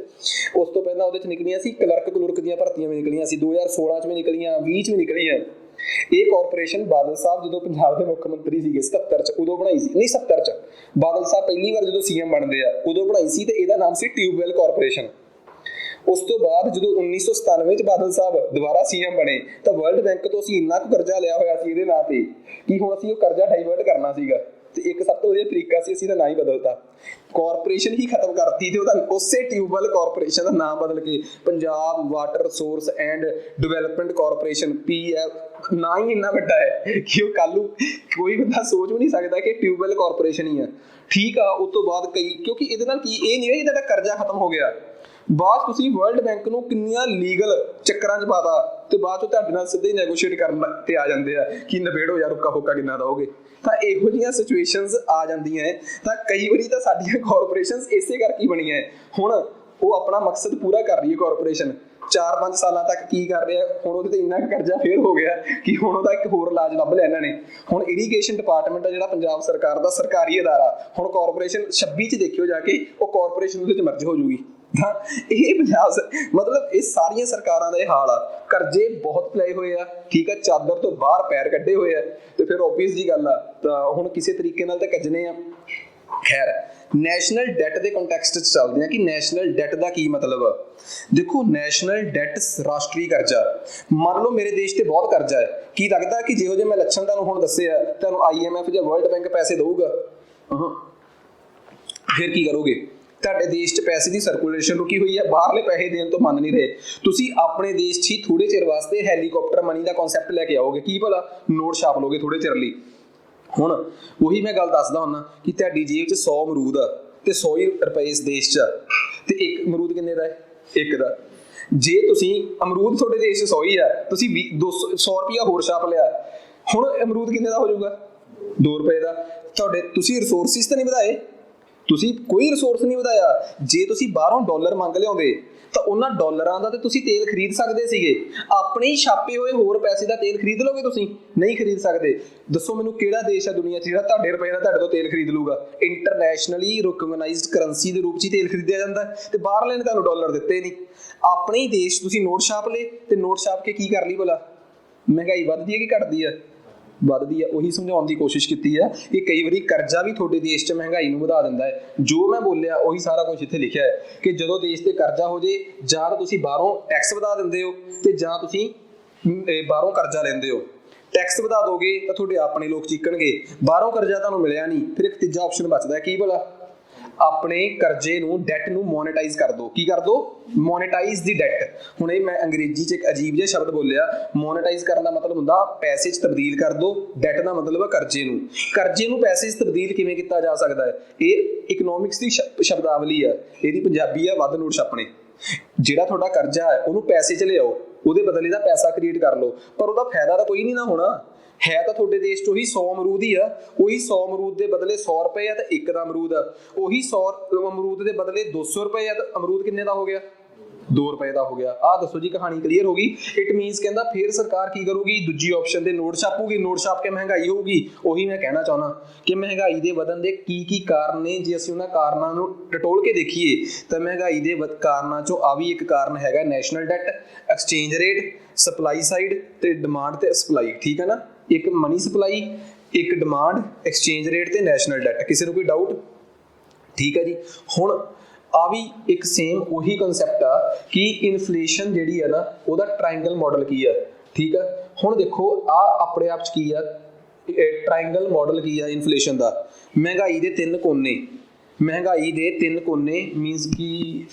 ਉਸ ਤੋਂ ਪਹਿਲਾਂ ਉਹਦੇ 'ਚ ਨਿਕਲੀਆਂ ਸੀ ਕਲਰਕ ਦੀਆਂ ਭਰਤੀਆਂ ਵੀ ਨਿਕਲੀਆਂ ਸੀ, 2016 'ਚ ਵੀ ਨਿਕਲੀਆਂ, 20 'ਚ ਵੀ ਨਿਕਲੀਆਂ। ਇਹ ਕਾਰਪੋਰੇਸ਼ਨ ਬਾਦਲ ਸਾਹਿਬ ਜਦੋਂ ਪੰਜਾਬ ਦੇ ਮੁੱਖ ਮੰਤਰੀ ਸੀਗੇ 77 'ਚ, ਉਦੋਂ ਬਣਾਈ ਸੀ। ਨਹੀਂ 70 'ਚ ਬਾਦਲ ਸਾਹਿਬ ਪਹਿਲੀ ਵਾਰ ਜਦੋਂ ਸੀਐਮ ਬਣਦੇ ਆ ਉਦੋਂ ਬਣਾਈ ਸੀ, ਤੇ ਇਹਦਾ ਨਾਮ ਸੀ ਟਿਊਬਵੈਲ ਕਾਰਪੋਰੇਸ਼ਨ। ਉਸ ਤੋਂ ਬਾਅਦ ਜਦੋਂ 1997 'ਚ ਬਾਦਲ ਸਾਹਿਬ ਦੁਬਾਰਾ ਸੀਐਮ ਬਣੇ ਤਾਂ ਵਰਲਡ ਬੈਂਕ ਤੋਂ ਅਸੀਂ ਇੰਨਾ ਕੁ ਕਰਜ਼ਾ ਲਿਆ ਹੋਇਆ ਸੀ ਇਹਦੇ ਨਾਂ ਤੇ ਕਿ ਹੁਣ ਅਸੀਂ ਉਹ ਕਰਜ਼ਾ ਡਾਈਵਰਟ ਕਰਨਾ ਸੀਗਾ, ਤੇ ਇੱਕ ਸਭ ਤੋਂ ਵਧੀਆ ਤਰੀਕਾ ਸੀ ਅਸੀਂ ਦਾ ਨਾਂ ਹੀ ਬਦਲਤਾ, ਕਾਰਪੋਰੇਸ਼ਨ ਹੀ ਖਤਮ ਕਰਤੀ ਤੇ ਉਹਦਾ ਉਸੇ ਟਿਊਬਵੈਲ ਕਾਰਪੋਰੇਸ਼ਨ ਦਾ ਨਾਮ ਬਦਲ ਕੇ Punjab water resource and development corporation PF। ਨਾ ਹੀ ਇੰਨਾ ਵੱਡਾ ਹੈ ਕਿ ਉਹ ਕੱਲ ਨੂੰ ਕੋਈ ਬੰਦਾ ਸੋਚ ਵੀ ਨਹੀਂ ਸਕਦਾ ਕਿ ਟਿਊਬਵੈਲ ਕਾਰਪੋਰੇਸ਼ਨ ਹੀ ਆ। ਠੀਕ ਆ, ਉਸ ਤੋਂ ਬਾਅਦ ਕਿਉਂਕਿ ਇਹਦੇ ਨਾਲ ਕੀ ਇਹ ਨਹੀਂ ਹੈ ਇਹਦਾ ਕਰਜ਼ਾ ਖਤਮ ਹੋ ਗਿਆ, ਬਾਅਦ ਤੁਸੀਂ ਵਰਲਡ ਬੈਂਕ ਨੂੰ ਕਿੰਨੀਆਂ ਲੀਗਲ ਚੱਕਰਾਂ 'ਚ ਪਾਤਾ ਤੇ ਬਾਅਦ 'ਚੋਂ ਤੁਹਾਡੇ ਨਾਲ ਸਿੱਧੇ ਨੈਗੋਸ਼ੀਏਟ ਕਰਨ ਤੇ ਆ ਜਾਂਦੇ ਆ ਕਿ ਨਿਬੇੜੋ ਯਾਰ, ਰੁੱਕਾ ਹੁੱਕਾ ਕਿੰਨਾ ਦਓਗੇ। ਤਾਂ ਇਹੋ ਜਿਹੀਆਂ ਸਿਚੁਏਸ਼ਨਸ ਆ ਜਾਂਦੀਆਂ ਹੈ। ਤਾਂ ਕਈ ਵਾਰੀ ਤਾਂ ਸਾਡੀਆਂ ਕਾਰਪੋਰੇਸ਼ਨਸ ਇਸੇ ਕਰਕੇ ਬਣੀਆਂ ਹੈ। ਹੁਣ ਉਹ ਆਪਣਾ ਮਕਸਦ ਪੂਰਾ ਕਰ ਰਹੀ ਹੈ ਕਾਰਪੋਰੇਸ਼ਨ, 4-5 ਸਾਲਾਂ ਤੱਕ ਕੀ ਕਰ ਰਿਹਾ, ਹੁਣ ਉਹਦੇ ਤੇ ਇੰਨਾ ਕਰਜ਼ਾ ਫੇਰ ਹੋ ਗਿਆ ਕਿ ਹੁਣ ਉਹਦਾ ਇੱਕ ਹੋਰ ਇਲਾਜ ਲੱਭ ਲਿਆ ਇਹਨਾਂ ਨੇ। ਹੁਣ ਇਰੀਗੇਸ਼ਨ ਡਿਪਾਰਟਮੈਂਟ ਆ ਜਿਹੜਾ ਪੰਜਾਬ ਸਰਕਾਰ ਦਾ ਸਰਕਾਰੀ ਅਦਾਰਾ, ਹੁਣ ਕਾਰਪੋਰੇਸ਼ਨ 26 'ਚ ਦੇਖਿਓ ਜਾ ਕੇ ਉਹ ਕਾਰਪੋਰੇਸ਼ਨ ਉਹਦੇ 'ਚ ਮਰਜ ਹੋ ਜੂਗੀ। ਤਾਂ ਇਹ ਪੰਜਾਬ ਮਤਲਬ ਇਹ ਸਾਰੀਆਂ ਸਰਕਾਰਾਂ ਦਾ ਇਹ ਹਾਲ ਆ, ਕਰਜ਼ੇ ਬਹੁਤ ਲਏ ਹੋਏ ਆ, ਠੀਕ ਆ, ਚਾਦਰ ਤੋਂ ਬਾਹਰ ਪੈਰ ਕੱਢੇ ਹੋਏ ਆ, ਤੇ ਫਿਰ ਓਬਵੀਅਸ ਜੀ ਗੱਲ ਆ ਤਾਂ ਹੁਣ ਕਿਸੇ ਤਰੀਕੇ ਨਾਲ ਤਾਂ ਕੱਜਣੇ ਆ। ਖੈਰ, ਨੈਸ਼ਨਲ ਡੈਟ ਦੇ ਕੰਟੈਕਸਟ 'ਚ ਚੱਲਦੇ ਆ ਕਿ ਨੈਸ਼ਨਲ ਡੈਟ ਦਾ ਕੀ ਮਤਲਬ ਆ। ਦੇਖੋ, ਨੈਸ਼ਨਲ ਡੈਟ ਰਾਸ਼ਟਰੀ ਕਰਜ਼ਾ। ਮੰਨ ਲਓ ਮੇਰੇ ਦੇਸ਼ ਤੇ ਬਹੁਤ ਕਰਜ਼ਾ ਹੈ, ਕੀ ਲੱਗਦਾ ਕਿ ਜਿਹੋ ਜਿਹੇ ਮੈਂ ਲੱਛਣ ਤੁਹਾਨੂੰ ਹੁਣ ਦੱਸੇ ਆ ਤੁਹਾਨੂੰ IMF ਜਾਂ ਵਰਲਡ ਬੈਂਕ ਪੈਸੇ ਦਊਗਾ? ਫਿਰ ਕੀ ਕਰੋਗੇ? ਤੁਹਾਡੇ ਦੇਸ਼ 'ਚ ਪੈਸੇ ਦੀ ਸਰਕੂਲੇਸ਼ਨ ਰੁਕੀ ਹੋਈ ਹੈ, ਬਾਹਰਲੇ ਪੈਸੇ ਦੇਣ ਤੋਂ ਮੰਨ ਨਹੀਂ ਰਹੇ। ਤੁਸੀਂ ਆਪਣੇ ਦੇਸ਼ 'ਚ ਹੀ ਥੋੜੇ ਚਿਰ ਵਾਸਤੇ ਹੈਲੀਕਾਪਟਰ ਮਨੀ ਦਾ ਕਨਸੈਪਟ ਲੈ ਕੇ ਆਓਗੇ, ਕੀ ਭਲਾ ਨੋਟ ਛਾਪ ਲੋਗੇ ਥੋੜੇ ਚਿਰ ਲਈ। ਹੁਣ ਉਹੀ ਮੈਂ ਗੱਲ ਦੱਸਦਾ ਹੁੰਦਾ ਕਿ ਤੁਹਾਡੀ ਜੇਬ 'ਚ 100 ਅਮਰੂਦ ਆ ਤੇ 100 ਰੁਪਏ ਇਸ ਦੇਸ਼ 'ਚ, ਤੇ ਇੱਕ ਅਮਰੂਦ ਕਿੰਨੇ ਦਾ ਹੈ? ਇੱਕ ਦਾ। ਜੇ ਤੁਸੀਂ ਅਮਰੂਦ ਤੁਹਾਡੇ ਦੇਸ਼ 'ਚ 100 ਹੀ ਆ, ਤੁਸੀਂ 100 ਰੁਪਇਆ ਹੋਰ ਛਾਪ ਲਿਆ, ਹੁਣ ਅਮਰੂਦ ਕਿੰਨੇ ਦਾ ਹੋ ਜਾਊਗਾ? 2 ਰੁਪਏ ਦਾ। ਤੁਸੀਂ ਰਿਸੋਰਸਿਸ ਤਾਂ ਨਹੀਂ ਵਧਾਏ, ਤੁਸੀਂ ਕੋਈ ਰਿਸੋਰਸ ਨਹੀਂ ਵਧਾਇਆ। ਜੇ ਤੁਸੀਂ ਬਾਹਰੋਂ ਡਾਲਰ ਮੰਗ ਲਿਆਉਂਦੇ ਤਾਂ ਉਹਨਾਂ ਡਾਲਰਾਂ ਦਾ ਤੇ ਤੁਸੀਂ ਤੇਲ ਖਰੀਦ ਸਕਦੇ ਸੀਗੇ, ਆਪਣੇ ਹੀ ਛਾਪੇ ਹੋਏ ਹੋਰ ਪੈਸੇ ਦਾ ਤੇਲ ਖਰੀਦ ਲਓਗੇ? ਤੁਸੀਂ ਨਹੀਂ ਖਰੀਦ ਸਕਦੇ। ਦੱਸੋ ਮੈਨੂੰ ਕਿਹੜਾ ਦੇਸ਼ ਹੈ ਦੁਨੀਆ 'ਚ ਜਿਹੜਾ ਤੁਹਾਡੇ ਰੁਪਏ ਦਾ ਤੁਹਾਡੇ ਤੋਂ ਤੇਲ ਖਰੀਦ ਲੂਗਾ? ਇੰਟਰਨੈਸ਼ਨਲੀ ਰਿਕਗਨਾਈਜ਼ਡ ਕਰੰਸੀ ਦੇ ਰੂਪ 'ਚ ਹੀ ਤੇਲ ਖਰੀਦਿਆ ਜਾਂਦਾ ਤੇ ਬਾਹਰਲੇ ਨੇ ਤੁਹਾਨੂੰ ਡਾਲਰ ਦਿੱਤੇ ਨਹੀਂ। ਆਪਣੇ ਹੀ ਦੇਸ਼ ਤੁਸੀਂ ਨੋਟ ਛਾਪ ਲਏ ਤੇ ਨੋਟ ਛਾਪ ਕੇ ਕੀ ਕਰ ਲਈ ਭਲਾ? ਮਹਿੰਗਾਈ ਵੱਧਦੀ ਹੈ ਕਿ ਘਟਦੀ ਹੈ? ਵੱਧਦੀ ਹੈ। ਉਹੀ ਸਮਝਾਉਣ ਦੀ ਕੋਸ਼ਿਸ਼ ਕੀਤੀ ਹੈ ਕਿ ਕਈ ਵਾਰੀ ਕਰਜ਼ਾ ਵੀ ਤੁਹਾਡੇ ਦੇਸ਼ 'ਚ ਮਹਿੰਗਾਈ ਨੂੰ ਵਧਾ ਦਿੰਦਾ ਹੈ। ਜੋ ਮੈਂ ਬੋਲਿਆ ਉਹੀ ਸਾਰਾ ਕੁਝ ਇੱਥੇ ਲਿਖਿਆ ਹੈ ਕਿ ਜਦੋਂ ਦੇਸ਼ ਤੇ ਕਰਜ਼ਾ ਹੋ ਜੇ, ਜਾਂ ਤੁਸੀਂ ਬਾਹਰੋਂ ਟੈਕਸ ਵਧਾ ਦਿੰਦੇ ਹੋ ਤੇ ਜਾਂ ਤੁਸੀਂ ਬਾਹਰੋਂ ਕਰਜ਼ਾ ਲੈਂਦੇ ਹੋ। ਟੈਕਸ ਵਧਾ ਦੋਗੇ ਤਾਂ ਤੁਹਾਡੇ ਆਪਣੇ ਲੋਕ ਚੀਕਣਗੇ, ਬਾਹਰੋਂ ਕਰਜ਼ਾ ਤੁਹਾਨੂੰ ਮਿਲਿਆ ਨਹੀਂ, ਫਿਰ ਇੱਕ ਤੀਜਾ ਆਪਸ਼ਨ ਬਚਦਾ ਕੀ ਭਲਾ? ਆਪਣੇ ਕਰਜ਼ੇ ਨੂੰ, ਡੈਟ ਨੂੰ ਮੋਨੇਟਾਈਜ਼ ਕਰ ਦੋ। ਕੀ ਕਰ ਦੋ? Monetise the that. ਹੁਣ ਇਹ ਮੈਂ ਅੰਗਰੇਜ਼ੀ 'ਚ ਇੱਕ ਅਜੀਬ ਜਿਹਾ ਸ਼ਬਦ ਬੋਲਿਆ। ਮੋਨੇਟਾਈਜ਼ ਕਰਨ ਦਾ ਮਤਲਬ ਹੁੰਦਾ ਪੈਸੇ 'ਚ ਤਬਦੀਲ ਕਰ ਦੋ, ਡੈਟ ਦਾ ਮਤਲਬ ਹੈ ਕਰਜ਼ੇ ਨੂੰ। ਕਰਜ਼ੇ ਨੂੰ ਪੈਸੇ 'ਚ ਤਬਦੀਲ ਕਿਵੇਂ ਕੀਤਾ ਜਾ ਸਕਦਾ ਹੈ? ਇਹ ਇਕਨੋਮਿਕਸ ਦੀ ਸ਼ਬਦਾਵਲੀ ਆ, ਇਹਦੀ ਪੰਜਾਬੀ ਆ ਵੱਧ ਨੋਟ ਛਾਪਣੇ। ਜਿਹੜਾ ਤੁਹਾਡਾ ਕਰਜ਼ਾ ਹੈ ਉਹਨੂੰ ਪੈਸੇ 'ਚ ਲਿਆਓ, ਉਹਦੇ ਬਦਲੇ ਦਾ ਪੈਸਾ ਕ੍ਰੀਏਟ ਕਰ ਲਓ, ਪਰ ਉਹਦਾ ਫਾਇਦਾ ਤਾਂ ਕੋਈ ਨਹੀਂ ਨਾ ਹੋਣਾ। ਹੈ ਤਾਂ ਤੁਹਾਡੇ ਦੇਸ਼ 'ਚ ਉਹੀ 100 ਅਮਰੂਦ ਹੀ ਆ, ਉਹੀ 100 ਅਮਰੂਦ ਦੇ ਬਦਲੇ 100 ਰੁਪਏ ਆ ਤਾਂ ਇੱਕ ਦਾ ਅਮਰੂਦ ਆ, ਉਹੀ 100 ਅਮਰੂਦ ਦੇ ਬਦਲੇ 200 ਰੁਪਏ ਆ ਤਾਂ ਅਮਰੂਦ ਕਿੰਨੇ ਦਾ ਹੋ ਗਿਆ? 2 ਰੁਪਏ ਦਾ ਹੋ ਗਿਆ। ਆਹ ਦੱਸੋ ਜੀ, ਕਹਾਣੀ ਕਲੀਅਰ ਹੋ ਗਈ। ਇਟ ਮੀਨਸ ਕਹਿੰਦਾ ਫਿਰ ਸਰਕਾਰ ਕੀ ਕਰੂਗੀ? ਦੂਜੀ ਆਪਸ਼ਨ ਦੇ ਨੋਟ ਛਾਪੂਗੀ, ਨੋਟ ਛਾਪ ਕੇ ਮਹਿੰਗਾਈ ਹੋਊਗੀ। ਉਹੀ ਮੈਂ ਕਹਿਣਾ ਚਾਹੁੰਦਾ ਕਿ ਮਹਿੰਗਾਈ ਦੇ ਵਧਣ ਦੇ ਕੀ ਕਾਰਨ ਨੇ। ਜੇ ਅਸੀਂ ਉਹਨਾਂ ਕਾਰਨਾਂ ਨੂੰ ਟਟੋਲ ਕੇ ਦੇਖੀਏ ਤਾਂ ਮਹਿੰਗਾਈ ਦੇ ਕਾਰਨਾਂ 'ਚੋਂ ਆ ਵੀ ਇੱਕ ਕਾਰਨ ਹੈਗਾ national debt, exchange rate, supply side ਤੇ ਡਿਮਾਂਡ ਤੇ ਸਪਲਾਈ। ਠੀਕ ਹੈ ਨਾ? ਇੱਕ ਮਨੀ ਸਪਲਾਈ, ਇੱਕ ਡਿਮਾਂਡ, ਐਕਸਚੇਂਜ ਰੇਟ ਤੇ ਨੈਸ਼ਨਲ ਡੈਟ। ਕਿਸੇ ਨੂੰ ਕੋਈ ਡਾਊਟ? ਠੀਕ ਹੈ ਜੀ। ਹੁਣ ਆ ਵੀ ਇੱਕ ਸੇਮ ਉਹੀ ਕਨਸੈਪਟ ਆ ਕਿ ਇਨਫਲੇਸ਼ਨ ਜਿਹੜੀ ਹੈ ਨਾ ਉਹਦਾ ਟ੍ਰਾਇੰਗਲ ਮਾਡਲ ਕੀ ਆ। ਠੀਕ ਆ, ਹੁਣ ਦੇਖੋ ਆ ਆਪਣੇ ਆਪ 'ਚ ਕੀ ਆ, ਟ੍ਰਾਇੰਗਲ ਮਾਡਲ ਕੀ ਆ ਇਨਫਲੇਸ਼ਨ ਦਾ? ਮਹਿੰਗਾਈ ਦੇ 3 ਕੋਨੇ। ਮਹਿੰਗਾਈ ਦੇ 3 ਕੋਨੇ ਮੀਨਸ ਕਿ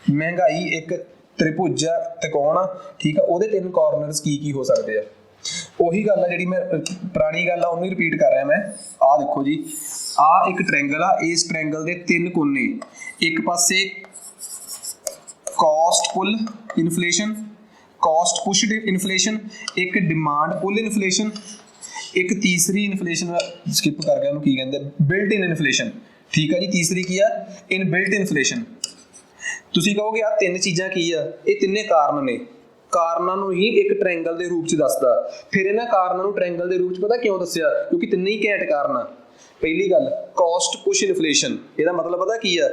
ਮਹਿੰਗਾਈ ਇੱਕ ਤ੍ਰਿਭੁਜ ਆ, ਤਿਕੋਣ ਆ। ਠੀਕ ਆ, ਉਹਦੇ 3 ਕਾਰਨਰਸ ਕੀ ਹੋ ਸਕਦੇ ਆ? ਉਹੀ ਗੱਲ ਆ ਜਿਹੜੀ ਮੈਂ ਪੁਰਾਣੀ ਗੱਲ ਆ ਉਹਨੂੰ ਹੀ ਰਿਪੀਟ ਕਰ ਰਿਹਾ ਮੈਂ। ਆਹ ਦੇਖੋ ਜੀ, ਆਹ ਇੱਕ ਟ੍ਰਾਇੰਗਲ ਆ, ਇਸ ਟ੍ਰਾਇੰਗਲ ਦੇ 3 ਕੋਨੇ। ਇੱਕ ਪਾਸੇ ਕਾਸਟ ਪੁੱਲ ਇਨਫਲੇਸ਼ਨ, ਕਾਸਟ ਪੁਸ਼ਡ ਇਨਫਲੇਸ਼ਨ, ਇੱਕ ਡਿਮਾਂਡ ਪੁੱਲ ਇਨਫਲੇਸ਼ਨ, ਇੱਕ ਤੀਸਰੀ ਇਨਫਲੇਸ਼ਨ ਸਕਿਪ ਕਰ ਗਿਆ, ਉਹਨੂੰ ਕੀ ਕਹਿੰਦੇ? ਬਿਲਟ ਇਨ ਇਨਫਲੇਸ਼ਨ। ਠੀਕ ਆ ਜੀ, ਤੀਸਰੀ ਕੀ ਆ? ਇਨ ਬਿਲਟ ਇਨਫਲੇਸ਼ਨ। ਤੁਸੀਂ ਕਹੋਗੇ ਆ 3 ਚੀਜ਼ਾਂ ਕੀ ਆ? ਇਹ ਤਿੰਨੇ ਕਾਰਨ ਨੇ। ਕਾਰਨਾਂ ਨੂੰ ਹੀ ਇੱਕ ਟ੍ਰਾਇੰਗਲ ਦੇ ਰੂਪ 'ਚ ਦੱਸਦਾ। ਫਿਰ ਇਹਨਾਂ ਕਾਰਨਾਂ ਨੂੰ ਟ੍ਰਾਇੰਗਲ ਦੇ ਰੂਪ 'ਚ ਪਤਾ ਕਿਉਂ ਦੱਸਿਆ? ਕਿਉਂਕਿ ਤਿੰਨੇ ਹੀ ਘੈਂਟ ਕਾਰਨ ਆ। ਪਹਿਲੀ ਗੱਲ, ਕਾਸਟ ਪੁਸ਼ ਇਨਫਲੇਸ਼ਨ। ਇਹਦਾ ਮਤਲਬ ਪਤਾ ਕੀ ਆ?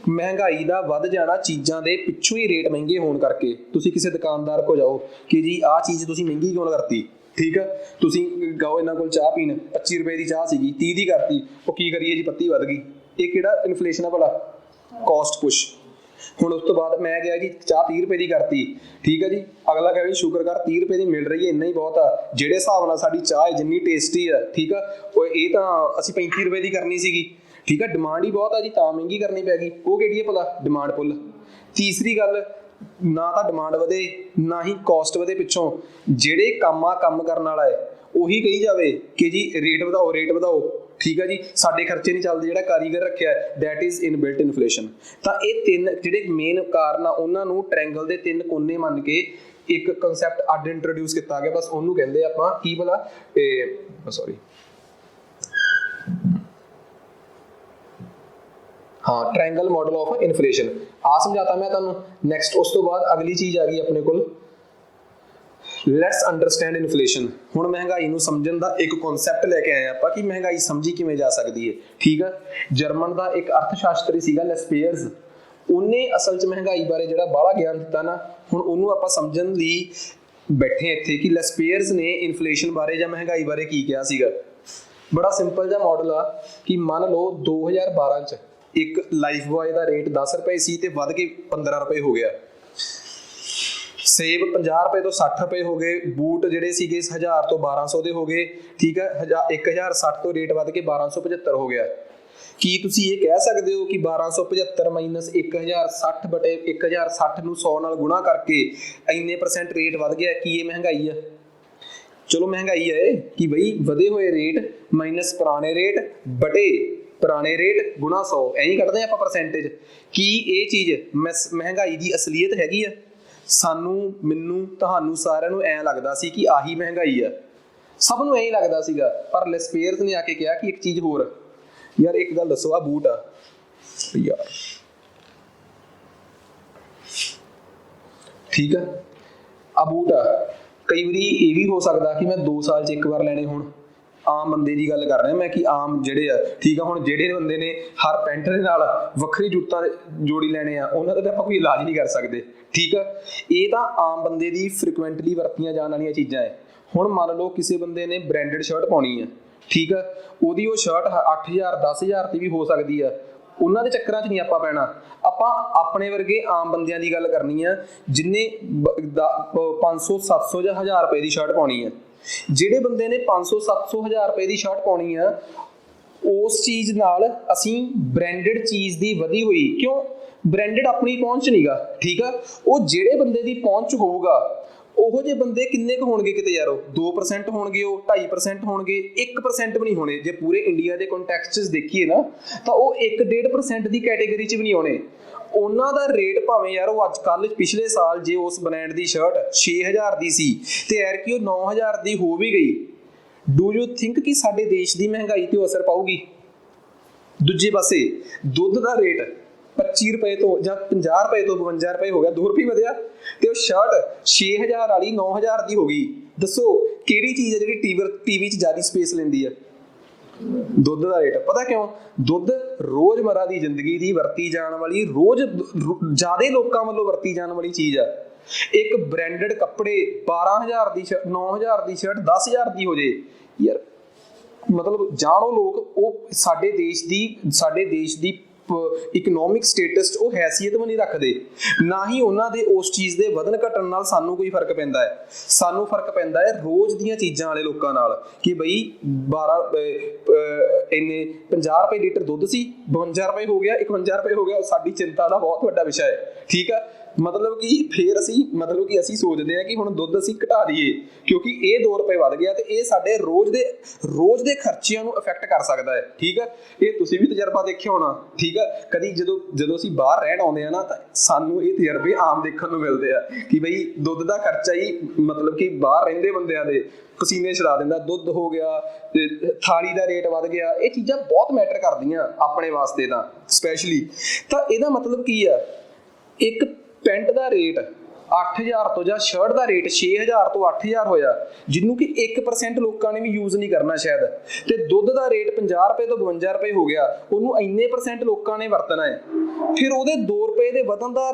ਮਹਿੰਗਾਈ ਦਾ ਵੱਧ ਜਾਣਾ ਚੀਜ਼ਾਂ ਦੇ ਪਿੱਛੋਂ ਹੀ ਰੇਟ ਮਹਿੰਗੇ ਹੋਣ ਕਰਕੇ। ਤੁਸੀਂ ਕਿਸੇ ਦੁਕਾਨਦਾਰ ਕੋਲ ਜਾਓ ਕਿ ਜੀ ਆਹ ਚੀਜ਼ ਤੁਸੀਂ ਮਹਿੰਗੀ ਕਿਉਂ ਕਰਤੀ? ਠੀਕ ਆ, ਤੁਸੀਂ ਗਾਓ ਇਹਨਾਂ ਕੋਲ ਚਾਹ ਪੀਣ, 25 ਰੁਪਏ ਦੀ ਚਾਹ ਸੀਗੀ 30 ਦੀ ਕਰਤੀ, ਉਹ ਕੀ ਕਰੀਏ ਜੀ ਪੱਤੀ ਵੱਧ ਗਈ। ਇਹ ਕਿਹੜਾ ਇਨਫਲੇਸ਼ਨ ਆ ਭਲਾ? Cost push. ਹੁਣ ਉਸ ਤੋਂ ਬਾਅਦ ਮੈਂ ਗਿਆ ਜੀ ਚਾਹ 30 ਰੁਪਏ ਦੀ ਕਰਤੀ। ਠੀਕ ਹੈ ਜੀ, ਅਗਲਾ ਕਹੇ ਸ਼ੁਕਰ ਕਰ 30 ਰੁਪਏ ਦੀ ਮਿਲ ਰਹੀ ਹੈ, ਇੰਨਾ ਹੀ ਬਹੁਤ ਆ। ਜਿਹੜੇ ਹਿਸਾਬ ਨਾਲ ਸਾਡੀ ਚਾਹ ਹੈ ਜਿੰਨੀ ਟੇਸਟੀ ਆ, ਠੀਕ ਆ, ਉਹ ਇਹ ਤਾਂ ਅਸੀਂ 35 ਰੁਪਏ ਦੀ ਕਰਨੀ ਸੀਗੀ। ਠੀਕ ਆ, ਡਿਮਾਂਡ ਹੀ ਬਹੁਤ ਆ ਜੀ ਤਾਂ ਮਹਿੰਗੀ ਕਰਨੀ ਪੈ ਗਈ। ਉਹ ਕਿਹੜੀ ਹੈ ਭਲਾ? ਡਿਮਾਂਡ ਪੁੱਲ। ਤੀਸਰੀ ਗੱਲ, ਨਾ ਤਾਂ ਡਿਮਾਂਡ ਵਧੇ ਨਾ ਹੀ ਕਾਸਟ ਵਧੇ ਪਿੱਛੋਂ। ਜਿਹੜੇ ਕੰਮ ਕਰਨ ਵਾਲਾ ਹੈ ਉਹੀ ਕਹੀ ਜਾਵੇ ਕਿ ਜੀ ਰੇਟ ਵਧਾਓ ਰੇਟ ਵਧਾਓ, ठीक है जी, साडे खर्चे नहीं चलते, जिहड़ा कारीगर रखिया दैट इज इनबिल्ट इन्फ्लेशन। तो ये तीन जिहड़े मेन कारण आ उन्हां नूं ट्रायंगल दे तीन कोने मन के एक कंसैप्ट अड इंट्रोड्यूस किया गया, बस उन्होंने कहते हैं आपां की भला सॉरी हाँ ट्रायंगल मॉडल ऑफ इन्फ्लेशन आ समझाता मैं तुहानूं। नैक्सट उस तो बाद अगली चीज़ आ गई अपने कोल, लैट्स अंडरस्टैंड इन्फ्लेशन। हुण महंगाई नूं समझण दा एक कॉन्सैप्ट लैके आए आपां कि महंगाई समझी किवें जा सकदी है। ठीक है, जर्मन का एक अर्थशास्त्री सीगा लेस्पेयर्स, उन्हें असल च महंगाई बारे जिहड़ा बाहला ज्ञान दिता ना, हुण उहनूं आपां समझण लई बैठे इत्थे कि लेस्पेयर्स ने इन्फ्लेशन बारे जां महंगाई बारे की कहा सीगा। बड़ा सिंपल जिहा मॉडल आ कि मान लो 2012 च एक लाइफ बॉय का रेट 10 रुपए सी ते वध के 15 रुपए हो गया, सेब 50 रुपए तो 60 रुपए हो गए, बूट जिहड़े सीगे 1000 तो 1200 दे हो गए। ठीक है, 1060 तो रेट वध के 1275 हो गया। ਕੀ ਤੁਸੀਂ ਇਹ ਕਹਿ ਸਕਦੇ ਹੋ ਕਿ 1275 ਮਾਈਨਸ 1060 ਬਟੇ 1060 ਨੂੰ 100 ਨਾਲ ਗੁਣਾ ਕਰਕੇ ਇੰਨੇ % ਰੇਟ ਵਧ ਗਿਆ, ਕੀ ਇਹ ਮਹਿੰਗਾਈ ਆ? ਚਲੋ ਮਹਿੰਗਾਈ ਹੈ ਕਿ ਬਈ ਵਧੇ ਹੋਏ ਰੇਟ ਮਾਈਨਸ ਪੁਰਾਣੇ ਰੇਟ ਬਟੇ ਪੁਰਾਣੇ ਰੇਟ ਗੁਣਾ 100 ਐਂ ਹੀ ਕੱਢਦੇ ਆਪਾਂ ਪਰਸੈਂਟੇਜ। ਕੀ ਇਹ ਚੀਜ਼ ਮਹਿੰਗਾਈ ਦੀ ਅਸਲੀਅਤ ਹੈਗੀ ਆ? ਸਾਨੂੰ ਮੈਨੂੰ ਤੁਹਾਨੂੰ ਸਾਰਿਆਂ ਨੂੰ ਐਂ ਲੱਗਦਾ ਸੀ ਕਿ ਆਹੀ ਮਹਿੰਗਾਈ ਆ, ਸਭ ਨੂੰ ਐਂ ਹੀ ਲੱਗਦਾ ਸੀਗਾ। ਪਰ ਲੈਸਪੇਅਰਸ ਨੇ ਆ ਕੇ ਕਿਹਾ ਕਿ ਇੱਕ ਚੀਜ਼ ਹੋਰ यार, एक गल दसो, आ बूट आ यार, ठीक है, आ बूट आ कई बारी ये भी हो सकता कि मैं 2 साल च एक बार लैने होण। आम बंदे की गल कर रहा मैं कि आम जिहड़े आ, ठीक है, हुण जिहड़े बंदे ने हर पैंट दे नाल वक्खरी जूतां जोड़ी लैने आ उन्हां दा आपां कोई इलाज नहीं कर सकते। ठीक है, ये तां आम बंदे दी फ्रीकुएंटली वरतियां जाण वालीआं चीज़ां है। हुण मान लो किसी बंदे ने ब्रांडेड शर्ट पाउणी है, ठीक है, ਉਹਦੀ ਉਹ ਸ਼ਰਟ 8000 10000 ਦੀ ਵੀ ਹੋ ਸਕਦੀ ਆ, ਉਹਨਾਂ ਦੇ ਚੱਕਰਾਂ 'ਚ ਨਹੀਂ ਆਪਾਂ ਪੈਣਾ। ਆਪਾਂ ਆਪਣੇ ਵਰਗੇ ਆਮ ਬੰਦਿਆਂ ਦੀ ਗੱਲ ਕਰਨੀ ਆ ਜਿੰਨੇ 500 700 ਜਾਂ 1000 ਰੁਪਏ ਦੀ ਸ਼ਰਟ ਪਾਉਣੀ ਆ। ਜਿਹੜੇ ਬੰਦੇ ਨੇ 500 700 1000 ਰੁਪਏ ਦੀ ਸ਼ਰਟ ਪਾਉਣੀ ਆ, ਉਸ ਚੀਜ਼ ਨਾਲ ਅਸੀਂ ਬ੍ਰਾਂਡਡ ਚੀਜ਼ ਦੀ ਵਧੀ ਹੋਈ, ਕਿਉਂ ਬ੍ਰਾਂਡਡ ਆਪਣੀ ਪਹੁੰਚ ਨਹੀਂਗਾ। ਠੀਕ ਆ, ਉਹ ਜਿਹੜੇ ਬੰਦੇ ਦੀ ਪਹੁੰਚ ਹੋਊਗਾ ਉਹੋ ਜਿਹੇ ਬੰਦੇ ਕਿੰਨੇ ਕੁ ਹੋਣਗੇ ਕਿਤੇ ਯਾਰ, ਉਹ 2% ਹੋਣਗੇ, ਉਹ 2.5% ਹੋਣਗੇ, 1% ਵੀ ਨਹੀਂ ਹੋਣੇ। ਜੇ ਪੂਰੇ ਇੰਡੀਆ ਦੇ ਕੰਟੈਕਸਟ 'ਚ ਦੇਖੀਏ ਨਾ ਤਾਂ ਉਹ 1-1.5% ਦੀ ਕੈਟੇਗਰੀ 'ਚ ਵੀ ਨਹੀਂ ਹੋਣੇ। ਉਹਨਾਂ ਦਾ ਰੇਟ ਭਾਵੇਂ ਯਾਰ ਉਹ ਅੱਜ ਕੱਲ੍ਹ ਪਿਛਲੇ ਸਾਲ ਜੇ ਉਸ ਬ੍ਰਾਂਡ ਦੀ ਸ਼ਰਟ 6000 ਦੀ ਸੀ ਤੇ ਐਰਕੀ ਉਹ 9000 ਦੀ ਹੋ ਵੀ ਗਈ, ਡੂ ਯੂ ਥਿੰਕ ਕਿ ਸਾਡੇ ਦੇਸ਼ ਦੀ ਮਹਿੰਗਾਈ 'ਤੇ ਅਸਰ ਪਾਊਗੀ? ਦੂਜੇ ਪਾਸੇ ਦੁੱਧ ਦਾ ਰੇਟ 25 ਰੁਪਏ ਤੋਂ ਜਾਂ 50 ਰੁਪਏ ਤੋਂ 52 ਰੁਪਏ ਹੋ ਗਿਆ, 2 ਰੁਪਏ ਵਧਿਆ, ਤੇ ਉਹ ਸ਼ਰਟ 6000 ਵਾਲੀ 9000 ਦੀ ਹੋ ਗਈ। ਦੱਸੋ ਕਿਹੜੀ ਚੀਜ਼ ਹੈ ਜਿਹੜੀ ਟੀਵੀ 'ਚ ਜ਼ਿਆਦਾ ਸਪੇਸ ਲੈਂਦੀ ਹੈ? ਦੁੱਧ ਦਾ ਰੇਟ। ਪਤਾ ਕਿਉਂ? ਦੁੱਧ ਰੋਜ਼ਮਰਾ ਦੀ ਜ਼ਿੰਦਗੀ ਦੀ ਵਰਤੀ ਜਾਣ ਵਾਲੀ, ਰੋਜ਼ ਜ਼ਿਆਦਾ ਲੋਕਾਂ ਵੱਲੋਂ ਵਰਤੀ ਜਾਣ ਵਾਲੀ ਚੀਜ਼ ਆ। ਇੱਕ ਬ੍ਰਾਂਡਡ ਕੱਪੜੇ 12000 ਦੀ ਸ਼ਰਟ, 9000 ਦੀ ਸ਼ਰਟ 10000 ਦੀ ਹੋ ਜੇ ਯਾਰ, ਮਤਲਬ ਜਾਣੋ ਲੋਕ ਉਹ ਸਾਡੇ ਦੇਸ਼ ਦੀ ਇਕਨੋਮਿਕ ਸਟੇਟਸ 'ਚ ਉਹ ਹੈਸੀਅਤ ਵੀ ਨਹੀਂ ਰੱਖਦੇ, ਨਾ ਹੀ ਉਹਨਾਂ ਦੇ ਉਸ ਚੀਜ਼ ਦੇ ਵਧਣ ਘਟਣ ਨਾਲ ਸਾਨੂੰ ਕੋਈ ਫਰਕ ਪੈਂਦਾ ਹੈ। ਸਾਨੂੰ ਫਰਕ ਪੈਂਦਾ ਹੈ ਰੋਜ਼ ਦੀਆਂ ਚੀਜ਼ਾਂ ਵਾਲੇ ਲੋਕਾਂ ਨਾਲ ਕਿ ਬਈ 50 ਰੁਪਏ ਲੀਟਰ ਦੁੱਧ ਸੀ, 52 ਰੁਪਏ ਹੋ ਗਿਆ, 51 ਰੁਪਏ ਹੋ ਗਿਆ, ਉਹ ਸਾਡੀ ਚਿੰਤਾ ਦਾ ਬਹੁਤ ਵੱਡਾ ਵਿਸ਼ਾ ਹੈ। ਠੀਕ ਆ, ਮਤਲਬ ਕਿ ਫਿਰ ਅਸੀਂ ਸੋਚਦੇ ਹਾਂ ਕਿ ਹੁਣ ਦੁੱਧ ਅਸੀਂ ਘਟਾ ਦਈਏ ਕਿਉਂਕਿ ਇਹ 2 ਰੁਪਏ ਵੱਧ ਗਿਆ ਤੇ ਇਹ ਸਾਡੇ ਰੋਜ਼ ਦੇ ਖਰਚਿਆਂ ਨੂੰ ਇਫੈਕਟ ਕਰ ਸਕਦਾ ਹੈ। ਠੀਕ ਹੈ, ਇਹ ਤੁਸੀਂ ਵੀ ਤਜਰਬਾ ਦੇਖਿਆ ਹੋਣਾ। ਠੀਕ ਹੈ, ਕਦੀ ਜਦੋਂ ਅਸੀਂ ਬਾਹਰ ਰਹਿਣ ਆਉਂਦੇ ਆ ਨਾ ਤਾਂ ਸਾਨੂੰ ਇਹ ਤਜਰਬੇ ਆਮ ਦੇਖਣ ਨੂੰ ਮਿਲਦੇ ਆ ਕਿ ਬਈ ਦੁੱਧ ਦਾ ਖਰਚਾ ਹੀ ਮਤਲਬ ਕਿ ਬਾਹਰ ਰਹਿੰਦੇ ਬੰਦਿਆਂ ਦੇ ਪਸੀਨੇ ਛੁਡਾ ਦਿੰਦਾ। ਦੁੱਧ ਹੋ ਗਿਆ, ਥਾਲੀ ਦਾ ਰੇਟ ਵੱਧ ਗਿਆ, ਇਹ ਚੀਜ਼ਾਂ ਬਹੁਤ ਮੈਟਰ ਕਰਦੀਆਂ ਆਪਣੇ ਵਾਸਤੇ ਤਾਂ ਸਪੈਸ਼ਲੀ। ਤਾਂ ਇਹਦਾ ਮਤਲਬ ਕੀ ਆ, ਇੱਕ ਪੈਂਟ ਦਾ ਰੇਟ 8000 ਤੋਂ ਜਾਂ ਸ਼ਰਟ ਦਾ ਰੇਟ 6000 ਤੋਂ 8000 ਹੋਇਆ, ਜਿਹਨੂੰ ਕਿ 1% ਲੋਕਾਂ ਨੇ ਵੀ ਯੂਜ਼ ਨਹੀਂ ਕਰਨਾ ਸ਼ਾਇਦ, ਤੇ ਦੁੱਧ ਦਾ ਰੇਟ 50 ਰੁਪਏ ਤੋਂ 52 ਰੁਪਏ ਹੋ ਗਿਆ, ਉਹਨੂੰ ਇੰਨੇ % ਲੋਕਾਂ ਨੇ ਵਰਤਣਾ ਹੈ। ਫਿਰ ਉਹਦੇ 2 ਰੁਪਏ ਦੇ ਵਧਣ ਦਾ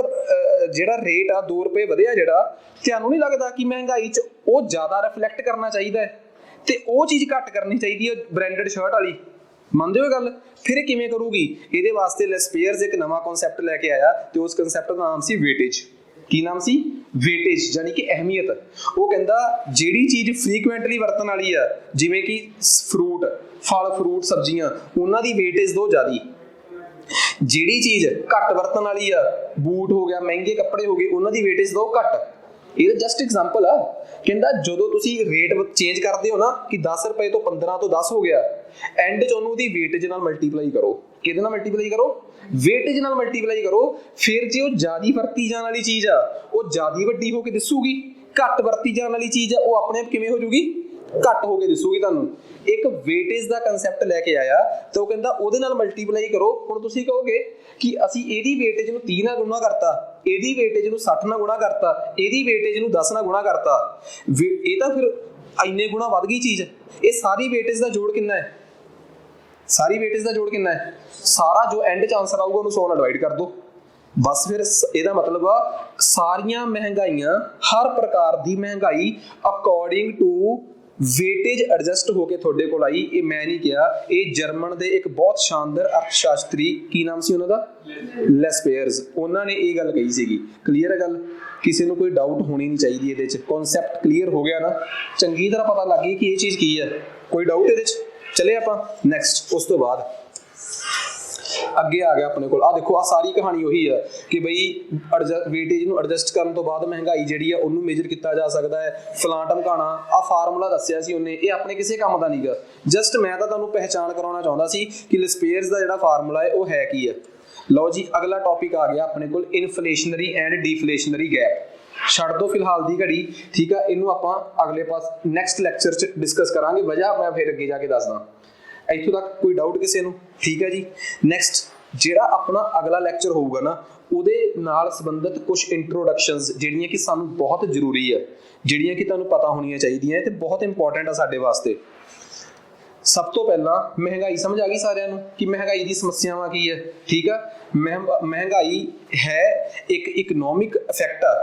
ਜਿਹੜਾ ਰੇਟ ਆ, 2 ਰੁਪਏ ਵਧਿਆ ਜਿਹੜਾ, ਤੁਹਾਨੂੰ ਨਹੀਂ ਲੱਗਦਾ ਕਿ ਮਹਿੰਗਾਈ 'ਚ ਉਹ ਜ਼ਿਆਦਾ ਰਿਫਲੈਕਟ ਕਰਨਾ ਚਾਹੀਦਾ ਹੈ ਤੇ ਉਹ ਚੀਜ਼ ਘੱਟ ਕਰਨੀ ਚਾਹੀਦੀ ਹੈ ਬ੍ਰਾਂਡਡ ਸ਼ਰਟ ਵਾਲੀ? ਮੰਨਦੇ ਹੋ ਗੱਲ? ਫਿਰ ਇਹ ਕਿਵੇਂ ਕਰੂਗੀ? ਇਹਦੇ ਵਾਸਤੇ ਲੈਸਪੇਅਰਸ ਇੱਕ ਨਵਾਂ ਕਨਸੈਪਟ ਲੈ ਕੇ ਆਇਆ ਤੇ ਉਸ ਕਨਸੈਪਟ ਦਾ ਨਾਮ ਸੀ ਵੇਟੇਜ। ਕੀ ਨਾਮ ਸੀ? ਵੇਟੇਜ, ਯਾਨੀ ਕਿ ਅਹਿਮੀਅਤ। ਉਹ ਕਹਿੰਦਾ ਜਿਹੜੀ ਚੀਜ਼ ਫ੍ਰੀਕੁਐਂਟਲੀ ਵਰਤਣ ਵਾਲੀ ਆ, ਜਿਵੇਂ ਕਿ ਫਲ ਫਰੂਟ ਸਬਜ਼ੀਆਂ, ਉਹਨਾਂ ਦੀ ਵੇਟੇਜ ਦੋ ਜ਼ਿਆਦੀ। ਜਿਹੜੀ ਚੀਜ਼ ਘੱਟ ਵਰਤਣ ਵਾਲੀ ਆ, ਬੂਟ ਹੋ ਗਿਆ, ਮਹਿੰਗੇ ਕੱਪੜੇ ਹੋ ਗਏ, ਉਹਨਾਂ ਦੀ ਵੇਟੇਜ ਦੋ ਘੱਟ। ਇਹ ਜਸਟ ਐਗਜ਼ਾਮਪਲ ਆ। ਕਹਿੰਦਾ ਜਦੋਂ ਤੁਸੀਂ ਰੇਟ ਚੇਂਜ ਕਰਦੇ ਹੋ ਨਾ ਕਿ 10 ਰੁਪਏ ਤੋਂ 15 ਤੋਂ 10 ਹੋ ਗਿਆ, ਐਂਡ 'ਚ ਉਹਨੂੰ ਉਹਦੀ ਵੇਟੇਜ ਨਾਲ ਮਲਟੀਪਲਾਈ ਕਰੋ। ਕਿਹਦੇ ਨਾਲ ਮਲਟੀਪਲਾਈ ਕਰੋ? ਵੇਟੇਜ ਨਾਲ ਮਲਟੀਪਲਾਈ ਕਰੋ। ਫਿਰ ਜੇ ਉਹ ਜ਼ਿਆਦਾ ਵਰਤੀ ਜਾਣ ਵਾਲੀ ਚੀਜ਼ ਆ ਉਹ ਜ਼ਿਆਦਾ ਵੱਡੀ ਹੋ ਕੇ ਦਿਸੂਗੀ, ਘੱਟ ਵਰਤੀ ਜਾਣ ਵਾਲੀ ਚੀਜ਼ ਆ ਉਹ ਆਪਣੇ ਆਪ ਕਿਵੇਂ ਹੋ ਜੂਗੀ? ਘੱਟ ਹੋ ਕੇ ਦਿਸੂਗੀ ਤੁਹਾਨੂੰ। ਇੱਕ ਵੇਟੇਜ ਦਾ ਕਨਸੈਪਟ ਲੈ ਕੇ ਆਇਆ ਤਾਂ ਉਹ ਕਹਿੰਦਾ ਉਹਦੇ ਨਾਲ ਮਲਟੀਪਲਾਈ ਕਰੋ। ਹੁਣ ਤੁਸੀਂ ਕਹੋਗੇ ਕਿ ਅਸੀਂ ਇਹਦੀ ਵੇਟੇਜ ਨੂੰ 30 ਨਾਲ ਗੁਣਾ ਕਰਤਾ, ਇਹਦੀ ਵੇਟੇਜ ਨੂੰ 60 ਨਾਲ ਗੁਣਾ ਕਰਤਾ, ਇਹਦੀ ਵੇਟੇਜ ਨੂੰ 10 ਨਾਲ ਗੁਣਾ ਕਰਤਾ, ਇਹ ਤਾਂ ਫਿਰ ਇੰਨੇ ਗੁਣਾ ਵੱਧ ਗਈ ਚੀਜ਼। ਇਹ ਸਾਰੀ ਵੇਟੇਜ ਦਾ ਜੋੜ ਕਿੰਨਾ ਹੈ? ਸਾਰੀ ਵੇਟੇਜ ਦਾ ਜੋੜ ਕਿੰਨਾ ਹੈ? ਸਾਰਾ ਜੋ ਐਂਡ 'ਚ ਆਨਸਰ ਆਊਗਾ ਉਹਨੂੰ 100 ਨਾਲ ਡਿਵਾਈਡ ਕਰ ਦਿਓ। ਬਸ ਫਿਰ ਇਹਦਾ ਮਤਲਬ ਆ ਸਾਰੀਆਂ ਮਹਿੰਗਾਈਆਂ, ਹਰ ਪ੍ਰਕਾਰ ਦੀ ਮਹਿੰਗਾਈ ਅਕੋਰਡਿੰਗ ਟੂ ਵੇਟੇਜ ਐਡਜਸਟ ਹੋ ਕੇ ਤੁਹਾਡੇ ਕੋਲ ਆਈ। ਇਹ ਮੈਂ ਨਹੀਂ ਕਿਹਾ, ਇਹ ਜਰਮਨ ਦੇ ਇੱਕ ਬਹੁਤ ਸ਼ਾਨਦਾਰ ਅਰਥ ਸ਼ਾਸਤਰੀ, ਕੀ ਨਾਮ ਸੀ ਉਹਨਾਂ ਦਾ? ਲੈਸਪੇਅਰਸ। ਉਹਨਾਂ ਨੇ ਇਹ ਗੱਲ ਕਹੀ ਸੀਗੀ। ਕਲੀਅਰ ਹੈ ਗੱਲ? ਕਿਸੇ ਨੂੰ ਕੋਈ ਡਾਊਟ ਹੋਣੀ ਨਹੀਂ ਚਾਹੀਦੀ ਇਹਦੇ 'ਚ। ਕਨਸੈਪਟ ਕਲੀਅਰ ਹੋ ਗਿਆ ਨਾ, ਚੰਗੀ ਤਰ੍ਹਾਂ ਪਤਾ ਲੱਗ ਗਈ ਕਿ ਇਹ ਚੀਜ਼ ਕੀ ਹੈ। ਕੋਈ ਡਾਊਟ ਇਹਦੇ 'ਚ? ਚਲੇ ਆਪਾਂ ਨੈਕਸਟ। ਉਸ ਤੋਂ ਬਾਅਦ ਅੱਗੇ ਆ ਗਿਆ ਆਪਣੇ ਕੋਲ, ਆ ਦੇਖੋ, ਆ ਸਾਰੀ ਕਹਾਣੀ ਉਹੀ ਆ ਕਿ ਬਈ ਵੇਟੇਜ ਨੂੰ ਐਡਜਸਟ ਕਰਨ ਤੋਂ ਬਾਅਦ ਮਹਿੰਗਾਈ ਜਿਹੜੀ ਆ ਉਹਨੂੰ ਮੇਜਰ ਕੀਤਾ ਜਾ ਸਕਦਾ ਹੈ। ਫਲਾਂ ਢਮਕਾਣਾ, ਆ ਫਾਰਮੂਲਾ ਦੱਸਿਆ ਸੀ ਉਹਨੇ, ਇਹ ਆਪਣੇ ਕਿਸੇ ਕੰਮ ਦਾ ਨਹੀਂਗਾ। ਜਸਟ ਮੈਂ ਤਾਂ ਤੁਹਾਨੂੰ ਪਹਿਚਾਣ ਕਰਾਉਣਾ ਚਾਹੁੰਦਾ ਸੀ ਕਿ ਲੈਸਪੇਅਰਸ ਦਾ ਜਿਹੜਾ ਫਾਰਮੂਲਾ ਹੈ ਉਹ ਹੈ ਕੀ ਹੈ। ਲਓ ਜੀ, ਅਗਲਾ ਟੌਪਿਕ ਆ ਗਿਆ ਆਪਣੇ ਕੋਲ, ਇਨਫਲੇਸ਼ਨਰੀ ਐਂਡ ਡੀਫਲੇਸ਼ਨਰੀ ਗੈਪ। ਛੱਡ ਦੋ ਫਿਲਹਾਲ ਦੀ ਘੜੀ, ਠੀਕ ਆ। ਇਹਨੂੰ ਆਪਾਂ ਅਗਲੇ ਪਾਸ ਨੈਕਸਟ ਲੈਕਚਰ 'ਚ ਡਿਸਕਸ ਕਰਾਂਗੇ। ਵਜ੍ਹਾ ਮੈਂ ਫਿਰ ਅੱਗੇ ਜਾ ਕੇ ਦੱਸਦਾ। ਇੱਥੋਂ ਤੱਕ ਕੋਈ ਡਾਊਟ ਕਿਸੇ ਨੂੰ? ਠੀਕ ਹੈ ਜੀ। ਨੈਕਸਟ ਜਿਹੜਾ ਆਪਣਾ ਅਗਲਾ ਲੈਕਚਰ ਹੋਊਗਾ ਨਾ, ਉਹਦੇ ਨਾਲ ਸੰਬੰਧਿਤ ਕੁਝ ਇੰਟਰੋਡਕਸ਼ਨਸ ਜਿਹੜੀਆਂ ਕਿ ਸਾਨੂੰ ਬਹੁਤ ਜ਼ਰੂਰੀ ਹੈ, ਜਿਹੜੀਆਂ ਕਿ ਤੁਹਾਨੂੰ ਪਤਾ ਹੋਣੀਆਂ ਚਾਹੀਦੀਆਂ ਤੇ ਬਹੁਤ ਇੰਪੋਰਟੈਂਟ ਆ ਸਾਡੇ ਵਾਸਤੇ। ਸਭ ਤੋਂ ਪਹਿਲਾਂ ਮਹਿੰਗਾਈ ਸਮਝ ਆ ਗਈ ਸਾਰਿਆਂ ਨੂੰ ਕਿ ਮਹਿੰਗਾਈ ਦੀ ਸਮੱਸਿਆਵਾਂ ਕੀ ਹੈ? ਠੀਕ ਆ। ਮਹਿੰਗਾਈ ਹੈ ਇੱਕ ਇਕਨੋਮਿਕ ਇਫੈਕਟ ਆ,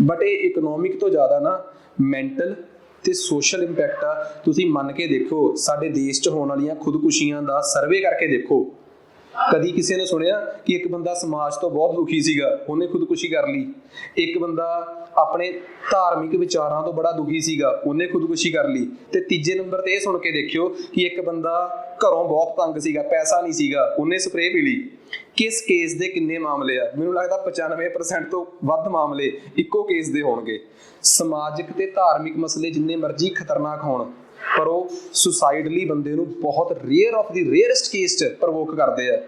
ਬਟ ਇਹ ਇਕਨੋਮਿਕ ਤੋਂ ਜ਼ਿਆਦਾ ਨਾ ਮੈਂਟਲ ਤੇ ਸੋਸ਼ਲ ਇੰਪੈਕਟ ਆ। ਤੁਸੀਂ ਮੰਨ ਕੇ ਦੇਖੋ, ਸਾਡੇ ਦੇਸ਼ 'ਚ ਹੋਣ ਵਾਲੀਆਂ ਖੁਦਕੁਸ਼ੀਆਂ ਦਾ ਸਰਵੇ ਕਰਕੇ ਦੇਖੋ। ਕਦੀ ਕਿਸੇ ਨੇ ਸੁਣਿਆ ਕਿ ਇੱਕ ਬੰਦਾ ਸਮਾਜ ਤੋਂ ਬਹੁਤ ਦੁਖੀ ਸੀਗਾ, ਉਹਨੇ ਖੁਦਕੁਸ਼ੀ ਕਰ ਲਈ? ਇੱਕ ਬੰਦਾ ਆਪਣੇ ਧਾਰਮਿਕ ਵਿਚਾਰਾਂ ਤੋਂ ਬੜਾ ਦੁਖੀ ਸੀਗਾ, ਉਹਨੇ ਖੁਦਕੁਸ਼ੀ ਕਰ ਲਈ? ਤੇ ਤੀਜੇ ਨੰਬਰ ਤੇ ਇਹ ਸੁਣ ਕੇ ਦੇਖਿਓ ਕਿ ਇੱਕ ਬੰਦਾ ਘਰੋਂ ਬਹੁਤ ਤੰਗ ਸੀਗਾ, ਪੈਸਾ ਨਹੀਂ ਸੀਗਾ, ਉਹਨੇ ਸਪਰੇਅ ਪੀ ਲਈ। ਕਿਸ ਕੇਸ ਦੇ ਕਿੰਨੇ ਮਾਮਲੇ ਆ? ਮੈਨੂੰ ਲੱਗਦਾ 95% ਤੋਂ ਵੱਧ ਮਾਮਲੇ ਇੱਕੋ ਕੇਸ ਦੇ ਹੋਣਗੇ। ਸਮਾਜਿਕ ਤੇ ਧਾਰਮਿਕ ਮਸਲੇ ਜਿੰਨੇ ਮਰਜ਼ੀ ਖਤਰਨਾਕ ਹੋਣ, ਪਰ ਉਹ ਸੁਸਾਈਡਲੀ ਬੰਦੇ ਨੂੰ ਬਹੁਤ rare of the rarest case 'ਚ ਪ੍ਰਵੋਕ ਕਰਦੇ ਆ।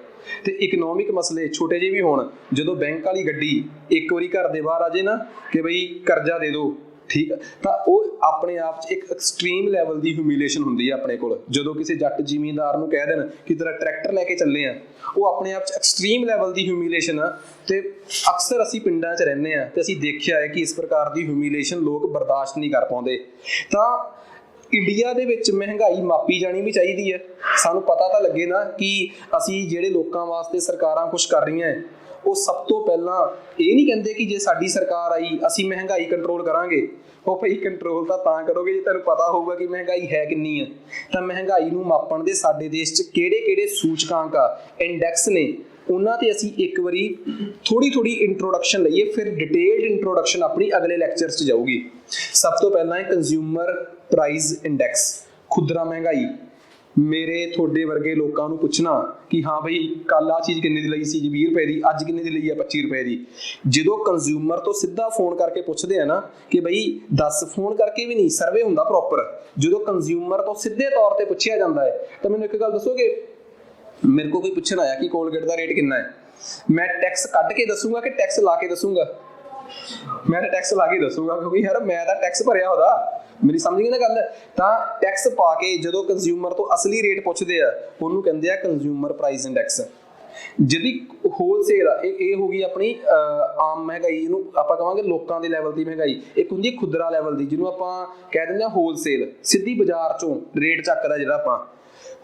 ਤੇ ਇਕਨੋਮਿਕ ਮਸਲੇ ਛੋਟੇ ਜਿਹੇ ਵੀ ਹੋਣ, ਜਦੋਂ ਬੈਂਕ ਵਾਲੀ ਗੱਡੀ ਇੱਕ ਵਾਰੀ ਘਰ ਦੇ ਬਾਹਰ ਆ ਜੇ ਨਾ ਕਿ ਬਈ ਕਰਜ਼ਾ ਦੇ ਦਿਓ, ਠੀਕ ਆ, ਤਾਂ ਉਹ ਆਪਣੇ ਆਪ 'ਚ ਇੱਕ ਐਕਸਟ੍ਰੀਮ ਲੈਵਲ ਦੀ ਹਿਊਮਿਲੇਸ਼ਨ ਹੁੰਦੀ ਹੈ ਆਪਣੇ ਕੋਲ। ਜਦੋਂ ਕਿਸੇ ਜੱਟ ਜ਼ਿਮੀਂਦਾਰ ਨੂੰ ਕਹਿ ਦੇਣ ਕਿ ਤੇਰਾ ਟਰੈਕਟਰ ਲੈ ਕੇ ਚੱਲੇ ਆ, ਉਹ ਆਪਣੇ ਆਪ 'ਚ ਐਕਸਟ੍ਰੀਮ ਲੈਵਲ ਦੀ ਹਿਊਮਿਲੇਸ਼ਨ ਆ। ਤੇ ਅਕਸਰ ਅਸੀਂ ਪਿੰਡਾਂ 'ਚ ਰਹਿੰਦੇ ਹਾਂ ਤੇ ਅਸੀਂ ਦੇਖਿਆ ਹੈ ਕਿ ਇਸ ਪ੍ਰਕਾਰ ਦੀ ਹਿਊਮਿਲੇਸ਼ਨ ਲੋਕ ਬਰਦਾਸ਼ਤ ਨਹੀਂ ਕਰ ਪਾਉਂਦੇ। ਤਾਂ ਇੰਡੀਆ ਦੇ ਵਿੱਚ ਮਹਿੰਗਾਈ ਮਾਪੀ ਜਾਣੀ ਵੀ ਚਾਹੀਦੀ ਹੈ। ਸਾਨੂੰ ਪਤਾ ਤਾਂ ਲੱਗੇ ਨਾ ਕਿ ਅਸੀਂ ਜਿਹੜੇ ਲੋਕਾਂ ਵਾਸਤੇ ਸਰਕਾਰਾਂ ਕੁਝ ਕਰ ਰਹੀਆਂ ਹੈ, ਉਹ ਸਭ ਤੋਂ ਪਹਿਲਾਂ ਇਹ ਨਹੀਂ ਕਹਿੰਦੇ ਕਿ ਜੇ ਸਾਡੀ ਸਰਕਾਰ ਆਈ ਅਸੀਂ ਮਹਿੰਗਾਈ ਕੰਟਰੋਲ ਕਰਾਂਗੇ। ਉਹ ਭਾਈ ਕੰਟਰੋਲ ਤਾਂ ਕਰੋਗੇ ਜੇ ਤੁਹਾਨੂੰ ਪਤਾ ਹੋਊਗਾ ਕਿ ਮਹਿੰਗਾਈ ਹੈ ਕਿੰਨੀ ਹੈ। ਤਾਂ ਮਹਿੰਗਾਈ ਨੂੰ ਮਾਪਣ ਦੇ ਸਾਡੇ ਦੇਸ਼ 'ਚ ਕਿਹੜੇ ਸੂਚਕਾਂਕ ਆ, ਇੰਡੈਕਸ ਨੇ, ਉਹਨਾਂ ਤੇ ਅਸੀਂ ਇੱਕ ਵਾਰੀ ਥੋੜੀ ਇੰਟਰੋਡਕਸ਼ਨ ਲਈਏ, ਫਿਰ ਡਿਟੇਲਡ ਇੰਟਰੋਡਕਸ਼ਨ ਆਪਣੀ ਅਗਲੇ ਲੈਕਚਰਸ 'ਚ ਜਾਊਗੀ। ਸਭ ਤੋਂ ਪਹਿਲਾਂ ਹੈ ਕੰਜ਼ਿਊਮਰ ਪ੍ਰਾਈਸ ਇੰਡੈਕਸ, ਖੁਦਰਾ ਮਹਿੰਗਾਈ। ਮੇਰੇ ਤੁਹਾਡੇ ਵਰਗੇ ਲੋਕਾਂ ਨੂੰ ਪੁੱਛਣਾ ਕਿ ਹਾਂ ਬਈ ਕੱਲ ਆਹ ਚੀਜ਼ ਕਿੰਨੇ ਦੀ ਲਈ ਸੀ ਜੀ? 20 ਰੁਪਏ ਦੀ। ਅੱਜ ਕਿੰਨੇ ਦੀ ਲਈ ਹੈ? 25 ਰੁਪਏ ਦੀ। ਜਦੋਂ ਕੰਜ਼ਿਊਮਰ ਤੋਂ ਸਿੱਧਾ ਫੋਨ ਕਰਕੇ ਪੁੱਛਦੇ ਆ ਨਾ ਕਿ ਬਈ ਦੱਸ, ਫੋਨ ਕਰਕੇ ਵੀ ਨਹੀਂ, ਸਰਵੇ ਹੁੰਦਾ ਪ੍ਰੋਪਰ, ਜਦੋਂ ਕੰਜ਼ਿਊਮਰ ਤੋਂ ਸਿੱਧੇ ਤੌਰ ਤੇ ਪੁੱਛਿਆ ਜਾਂਦਾ ਹੈ, ਤਾਂ ਮੈਨੂੰ ਇੱਕ ਗੱਲ ਦੱਸੋਗੇ, ਮੇਰੇ ਕੋਲ ਕੋਈ ਪੁੱਛਣ ਆਇਆ ਕਿ ਕੋਲਗੇਟ ਦਾ ਰੇਟ ਕਿੰਨਾ ਹੈ, ਮੈਂ ਟੈਕਸ ਕੱਢ ਕੇ ਦੱਸੂਗਾ ਕਿ ਟੈਕਸ ਲਾ ਕੇ ਦੱਸੂਗਾ? ਮੈਂ ਤਾਂ ਟੈਕਸ ਲਾ ਕੇ ਦੱਸੂਗਾ, ਕਿਉਂਕਿ ਯਾਰ ਮੈਂ ਤਾਂ ਟੈਕਸ ਭਰਿਆ ਉਹਦਾ। ਮੇਰੀ ਸਮਝ ਗਈ ਨਾ ਗੱਲ? ਤਾਂ ਟੈਕਸ ਪਾ ਕੇ ਜਦੋਂ ਕੰਜ਼ਿਊਮਰ ਤੋਂ ਅਸਲੀ ਰੇਟ ਪੁੱਛਦੇ ਆ, ਉਹਨੂੰ ਕਹਿੰਦੇ ਆ ਕੰਜ਼ਿਊਮਰ ਪ੍ਰਾਈਸ ਇੰਡੈਕਸ। ਜਿਹਦੀ ਹੋਲਸੇਲ ਆ, ਇਹ ਹੋ ਗਈ ਆਪਣੀ ਆਮ ਮਹਿੰਗਾਈ, ਇਹਨੂੰ ਆਪਾਂ ਕਹਾਂਗੇ ਲੋਕਾਂ ਦੇ ਲੈਵਲ ਦੀ ਮਹਿੰਗਾਈ। ਇੱਕ ਹੁੰਦੀ ਖੁਦਰਾ ਲੈਵਲ ਦੀ, ਜਿਹਨੂੰ ਆਪਾਂ ਕਹਿ ਦਿੰਦੇ ਆ ਹੋਲਸੇਲ, ਸਿੱਧੀ ਬਾਜ਼ਾਰ ਚੋਂ ਰੇਟ ਚੱਕਦਾ ਜਿਹੜਾ ਆਪਾਂ।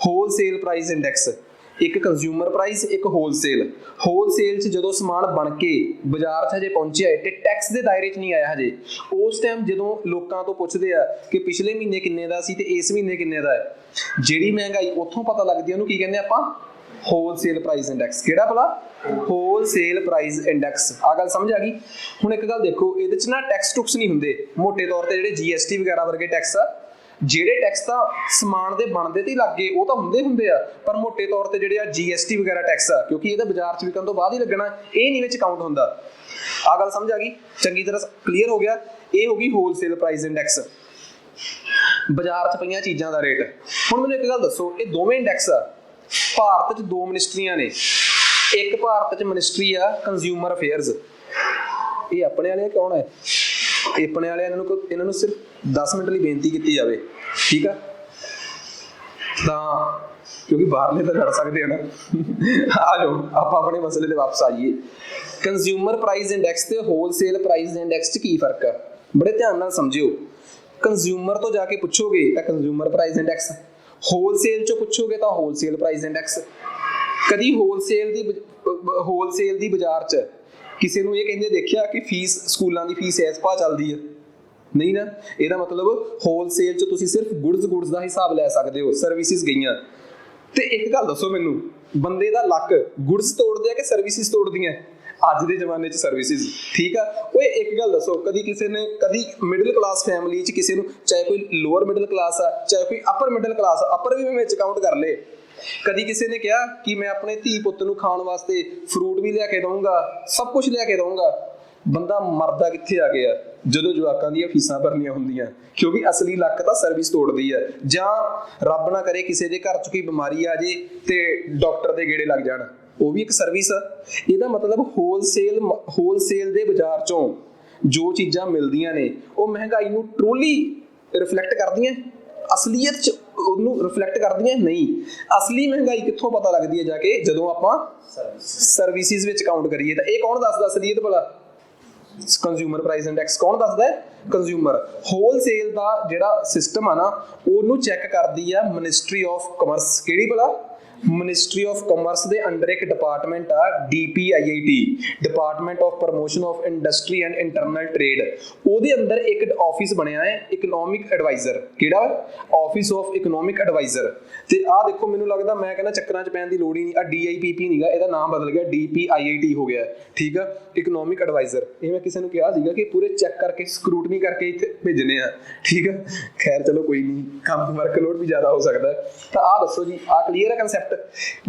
ਹੋਲਸੇਲ ਪ੍ਰਾਈਸ ਇੰਡੈਕਸ, ਇੱਕ ਕੰਜ਼ਿਊਮਰ ਪ੍ਰਾਈਸ, ਇੱਕ ਹੋਲਸੇਲ। ਹੋਲਸੇਲ 'ਚ ਜਦੋਂ ਸਮਾਨ ਬਣ ਕੇ ਬਾਜ਼ਾਰ 'ਚ ਹਜੇ ਪਹੁੰਚਿਆ ਹੈ ਤੇ ਟੈਕਸ ਦੇ ਦਾਇਰੇ 'ਚ ਨਹੀਂ ਆਇਆ ਹਜੇ, ਉਸ ਟਾਈਮ ਜਦੋਂ ਲੋਕਾਂ ਤੋਂ ਪੁੱਛਦੇ ਆ ਕਿ ਪਿਛਲੇ ਮਹੀਨੇ ਕਿੰਨੇ ਦਾ ਸੀ ਤੇ ਇਸ ਮਹੀਨੇ ਕਿੰਨੇ ਦਾ ਹੈ, ਜਿਹੜੀ ਮਹਿੰਗਾਈ ਉੱਥੋਂ ਪਤਾ ਲੱਗਦੀ, ਉਹਨੂੰ ਕੀ ਕਹਿੰਦੇ ਆਪਾਂ? Wholesale price index. ਕਿਹੜਾ ਭਲਾ? Wholesale price index. ਆ ਗੱਲ ਸਮਝ ਆ ਗਈ? ਹੁਣ ਇੱਕ ਗੱਲ ਦੇਖੋ, ਇਹਦੇ 'ਚ ਨਾ ਟੈਕਸ ਟੁਕਸ ਨਹੀਂ ਹੁੰਦੇ ਮੋਟੇ ਤੌਰ ਤੇ, ਜਿਹੜੇ GST ਵਗੈਰਾ ਵਰਗੇ ਟੈਕਸ ਆ, ਜਿਹੜੇ ਟੈਕਸ ਤਾਂ ਸਮਾਨ ਦੇ ਬਣਦੇ ਤੇ ਲੱਗ ਗਏ ਉਹ ਤਾਂ ਹੁੰਦੇ ਆ, ਪਰ ਮੋਟੇ ਤੌਰ ਤੇ ਜਿਹੜੇ ਆ GST ਵਗੈਰਾ ਟੈਕਸ ਆ, ਕਿਉਂਕਿ ਇਹਦਾ ਬਾਜ਼ਾਰ 'ਚ ਵਿਕਣ ਤੋਂ ਬਾਅਦ ਹੀ ਲੱਗਣਾ, ਇਹ ਨਹੀਂ ਵਿੱਚ ਕਾਊਂਟ ਹੁੰਦਾ। ਆਹ ਗੱਲ ਸਮਝ ਆ ਗਈ, ਚੰਗੀ ਤਰ੍ਹਾਂ ਕਲੀਅਰ ਹੋ ਗਿਆ। ਇਹ ਹੋ ਗਈ ਹੋਲਸੇਲ ਪ੍ਰਾਈਸ ਇੰਡੈਕਸ, ਬਾਜ਼ਾਰ 'ਚ ਪਈਆਂ ਚੀਜ਼ਾਂ ਦਾ ਰੇਟ। ਹੁਣ ਮੈਨੂੰ ਇੱਕ ਗੱਲ ਦੱਸੋ, ਇਹ ਦੋਵੇਂ ਇੰਡੈਕਸ ਆ, ਭਾਰਤ 'ਚ ਦੋ ਮਿਨਿਸਟਰੀਆਂ ਨੇ, ਇੱਕ ਭਾਰਤ 'ਚ ਮਿਨਿਸਟਰੀ ਆ ਕੰਜ਼ਿਊਮਰ ਅਫੇਅਰਸ, ਇਹ ਆਪਣੇ ਵਾਲੇ ਕੌਣ ਹੈ? ਆਪਣੇ ਵਾਲੇ ਇਹਨਾਂ ਨੂੰ ਸਿਰਫ 10 ਮਿੰਟ ਲਈ ਬੇਨਤੀ ਕੀਤੀ ਜਾਵੇ, ਠੀਕ ਆ, ਤਾਂ ਕਿਉਂਕਿ ਬਾਹਰਲੇ ਤਾਂ ਲੜ ਸਕਦੇ ਆ ਨਾ। ਆ ਜਾਓ ਆਪਾਂ ਆਪਣੇ ਮਸਲੇ ਤੇ ਵਾਪਸ ਆਈਏ। ਕੰਜ਼ਿਊਮਰ ਪ੍ਰਾਈਸ ਇੰਡੈਕਸ ਤੇ ਹੋਲਸੇਲ ਪ੍ਰਾਈਸ ਇੰਡੈਕਸ 'ਚ ਕੀ ਫਰਕ ਆ? ਬੜੇ ਧਿਆਨ ਨਾਲ ਸਮਝਿਓ। ਕੰਜ਼ਿਊਮਰ ਤੋਂ ਜਾ ਕੇ ਪੁੱਛੋਗੇ ਤਾਂ ਕੰਜ਼ਿਊਮਰ ਪ੍ਰਾਈਸ ਇੰਡੈਕਸ, ਹੋਲਸੇਲ 'ਚੋਂ ਪੁੱਛੋਗੇ ਤਾਂ ਹੋਲਸੇਲ ਪ੍ਰਾਈਸ ਇੰਡੈਕਸ। ਕਦੀ ਹੋਲਸੇਲ ਦੀ ਬਾਜ਼ਾਰ 'ਚ ਕਿਸੇ ਨੂੰ ਇਹ ਕਹਿੰਦੇ ਦੇਖਿਆ ਕਿ ਫੀਸ, ਸਕੂਲਾਂ ਦੀ ਫੀਸ ਇਸ ਭਾਅ ਚੱਲਦੀ ਹੈ? ਨਹੀਂ ਨਾ। ਇਹਦਾ ਮਤਲਬ ਹੋਲਸੇਲ 'ਚ ਤੁਸੀਂ ਸਿਰਫ ਗੁਡਸ ਦਾ ਹਿਸਾਬ ਲੈ ਸਕਦੇ ਹੋ, ਸਰਵਿਸਿਜ਼ ਗਈਆਂ। ਤੇ ਇੱਕ ਗੱਲ ਦੱਸੋ ਮੈਨੂੰ, ਬੰਦੇ ਦਾ ਲੱਕ ਗੁਡਸ ਤੋੜਦੇ ਆ ਕਿ ਸਰਵਿਸਿਜ਼ ਤੋੜਦੀਆਂ? ਅੱਜ ਦੇ ਜ਼ਮਾਨੇ 'ਚ ਸਰਵਿਸਿਜ਼, ਠੀਕ ਆ। ਓਏ ਇੱਕ ਗੱਲ ਦੱਸੋ, ਕਦੀ ਮਿਡਲ ਕਲਾਸ ਫੈਮਿਲੀ 'ਚ ਕਿਸੇ ਨੂੰ, ਚਾਹੇ ਕੋਈ ਲੋਅਰ ਮਿਡਲ ਕਲਾਸ ਆ, ਚਾਹੇ ਕੋਈ ਅਪਰ ਮਿਡਲ ਕਲਾਸ, ਅਪਰ ਵੀ ਮੈਂ ਵਿੱਚ ਕਾਊਂਟ ਕਰ ਲਏ, ਕਦੀ ਕਿਸੇ ਨੇ ਕਿਹਾ ਕਿ ਮੈਂ ਆਪਣੇ ਧੀ ਪੁੱਤ ਨੂੰ ਖਾਣ ਵਾਸਤੇ ਫਰੂਟ ਵੀ ਲਿਆ ਕੇ ਦਊਂਗਾ, ਸਭ ਕੁਝ ਲਿਆ ਕੇ ਦਊਂਗਾ? ਬੰਦਾ ਮਰਦਾ ਕਿੱਥੇ ਆ ਗਿਆ? ਜਦੋਂ ਜਵਾਕਾਂ ਦੀਆਂ ਫੀਸਾਂ ਭਰਨੀਆਂ ਹੁੰਦੀਆਂ, ਕਿਉਂਕਿ ਅਸਲੀ ਲੱਕ ਤਾਂ ਸਰਵਿਸ ਤੋੜਦੀ ਹੈ। ਜਾਂ ਰੱਬ ਨਾ ਕਰੇ ਕਿਸੇ ਦੇ ਘਰ 'ਚ ਕੋਈ ਬਿਮਾਰੀ ਆ ਜੇ ਤੇ ਡਾਕਟਰ ਦੇ ਗੇੜੇ ਲੱਗ ਜਾਣ, ਉਹ ਵੀ ਇੱਕ ਸਰਵਿਸ ਆ। ਇਹਦਾ ਮਤਲਬ ਹੋਲਸੇਲ ਦੇ ਬਾਜ਼ਾਰ 'ਚੋਂ ਜੋ ਚੀਜ਼ਾਂ ਮਿਲਦੀਆਂ ਨੇ ਉਹ ਮਹਿੰਗਾਈ ਨੂੰ ਟਰੂਲੀ ਰਿਫਲੈਕਟ ਕਰਦੀਆਂ? ਅਸਲੀਅਤ 'ਚ ਉਹਨੂੰ ਰਿਫਲੈਕਟ ਕਰਦੀਆਂ ਨਹੀਂ। ਅਸਲੀ ਮਹਿੰਗਾਈ ਕਿੱਥੋਂ ਪਤਾ ਲੱਗਦੀ ਹੈ? ਜਾ ਕੇ ਜਦੋਂ ਆਪਾਂ ਸਰਵਿਸਿਜ਼ ਵਿੱਚ ਕਾਊਂਟ ਕਰੀਏ। ਤਾਂ ਇਹ ਕੌਣ ਦੱਸਦਾ ਅਸਲੀਅਤ ਭਲਾ? ਕੰਜ਼ਿਊਮਰ ਪ੍ਰਾਈਸ ਇੰਡੈਕਸ ਕੌਣ ਦੱਸਦਾ ਹੈ? ਕੰਜ਼ਿਊਮਰ। ਹੋਲਸੇਲ ਦਾ ਜਿਹੜਾ ਸਿਸਟਮ ਆ ਨਾ, ਉਹਨੂੰ ਚੈੱਕ ਕਰਦੀ ਆ ਮਿਨਿਸਟਰੀ ਆਫ ਕਮਰਸ। ਕਿਹੜੀ ਭਲਾ? ਮਿਨਿਸਟਰੀ ਆਫ ਕਮਰਸ ਦੇ ਅੰਡਰ ਇੱਕ ਡਿਪਾਰਟਮੈਂਟ ਆ DPIIT, department of promotion of industry and internal trade. ਉਹਦੇ ਅੰਦਰ ਇੱਕ ਆਫਿਸ ਬਣਿਆ ਹੈ ਇਕਨੋਮਿਕ ਐਡਵਾਈਜ਼ਰ। ਕਿਹੜਾ? Office of economic adviser. ਤੇ ਆਹ ਦੇਖੋ, ਮੈਨੂੰ ਲੱਗਦਾ ਮੈਂ ਕਹਿੰਦਾ ਚੱਕਰਾਂ 'ਚ ਪੈਣ ਦੀ ਲੋੜ ਹੀ ਨਹੀਂ। DIPP ਨਹੀਂਗਾ, ਇਹਦਾ ਨਾਮ ਬਦਲ ਗਿਆ, DPIIT ਹੋ ਗਿਆ, ਠੀਕ ਆ, ਇਕਨੋਮਿਕ ਐਡਵਾਈਜ਼ਰ। ਇਹ ਮੈਂ ਕਿਸੇ ਨੂੰ ਕਿਹਾ ਸੀਗਾ ਕਿ ਪੂਰੇ ਚੈੱਕ ਕਰਕੇ, ਸਕਰੂਟਨੀ ਕਰਕੇ ਇੱਥੇ ਭੇਜਣੇ ਆ, ਠੀਕ ਆ। ਖੈਰ ਚਲੋ ਕੋਈ ਨਹੀਂ, ਕੰਮ ਵਰਕਲੋਡ ਵੀ ਜ਼ਿਆਦਾ ਹੋ ਸਕਦਾ। ਤਾਂ ਆਹ ਦੱਸੋ ਜੀ, ਆਹ ਕਲੀਅਰ ਹੈ ਕੰਸੈਪਟ?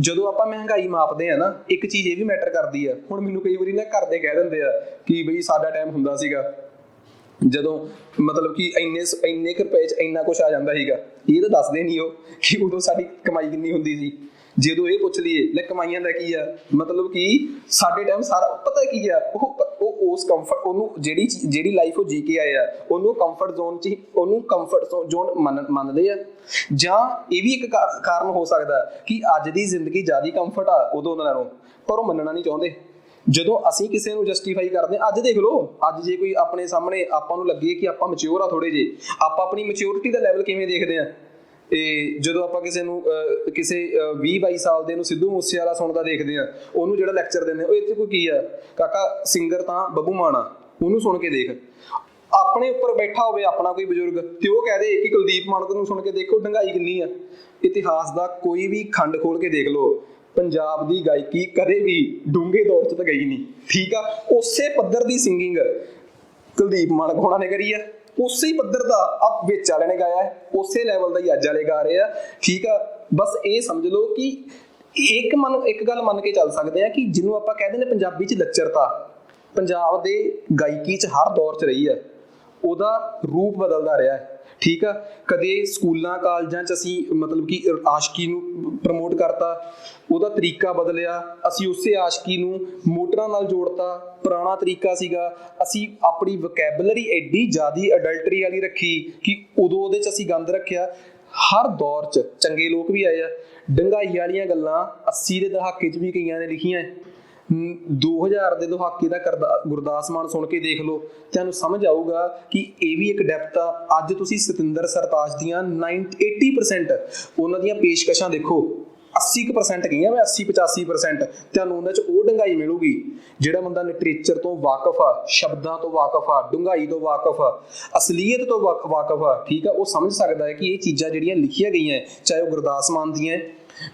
ਜਦੋਂ ਆਪਾਂ ਮਹਿੰਗਾਈ ਮਾਪਦੇ ਆ ਨਾ, ਇੱਕ ਚੀਜ਼ ਇਹ ਵੀ ਮੈਟਰ ਕਰਦੀ ਆ। ਹੁਣ ਮੈਨੂੰ ਕਈ ਵਾਰੀ ਨਾ ਘਰ ਦੇ ਕਹਿ ਦਿੰਦੇ ਆ ਕਿ ਬਈ ਸਾਡਾ ਟਾਈਮ ਹੁੰਦਾ ਸੀਗਾ ਜਦੋਂ ਮਤਲਬ ਕਿ ਇੰਨੇ ਕੁ ਰੁਪਏ 'ਚ ਇੰਨਾ ਕੁਛ ਆ ਜਾਂਦਾ ਸੀਗਾ। ਇਹ ਤਾਂ ਦੱਸਦੇ ਨਹੀਂ ਉਹ ਕਿ ਉਦੋਂ ਸਾਡੀ ਕਮਾਈ ਕਿੰਨੀ ਹੁੰਦੀ ਸੀ। ਜਦੋਂ ਇਹ ਪੁੱਛ ਲਈਏ ਲੈ ਕਮਾਈਆਂ ਦਾ ਕੀ ਆ, ਮਤਲਬ ਕਿ ਸਾਡੇ ਟਾਈਮ ਸਾਰਾ ਪਤਾ ਕੀ ਆ, ਉਹ ਉਸ ਕੰਫਰਟ, ਉਹਨੂੰ ਜਿਹੜੀ ਲਾਈਫ ਉਹ ਜੀ ਕੇ ਆਏ ਆ, ਉਹਨੂੰ ਕੰਫਰਟ ਜ਼ੋਨ ਮੰਨਦੇ ਆ। ਜਾਂ ਇਹ ਵੀ ਇੱਕ ਕਾਰਨ ਹੋ ਸਕਦਾ ਕਿ ਅੱਜ ਦੀ ਜ਼ਿੰਦਗੀ ਜ਼ਿਆਦਾ ਕੰਫਰਟ ਆ ਉਦੋਂ ਉਹਨਾਂ ਨੂੰ, ਪਰ ਉਹ ਮੰਨਣਾ ਨਹੀਂ ਚਾਹੁੰਦੇ। ਜਦੋਂ ਅਸੀਂ ਕਿਸੇ ਨੂੰ ਜਸਟੀਫਾਈ ਕਰਦੇ ਹਾਂ, ਅੱਜ ਦੇਖ ਲਓ, ਅੱਜ ਜੇ ਕੋਈ ਆਪਣੇ ਸਾਹਮਣੇ ਆਪਾਂ ਨੂੰ ਲੱਗੇ ਕਿ ਆਪਾਂ ਮੈਚਿਓਰ ਆ ਥੋੜੇ ਜਿਹੇ, ਆਪਾਂ ਆਪਣੀ ਮੈਚਿਓਰਿਟੀ ਦਾ ਲੈਵਲ ਕਿਵੇਂ ਦੇਖਦੇ ਹਾਂ? ਤੇ ਜਦੋਂ ਆਪਾਂ ਕਿਸੇ 20-22 ਸਾਲ ਦੇ ਨੂੰ ਸਿੱਧੂ ਮੂਸੇਵਾਲਾ ਸੁਣਦਾ ਦੇਖਦੇ ਆ, ਉਹਨੂੰ ਜਿਹੜਾ ਲੈਕਚਰ ਦਿੰਦੇ ਉਹ ਇੱਥੇ ਕੋਈ ਕੀ ਆ ਕਾਕਾ, ਸਿੰਗਰ ਤਾਂ ਬੱਬੂ ਮਾਨ ਆ, ਉਹਨੂੰ ਸੁਣ ਕੇ ਦੇਖ। ਆਪਣੇ ਉੱਪਰ ਬੈਠਾ ਹੋਵੇ ਆਪਣਾ ਕੋਈ ਬਜ਼ੁਰਗ ਤੇ ਉਹ ਕਹਿ ਦੇ ਕਿ ਕੁਲਦੀਪ ਮਾਨਕ ਨੂੰ ਸੁਣ ਕੇ ਦੇਖੋ ਡੰਗਾਈ ਕਿੰਨੀ ਆ। ਇਤਿਹਾਸ ਦਾ ਕੋਈ ਵੀ ਖੰਡ ਖੋਲ ਕੇ ਦੇਖ ਲਓ, ਪੰਜਾਬ ਦੀ ਗਾਇਕੀ ਕਦੇ ਵੀ ਡੂੰਘੇ ਦੌਰ 'ਚ ਤਾਂ ਗਈ ਨਹੀਂ, ਠੀਕ ਆ। ਉਸੇ ਪੱਧਰ ਦੀ ਸਿੰਗਿੰਗ ਕੁਲਦੀਪ ਮਾਨਕ ਹੋਣਾ ਨੇ ਕਰੀ ਆ, ਉਸੇ ਹੀ ਪੱਧਰ ਦਾ ਆ ਵਿੱਚ ਵਾਲੇ ਨੇ ਗਾਇਆ ਹੈ, ਉਸੇ ਲੈਵਲ ਦਾ ਹੀ ਅੱਜ ਵਾਲੇ ਗਾ ਰਹੇ ਆ, ਠੀਕ ਆ। ਬਸ ਇਹ ਸਮਝ ਲਓ ਕਿ ਇੱਕ ਗੱਲ ਮੰਨ ਕੇ ਚੱਲ ਸਕਦੇ ਆ ਕਿ ਜਿਹਨੂੰ ਆਪਾਂ ਕਹਿੰਦੇ ਨੇ ਪੰਜਾਬੀ 'ਚ ਲੱਚਰਤਾ, ਪੰਜਾਬ ਦੇ ਗਾਇਕੀ 'ਚ ਹਰ ਦੌਰ 'ਚ ਰਹੀ ਹੈ। ਉਹਦਾ ਰੂਪ ਬਦਲਦਾ ਰਿਹਾ ਹੈ, ਠੀਕ ਆ। ਕਦੇ ਸਕੂਲਾਂ ਕਾਲਜਾਂ 'ਚ ਅਸੀਂ ਮਤਲਬ ਕਿ ਆਸ਼ਕੀ ਨੂੰ ਪ੍ਰਮੋਟ ਕਰਤਾ, ਉਹਦਾ ਤਰੀਕਾ ਬਦਲਿਆ, ਅਸੀਂ ਉਸੇ ਆਸ਼ਕੀ ਨੂੰ ਮੋਟਰਾਂ ਨਾਲ ਜੋੜਤਾ। ਪੁਰਾਣਾ ਤਰੀਕਾ ਸੀਗਾ, ਅਸੀਂ ਆਪਣੀ ਵੋਕੈਬਲਰੀ ਐਡੀ ਜ਼ਿਆਦਾ ਅਡਲਟਰੀ ਵਾਲੀ ਰੱਖੀ ਕਿ ਉਦੋਂ ਉਹਦੇ 'ਚ ਅਸੀਂ ਗੰਦ ਰੱਖਿਆ। ਹਰ ਦੌਰ 'ਚ ਚੰਗੇ ਲੋਕ ਵੀ ਆਏ ਆ। ਡੰਗਾਈ ਵਾਲੀਆਂ ਗੱਲਾਂ 80 ਦੇ ਦਹਾਕੇ 'ਚ ਵੀ ਕਈਆਂ ਨੇ ਲਿਖੀਆਂ, 2000 ਦੇ ਦਹਾਕੇ ਦਾ ਗੁਰਦਾਸ ਮਾਨ ਸੁਣ ਕੇ ਦੇਖ ਲਓ, ਤੁਹਾਨੂੰ ਸਮਝ ਆਊਗਾ ਕਿ ਇਹ ਵੀ ਇੱਕ ਡੈਪਥ ਆ। ਅੱਜ ਤੁਸੀਂ ਸਤਿੰਦਰ ਸਰਤਾਜ ਦੀਆਂ 80% ਉਹਨਾਂ ਦੀਆਂ ਪੇਸ਼ਕਸ਼ਾਂ ਦੇਖੋ, 80% ਕਹੀਆਂ ਮੈਂ, 80-85% ਤੁਹਾਨੂੰ ਉਹਨਾਂ 'ਚ ਉਹ ਡੰਗਾਈ ਮਿਲੂਗੀ। ਜਿਹੜਾ ਬੰਦਾ ਲਿਟਰੇਚਰ ਤੋਂ ਵਾਕਫ ਆ, ਸ਼ਬਦਾਂ ਤੋਂ ਵਾਕਫ ਆ, ਡੂੰਘਾਈ ਤੋਂ ਵਾਕਫ ਆ, ਅਸਲੀਅਤ ਤੋਂ ਵਾਕਫ ਆ, ਠੀਕ ਆ, ਉਹ ਸਮਝ ਸਕਦਾ ਹੈ ਕਿ ਇਹ ਚੀਜ਼ਾਂ ਜਿਹੜੀਆਂ ਲਿਖੀਆਂ ਗਈਆਂ, ਚਾਹੇ ਉਹ ਗੁਰਦਾਸ ਮਾਨ ਦੀਆਂ,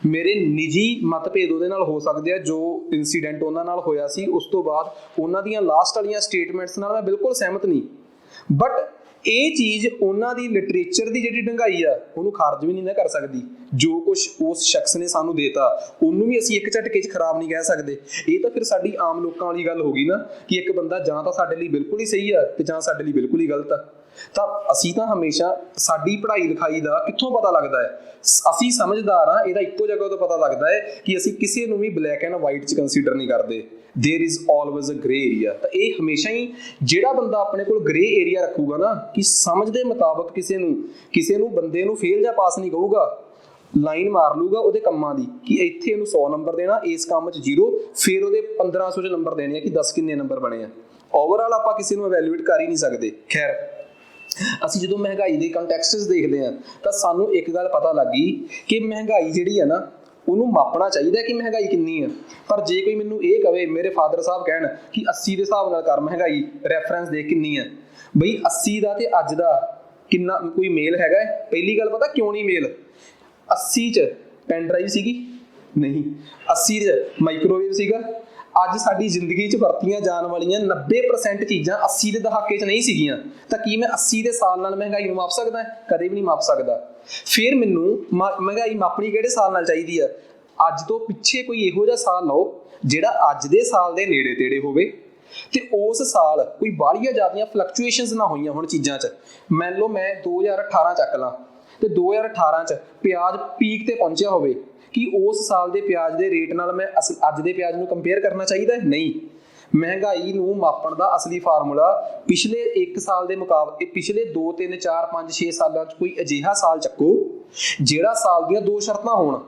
ਮੇਰੇ ਨਿੱਜੀ ਮਤਭੇਦ ਉਹਦੇ ਨਾਲ ਹੋ ਸਕਦੇ ਆ, ਜੋ ਇਨਸੀਡੈਂਟ ਉਹਨਾਂ ਨਾਲ ਹੋਇਆ ਸੀ ਉਸ ਤੋਂ ਬਾਅਦ ਉਹਨਾਂ ਦੀਆਂ ਲਾਸਟ ਵਾਲੀਆਂ ਸਟੇਟਮੈਂਟਸ ਨਾਲ ਮੈਂ ਬਿਲਕੁਲ ਸਹਿਮਤ ਨਹੀਂ, ਬਟ ਇਹ ਚੀਜ਼ ਉਹਨਾਂ ਦੀ ਲਿਟਰੇਚਰ ਦੀ ਜਿਹੜੀ ਡੂੰਘਾਈ ਆ ਉਹਨੂੰ ਖਾਰਜ ਵੀ ਨਹੀਂ ਨਾ ਕਰ ਸਕਦੀ। ਜੋ ਕੁਝ ਉਸ ਸ਼ਖਸ ਨੇ ਸਾਨੂੰ ਦੇਤਾ ਉਹਨੂੰ ਵੀ ਅਸੀਂ ਇੱਕ ਝਟਕੇ 'ਚ ਖਰਾਬ ਨਹੀਂ ਕਹਿ ਸਕਦੇ। ਇਹ ਤਾਂ ਫਿਰ ਸਾਡੀ ਆਮ ਲੋਕਾਂ ਵਾਲੀ ਗੱਲ ਹੋ ਗਈ ਨਾ ਕਿ ਇੱਕ ਬੰਦਾ ਜਾਂ ਤਾਂ ਸਾਡੇ ਲਈ ਬਿਲਕੁਲ ਹੀ ਸਹੀ ਆ ਤੇ ਜਾਂ ਸਾਡੇ ਲਈ ਬਿਲਕੁਲ ਹੀ ਗਲਤ ਆ। ਤਾਂ ਅਸੀਂ ਤਾਂ ਹਮੇਸ਼ਾ ਸਾਡੀ ਪੜ੍ਹਾਈ ਲਿਖਾਈ ਦਾ ਕਿੱਥੋਂ ਪਤਾ ਲੱਗਦਾ ਹੈ, ਅਸੀਂ ਸਮਝਦਾਰ ਹਾਂ, ਇਹਦਾ ਇੱਕੋ ਜਗ੍ਹਾ ਤੋਂ ਪਤਾ ਲੱਗਦਾ ਹੈ ਕਿ ਅਸੀਂ ਕਿਸੇ ਨੂੰ ਵੀ ਬਲੈਕ ਐਂਡ ਵਾਈਟ 'ਚ ਕੰਸੀਡਰ ਨਹੀਂ ਕਰਦੇ। There is always a grey area. ਤਾਂ ਇਹ ਹਮੇਸ਼ਾ ਹੀ ਜਿਹੜਾ ਬੰਦਾ ਆਪਣੇ ਕੋਲ ਗ੍ਰੇ ਏਰੀਆ ਰੱਖੂਗਾ ਨਾ ਕਿ ਸਮਝ ਦੇ ਮੁਤਾਬਕ ਕਿਸੇ ਨੂੰ ਬੰਦੇ ਨੂੰ ਫੇਲ ਜਾਂ ਪਾਸ ਨਹੀਂ ਕਹੂਗਾ, ਲਾਈਨ ਮਾਰ ਲੂਗਾ ਉਹਦੇ ਕੰਮਾਂ ਦੀ ਕਿ ਇੱਥੇ ਇਹਨੂੰ 100 ਨੰਬਰ ਦੇਣਾ, ਇਸ ਕੰਮ 'ਚ 0, ਫਿਰ ਉਹਦੇ 1500 'ਚ ਨੰਬਰ ਦੇਣੇ ਆ ਕਿ 10 ਕਿੰਨੇ ਨੰਬਰ ਬਣੇ ਆ। ਓਵਰਆਲ ਆਪਾਂ ਕਿਸੇ ਨੂੰ ਇਵੈਲੂਏਟ ਕਰ ਹੀ ਨਹੀਂ ਸਕਦੇ। ਖੈਰ, ਅਸੀਂ ਜਦੋਂ ਮਹਿੰਗਾਈ ਦੇ ਕੰਟੈਕਸਟਸ ਦੇਖਦੇ ਹਾਂ ਤਾਂ ਸਾਨੂੰ ਇੱਕ ਗੱਲ ਪਤਾ ਲੱਗ ਗਈ ਕਿ ਮਹਿੰਗਾਈ ਜਿਹੜੀ ਹੈ ਨਾ ਉਹਨੂੰ ਮਾਪਣਾ ਚਾਹੀਦਾ ਕਿ ਮਹਿੰਗਾਈ ਕਿੰਨੀ ਆ। ਪਰ ਜੇ ਕੋਈ ਮੈਨੂੰ ਇਹ ਕਵੇ, ਮੇਰੇ ਫਾਦਰ ਸਾਹਿਬ ਕਹਿਣ ਕਿ 80 ਦੇ ਹਿਸਾਬ ਨਾਲ ਕਰ ਮਹਿੰਗਾਈ, ਰੈਫਰੈਂਸ ਦੇਖ ਕਿੰਨੀ ਆ, ਬਈ 80 ਦਾ ਤੇ ਅੱਜ ਦਾ ਕਿੰਨਾ ਕੋਈ ਮੇਲ ਹੈਗਾ? ਪਹਿਲੀ ਗੱਲ ਪਤਾ ਕਿਉਂ ਨਹੀਂ ਮੇਲ? 80 'ਚ ਪੈਨ ਡਰਾਈਵ ਸੀਗੀ ਨਹੀਂ, 80 'ਚ ਮਾਈਕ੍ਰੋਵੇਵ ਸੀਗਾ। ਅੱਜ ਸਾਡੀ ਜ਼ਿੰਦਗੀ 'ਚ ਵਰਤੀਆਂ ਜਾਣ ਵਾਲੀਆਂ 90% ਚੀਜ਼ਾਂ 80 ਦੇ ਦਹਾਕੇ 'ਚ ਨਹੀਂ ਸੀਗੀਆਂ। ਤਾਂ ਕੀ ਮੈਂ 80 ਦੇ ਸਾਲ ਨਾਲ ਮਹਿੰਗਾਈ ਨੂੰ ਮਾਪ ਸਕਦਾ? ਕਦੇ ਵੀ ਨਹੀਂ ਮਾਪ ਸਕਦਾ। ਫਿਰ ਮੈਨੂੰ ਮਹਿੰਗਾਈ ਮਾਪਣੀ ਕਿਹੜੇ ਸਾਲ ਨਾਲ ਚਾਹੀਦੀ ਆ? ਅੱਜ ਤੋਂ ਪਿੱਛੇ ਕੋਈ ਇਹੋ ਜਿਹਾ ਸਾਲ ਲਓ ਜਿਹੜਾ ਅੱਜ ਦੇ ਸਾਲ ਦੇ ਨੇੜੇ ਤੇੜੇ ਹੋਵੇ ਤੇ ਉਸ ਸਾਲ ਕੋਈ ਬਾਹਲੀਆਂ ਜ਼ਿਆਦੀਆਂ ਫਲਕਚੁਏਸ਼ਨਸ ਨਾ ਹੋਈਆਂ ਹੁਣ ਚੀਜ਼ਾਂ 'ਚ। ਮੰਨ ਲਓ ਮੈਂ 2018 ਚੱਕ ਲਾਂ ਤੇ 2018 'ਚ ਪਿਆਜ਼ ਪੀਕ ਤੇ ਪਹੁੰਚਿਆ ਹੋਵੇ, ਕਿ ਉਸ ਸਾਲ ਦੇ ਪਿਆਜ਼ ਦੇ ਰੇਟ ਨਾਲ ਮੈਂ ਅੱਜ ਦੇ ਪਿਆਜ਼ ਨੂੰ ਕੰਪੇਅਰ ਕਰਨਾ ਚਾਹੀਦਾ? ਨਹੀਂ। ਮਹਿੰਗਾਈ ਨੂੰ ਮਾਪਣ ਦਾ ਅਸਲੀ ਫਾਰਮੂਲਾ ਪਿਛਲੇ 1 ਸਾਲ ਦੇ ਮੁਕਾਬਲੇ ਪਿਛਲੇ 2 3 4 5 6 ਸਾਲਾਂ 'ਚ ਕੋਈ ਅਜਿਹਾ ਸਾਲ ਚੱਕੋ ਜਿਹੜਾ ਸਾਲ ਦੀਆਂ 2 ਸ਼ਰਤਾਂ ਹੋਣ।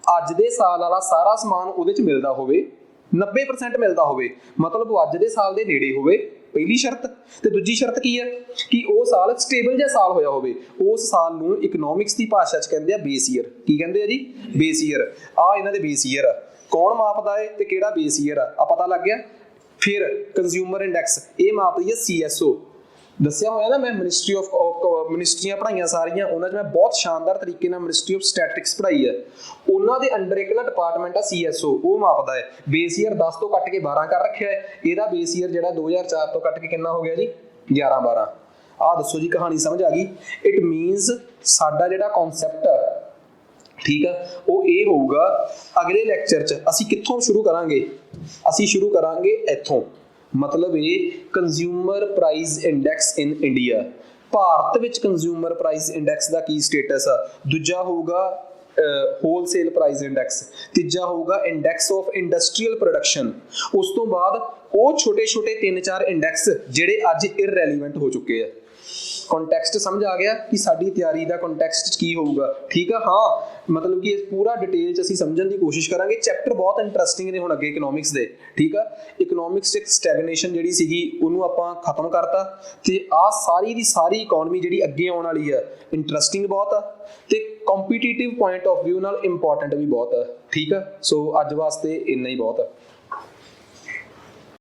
ਅੱਜ ਦੇ ਸਾਲ ਵਾਲਾ ਸਾਰਾ ਸਮਾਨ ਉਹਦੇ 'ਚ ਮਿਲਦਾ ਹੋਵੇ, 90% ਮਿਲਦਾ ਹੋਵੇ, ਮਤਲਬ ਉਹ ਅੱਜ ਦੇ ਸਾਲ ਦੇ ਨੇੜੇ ਹੋਵੇ, ਪਹਿਲੀ ਸ਼ਰਤ। ਤੇ ਦੂਜੀ ਸ਼ਰਤ ਕੀ ਹੈ? ਕਿ ਉਹ ਸਾਲ ਸਟੇਬਲ ਜਿਹਾ ਸਾਲ ਹੋਇਆ ਹੋਵੇ। ਉਸ ਸਾਲ ਨੂੰ ਇਕਨੋਮਿਕਸ ਦੀ ਭਾਸ਼ਾ 'ਚ ਕਹਿੰਦੇ ਆ ਬੇਸ ਈਅਰ। ਕੀ ਕਹਿੰਦੇ ਆ ਜੀ? Base year. ਆ ਇਹਨਾਂ ਦੇ ਬੇਸ ਈਅਰ ਆ। ਕੌਣ ਮਾਪਦਾ ਹੈ ਤੇ ਕਿਹੜਾ ਬੇਸ ਈਅਰ ਆ ਪਤਾ ਲੱਗ ਗਿਆ। ਫਿਰ ਕੰਜ਼ਿਊਮਰ ਇੰਡੈਕਸ, ਇਹ ਮਾਪਦੀ ਹੈ CSO। ਦੱਸਿਆ ਹੋਇਆ ਨਾ ਮੈਂ ਮਿਨਿਸਟਰੀਆਂ ਪੜ੍ਹਾਈਆਂ ਸਾਰੀਆਂ, ਉਹਨਾਂ 'ਚ ਮੈਂ ਬਹੁਤ ਸ਼ਾਨਦਾਰ ਤਰੀਕੇ ਨਾਲ ਮਿਨਿਸਟਰੀ ਆਫ ਸਟੈਟਿਕਸ ਪੜ੍ਹਾਈ ਹੈ। ਉਹਨਾਂ ਦੇ ਅੰਡਰ ਇੱਕ ਨਾ ਡਿਪਾਰਟਮੈਂਟ ਆ CSO, ਉਹ ਮਾਪਦਾ ਹੈ। ਬੇਸ ਈਅਰ 10 ਤੋਂ ਕੱਟ ਕੇ 12 ਕਰ ਰੱਖਿਆ ਹੈ। ਇਹਦਾ ਬੇਸ ਈਅਰ ਜਿਹੜਾ 2004 ਤੋਂ ਕੱਟ ਕੇ ਕਿੰਨਾ ਹੋ ਗਿਆ ਜੀ? 11 12। ਆਹ ਦੱਸੋ ਜੀ, ਕਹਾਣੀ ਸਮਝ ਆ ਗਈ? ਇਟ ਮੀਨਸ ਸਾਡਾ ਜਿਹੜਾ ਕਨਸੈਪਟ ਆ, ਠੀਕ ਆ, ਉਹ ਇਹ ਹੋਊਗਾ। ਅਗਲੇ ਲੈਕਚਰ 'ਚ ਅਸੀਂ ਕਿੱਥੋਂ ਸ਼ੁਰੂ ਕਰਾਂਗੇ? ਅਸੀਂ ਸ਼ੁਰੂ ਕਰਾਂਗੇ ਇੱਥੋਂ, ਮਤਲਬ ਇਹ consumer price index in India. Bharat ਵਿੱਚ ਕੰਜ਼ਿਊਮਰ ਪ੍ਰਾਈਸ ਇੰਡੈਕਸ ਦਾ ਕੀ ਸਟੇਟਸ ਆ? ਦੂਜਾ ਹੋਊਗਾ ਹੋਲਸੇਲ ਪ੍ਰਾਈਸ ਇੰਡੈਕਸ, ਤੀਜਾ ਹੋਊਗਾ ਇੰਡੈਕਸ ਆਫ ਇੰਡਸਟਰੀਅਲ ਪ੍ਰੋਡਕਸ਼ਨ। ਉਸ ਤੋਂ ਬਾਅਦ ਉਹ ਛੋਟੇ-ਛੋਟੇ 3-4 ਇੰਡੈਕਸ ਜਿਹੜੇ ਅੱਜ ਇਰਰੈਲੀਵੈਂਟ ਹੋ ਚੁੱਕੇ ਆ। ਕੰਟੈਕਸਟ ਸਮਝ ਆ ਗਿਆ ਕਿ ਸਾਡੀ ਤਿਆਰੀ ਦਾ ਕੰਟੈਕਸਟ ਕੀ ਹੋਊਗਾ? ਠੀਕ ਆ। ਹਾਂ, ਮਤਲਬ ਕਿ ਇਸ ਪੂਰਾ ਡਿਟੇਲ 'ਚ ਅਸੀਂ ਸਮਝਣ ਦੀ ਕੋਸ਼ਿਸ਼ ਕਰਾਂਗੇ। ਚੈਪਟਰ ਬਹੁਤ ਇੰਟਰਸਟਿੰਗ ਨੇ ਹੁਣ ਅੱਗੇ ਇਕਨੋਮਿਕਸ ਦੇ। ਠੀਕ ਆ, ਇਕਨੋਮਿਕਸ 'ਚ ਇੱਕ ਸਟੈਗਨੇਸ਼ਨ ਜਿਹੜੀ ਸੀਗੀ ਉਹਨੂੰ ਆਪਾਂ ਖਤਮ ਕਰਤਾ ਤੇ ਆਹ ਸਾਰੀ ਦੀ ਸਾਰੀ ਇਕਨੋਮੀ ਜਿਹੜੀ ਅੱਗੇ ਆਉਣ ਵਾਲੀ ਆ ਇੰਟਰਸਟਿੰਗ ਬਹੁਤ ਆ ਤੇ ਕੰਪੀਟੀਟਿਵ ਪੁਆਇੰਟ ਆਫ ਵਿਊ ਨਾਲ ਇੰਪੋਰਟੈਂਟ ਵੀ ਬਹੁਤ ਆ। ਠੀਕ ਆ, ਸੋ ਅੱਜ ਵਾਸਤੇ ਇੰਨਾ ਹੀ ਬਹੁਤ ਆ।